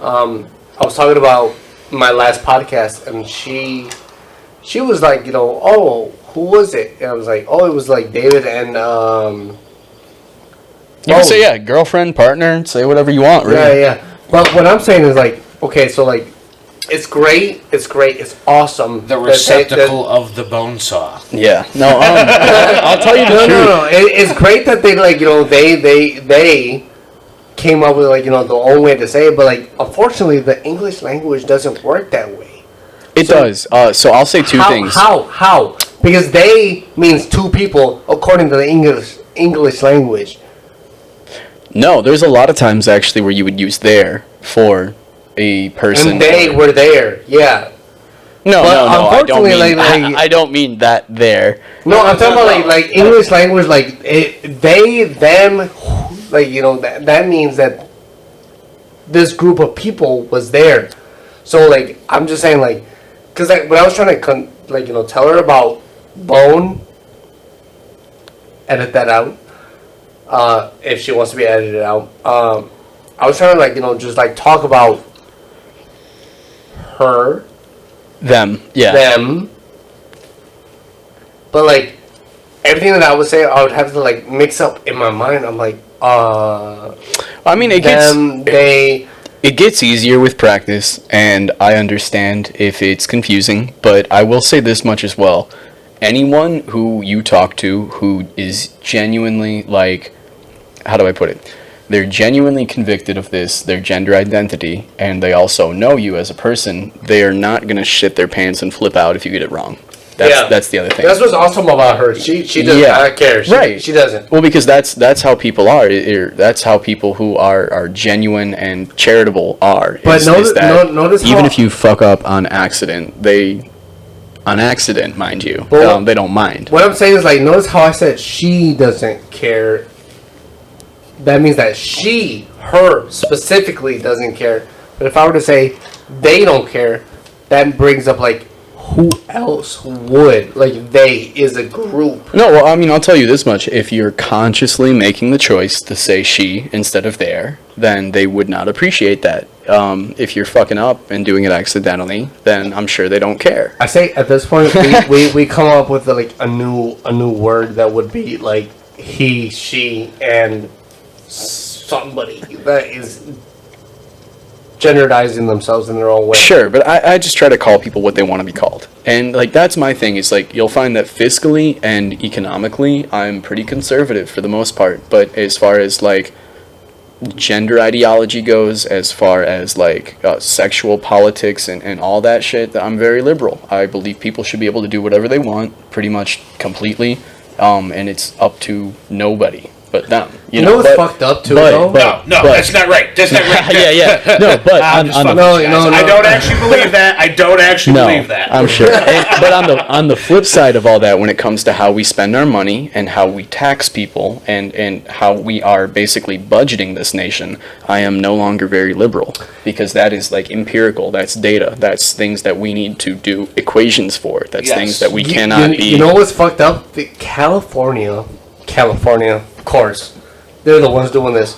I was talking about my last podcast, and she was like, oh, who was it? And I was like, oh, it was like David and You can say, yeah, girlfriend, partner, say whatever you want, really. yeah. But what I'm saying is, like, okay, so like, it's great, it's awesome. The that receptacle of the bone saw. Yeah. No, I'll tell you the truth. No. It's great that they, like, they came up with, like, the own way to say it, but, like, unfortunately, the English language doesn't work that way. It does. So I'll say two things. How? Because they means two people according to the English language. No, there's a lot of times actually where you would use there for a person. And they were there, yeah. No, but no, I don't unfortunately, mean. like- I don't mean that there. No, I'm talking about like English language, like they, them, like, that means that this group of people was there. So, like, I'm just saying, like, because, like, when I was trying to tell her about bone, edit that out. If she wants to be edited out. I was trying to, like, just like talk about her, Them. Yeah. them, but like everything that I would say, I would have to like mix up in my mind. I'm like, I mean, them, they. It gets easier with practice, and I understand if it's confusing, but I will say this much as well. Anyone who you talk to who is genuinely, like, how do I put it? They're genuinely convicted of their gender identity, and they also know you as a person, they are not going to shit their pants and flip out if you get it wrong. That's the other thing. That's what's awesome about her. She doesn't care. Right. She doesn't. Well, because that's how people are. That's how people who are genuine and charitable are. But notice even how- if you fuck up on accident, mind you, Well, they don't mind. What I'm saying is, like, notice how I said she doesn't care. That means that her specifically doesn't care. But if I were to say they don't care, that brings up, like, who else would? Like, they is a group. No, well, I mean, I'll tell you this much. If you're consciously making the choice to say she instead of there, then they would not appreciate that. If you're fucking up and doing it accidentally, then I'm sure they don't care. I say at this point, we come up with, like, a new word that would be, like, he, she, and somebody that is genderizing themselves in their own way. Sure, but I just try to call people what they want to be called. And, like, that's my thing. Is, like, you'll find that fiscally and economically, I'm pretty conservative for the most part. But as far as, like, gender ideology goes, as far as, like, sexual politics and all that shit, I'm very liberal. I believe people should be able to do whatever they want, pretty much completely. And it's up to nobody but them. You know what's fucked up too, though? No, that's not right. That's not right. yeah. No, but I don't actually believe that. I don't actually believe that. I'm sure. But on the flip side of all that, when it comes to how we spend our money and how we tax people and how we are basically budgeting this nation, I am no longer very liberal, because that is like empirical. That's data. That's things that we need to do equations for. That's things that we cannot be. You know what's fucked up? California, of course. They're the ones doing this.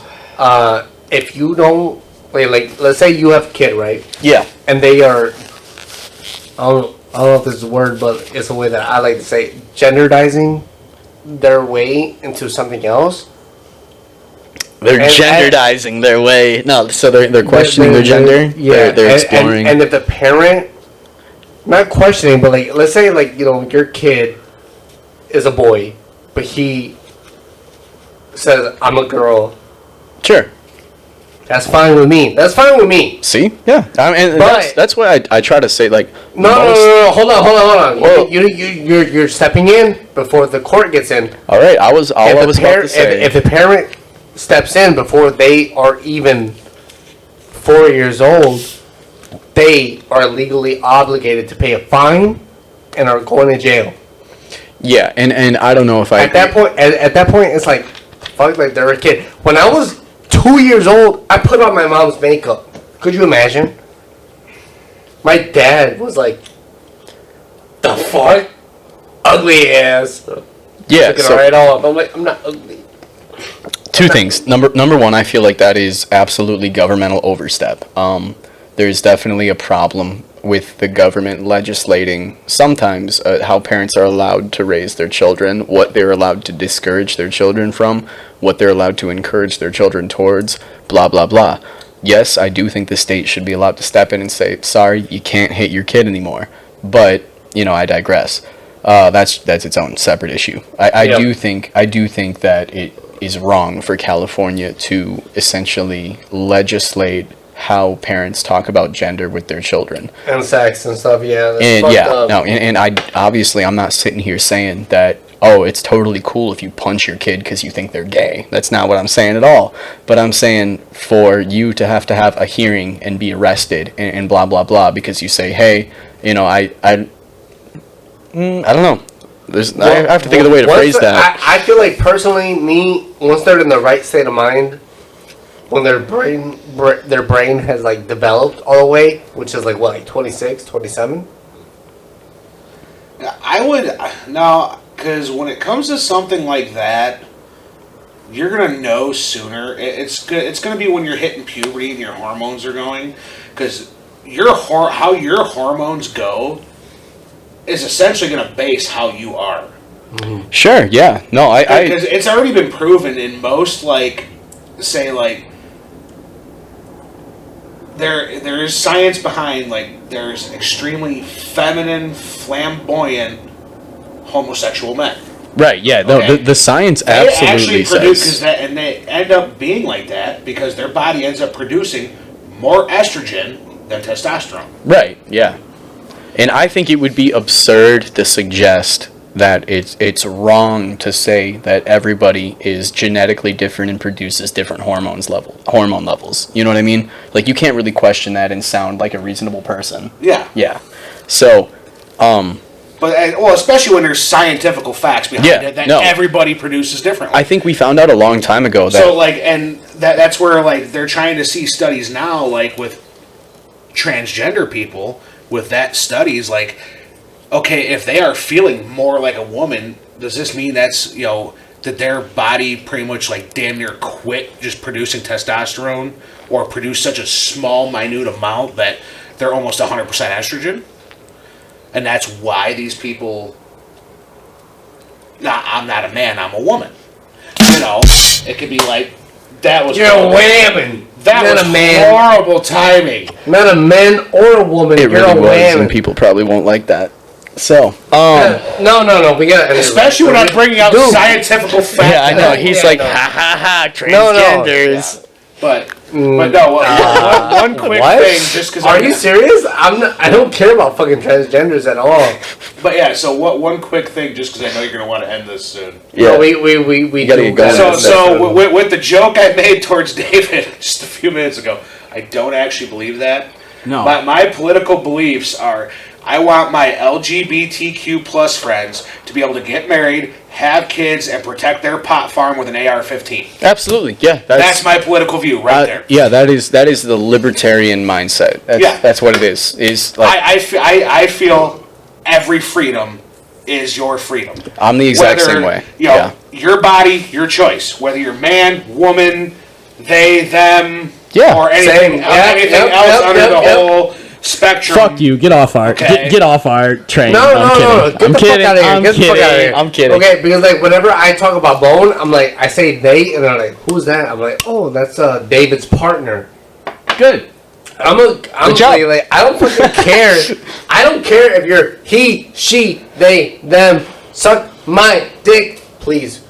If you don't, like, let's say you have a kid, right? Yeah. And they are, I don't know if this is a word, but it's a way that I like to say, genderdizing their way into something else. They're genderdizing their way. No, so they're questioning their gender. Yeah, they're exploring. And if the parent, not questioning, but like, let's say like, you know, your kid is a boy, but he says, I'm a girl. Sure. That's fine with me. See? Yeah. That's why I try to say, like... No. Hold on. Well, you're stepping in before the court gets in. All right. I was about to say... If the parent steps in before they are even 4 years old, they are legally obligated to pay a fine and are going to jail. Yeah, and I don't know if I... At that point, it's like... Fuck, like they're a kid. When I was 2 years old, I put on my mom's makeup. Could you imagine? My dad was like, "The fuck, ugly ass." Yeah, so right off. I'm like, I'm not ugly. Two things. Number one, I feel like that is absolutely governmental overstep. There's definitely a problem with the government legislating sometimes how parents are allowed to raise their children, what they're allowed to discourage their children from, what they're allowed to encourage their children towards, blah, blah, blah. Yes, I do think the state should be allowed to step in and say, sorry, you can't hit your kid anymore. But, you know, I digress. That's its own separate issue. I do think that it is wrong for California to essentially legislate how parents talk about gender with their children and sex and stuff. I'm not sitting here saying that, oh, it's totally cool if you punch your kid because you think they're gay. That's not what I'm saying at all. But I'm saying for you to have a hearing and be arrested and blah blah blah because you say, hey, you know, I don't know. I have to think of the way to phrase that. I feel like personally, once they're in the right state of mind, when their brain has like developed all the way, which is like what, like 26, 27? I would no, because when it comes to something like that, you're gonna know sooner. It's gonna be when you're hitting puberty and your hormones are going, because how your hormones go is essentially gonna base how you are. Mm-hmm. Sure. Yeah. No. Because it's already been proven in most, like, say, like, there is science behind, like, there's extremely feminine, flamboyant homosexual men. Right, yeah. No, okay? the science absolutely says. And they end up being like that because their body ends up producing more estrogen than testosterone. Right, yeah. And I think it would be absurd to suggest that it's wrong to say that everybody is genetically different and produces different hormone levels. You know what I mean? Like, you can't really question that and sound like a reasonable person. Yeah. Yeah. So, But, well, especially when there's scientific facts behind it that everybody produces differently. I think we found out a long time ago that... So, like, and that's where, like, they're trying to see studies now, like, with transgender people, with that studies, like, okay, if they are feeling more like a woman, does this mean that's, you know, that their body pretty much, like, damn near quit just producing testosterone or produce such a small, minute amount that they're almost 100% estrogen? And that's why these people... Nah, I'm not a man, I'm a woman. You know, it could be like, that was... You're a woman. That was horrible timing. Not a man or a woman. It really was, and people probably won't like that. So, no, we got, especially when I'm bringing out scientific facts. Yeah, I know. He's like, ha ha ha, transgenders. But no, one quick thing, just because. Are you serious? I don't care about fucking transgenders at all. But yeah, so one quick thing, just because I know you're gonna want to end this soon. Yeah, no, we gotta do. get going. So with the joke I made towards David just a few minutes ago, I don't actually believe that. No. My political beliefs are. I want my LGBTQ plus friends to be able to get married, have kids, and protect their pot farm with an AR-15. Absolutely, yeah. That's my political view right there. Yeah, that is the libertarian mindset. That's what it is. Is like I feel every freedom is your freedom. I'm the exact same way. You know, your body, your choice. Whether you're man, woman, they, them, or anything, else under the whole spectrum. Fuck you! Get off our get off our train. No. I'm kidding. I'm kidding. I'm kidding. Okay, because like whenever I talk about Bone, I'm like I say they, and they're like, "Who's that?" I'm like, "Oh, that's David's partner." Good. I'm like, I don't fucking care. I don't care if you're he, she, they, them. Suck my dick, please.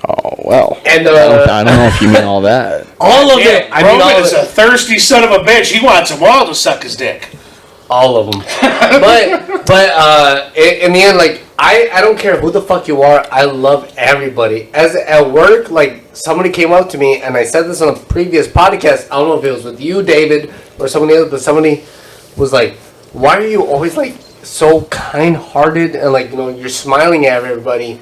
Oh well. And I don't know if you mean all that. all of it. I mean, Roman is a thirsty son of a bitch. He wants them all to suck his dick. all of them. but in the end, like I don't care who the fuck you are. I love everybody. As at work, like somebody came up to me and I said this on a previous podcast. I don't know if it was with you, David, or somebody else, but somebody was like, "Why are you always like so kind-hearted and like you're smiling at everybody?"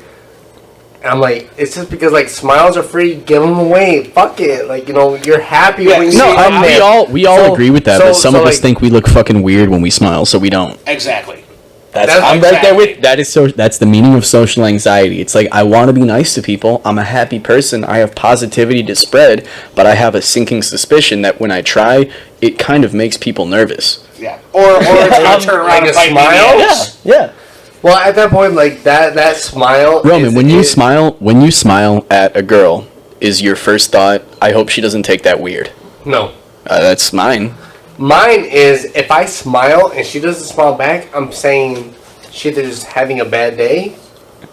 And I'm like, it's just because like smiles are free, give them away. Fuck it, like you're happy when you see them. We all agree with that, but some of us think we look fucking weird when we smile, so we don't. Exactly. I'm right there with that. That's the meaning of social anxiety. It's like I want to be nice to people. I'm a happy person. I have positivity to spread, but I have a sinking suspicion that when I try, it kind of makes people nervous. Yeah. Or it's gonna turn around like and a bite me in smile? the ass. Yeah. Well, at that point, like that smile. Roman, when you smile at a girl, is your first thought, I hope she doesn't take that weird? No. That's mine. Mine is if I smile and she doesn't smile back, I'm saying she either is having a bad day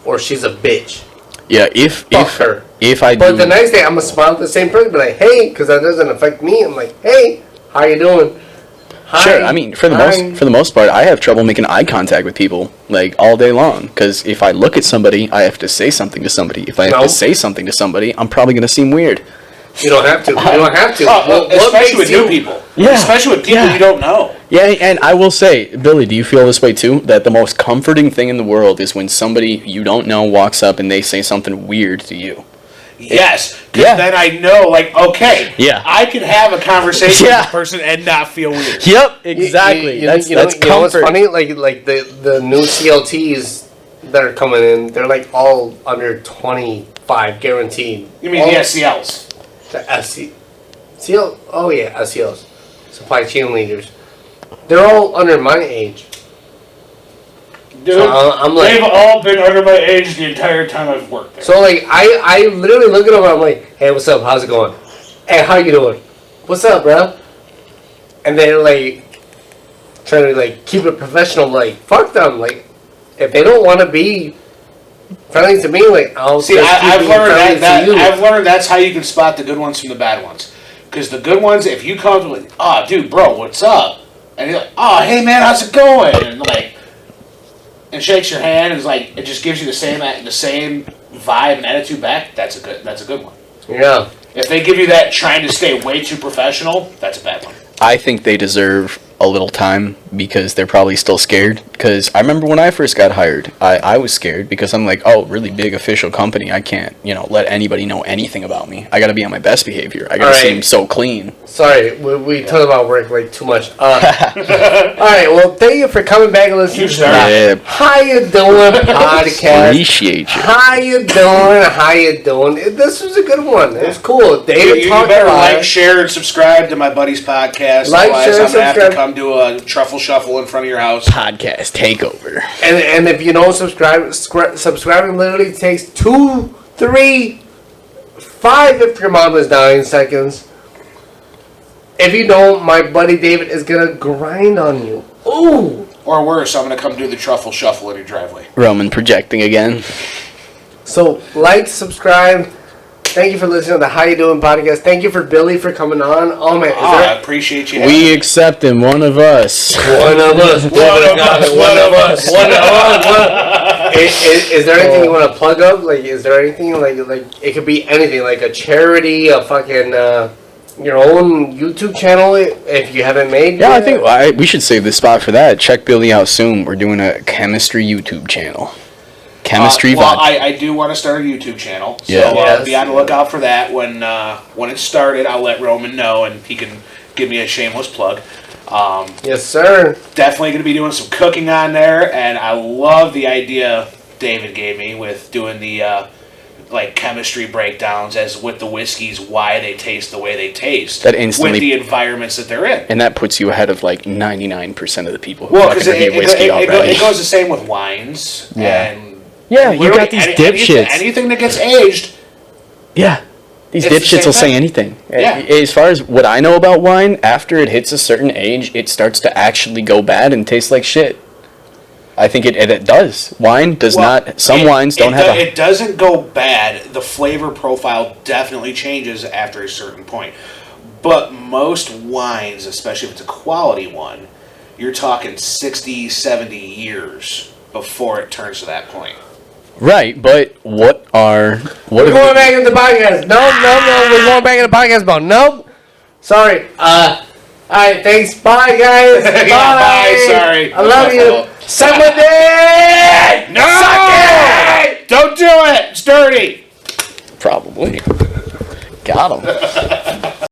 or she's a bitch. Yeah, if her. If I But do, the next day I'm gonna smile at the same person, be like, hey, because that doesn't affect me. I'm like, hey, how you doing? Hi. sure. I mean, for the most part, I have trouble making eye contact with people like all day long. Because if I look at somebody, I have to say something to somebody. If I have to say something to somebody, I'm probably gonna seem weird. You don't have to. You don't have to. Especially with new people. Yeah. Especially with people you don't know. Yeah, and I will say, Billy, do you feel this way too? That the most comforting thing in the world is when somebody you don't know walks up and they say something weird to you. Yes, because then I know, like, okay, I can have a conversation with this person and not feel weird. Yep, exactly. That's comfort. What's funny? Like the new CLTs that are coming in, they're like all under 25 guaranteed. You mean the SCLs? The SCL? Oh yeah, SCLs, supply chain leaders. They're all under my age. Dude, so I'm like, they've all been under my age the entire time I've worked there. So like I literally look at them and I'm like, hey, what's up? How's it going? Hey, how you doing? What's up, bro? And they're like trying to like keep it professional. Like fuck them. Like if they don't want to be friendly to me, like I'll see. I've learned I've learned that's how you can spot the good ones from the bad ones. Because the good ones, if you come to like, oh, dude, bro, what's up? And you're like, oh, hey, man, how's it going? And like, and shakes your hand and is like, it just gives you the same vibe and attitude back. That's a good one. Yeah. If they give you that trying to stay way too professional, that's a bad one. I think they deserve a little time because they're probably still scared. Because I remember when I first got hired, I was scared because I'm like, oh, really big official company. I can't, let anybody know anything about me. I got to be on my best behavior. I got to seem so clean. Sorry, we talk about work like too much. All right, well, thank you for coming back and listening to the How You Doing podcast. Appreciate you. How you doing? How you doing? This was a good one. It was cool. David you talked better about like, share, and subscribe to my buddy's podcast. Like, Otherwise, share, I'm gonna have to subscribe. come do a truffle shuffle in front of your house. Podcast takeover. And if you don't subscribing literally takes 2, 3, 5 if your mom is 9 seconds. If you don't, my buddy David is gonna grind on you. Ooh. Or worse, I'm gonna come do the truffle shuffle in your driveway. Roman projecting again. So like, subscribe, Thank you for listening to the How You Doing Podcast. Thank you for Billy for coming on. Oh, man. I appreciate you. We accept him, one of us. One of us. Is there anything you want to plug up? Like, is there anything like it could be anything, like a charity, a fucking your own YouTube channel if you haven't made? Yeah, yet? I think we should save the spot for that. Check Billy out soon. We're doing a chemistry YouTube channel. Chemistry well, vodka. I do want to start a YouTube channel, so Yeah. be on the lookout for that. When it's started, I'll let Roman know, and he can give me a shameless plug. Yes, sir. Definitely going to be doing some cooking on there, and I love the idea David gave me with doing the like chemistry breakdowns as with the whiskeys, why they taste the way they taste. That instantly, with the environments that they're in. And that puts you ahead of like 99% of the people who Well, fucking because review whiskey already. it goes the same with wines. Yeah. And Yeah, you got these dipshits. Anything that gets aged. Yeah. These It's the dipshits same will say thing. anything. Yeah. As far as what I know about wine, after it hits a certain age, it starts to actually go bad and taste like shit. I think it does. Wine does not. Some wines don't have It doesn't go bad. The flavor profile definitely changes after a certain point. But most wines, especially if it's a quality one, you're talking 60, 70 years before it turns to that point. Right, but what We're going back into the podcast. No. We're going back into the podcast mode. Nope. Sorry. Alright, thanks. Bye, guys. Bye. Bye. Sorry. I love you. Suck my dick! No! Suck it! Don't do it! It's dirty! Probably. Got him.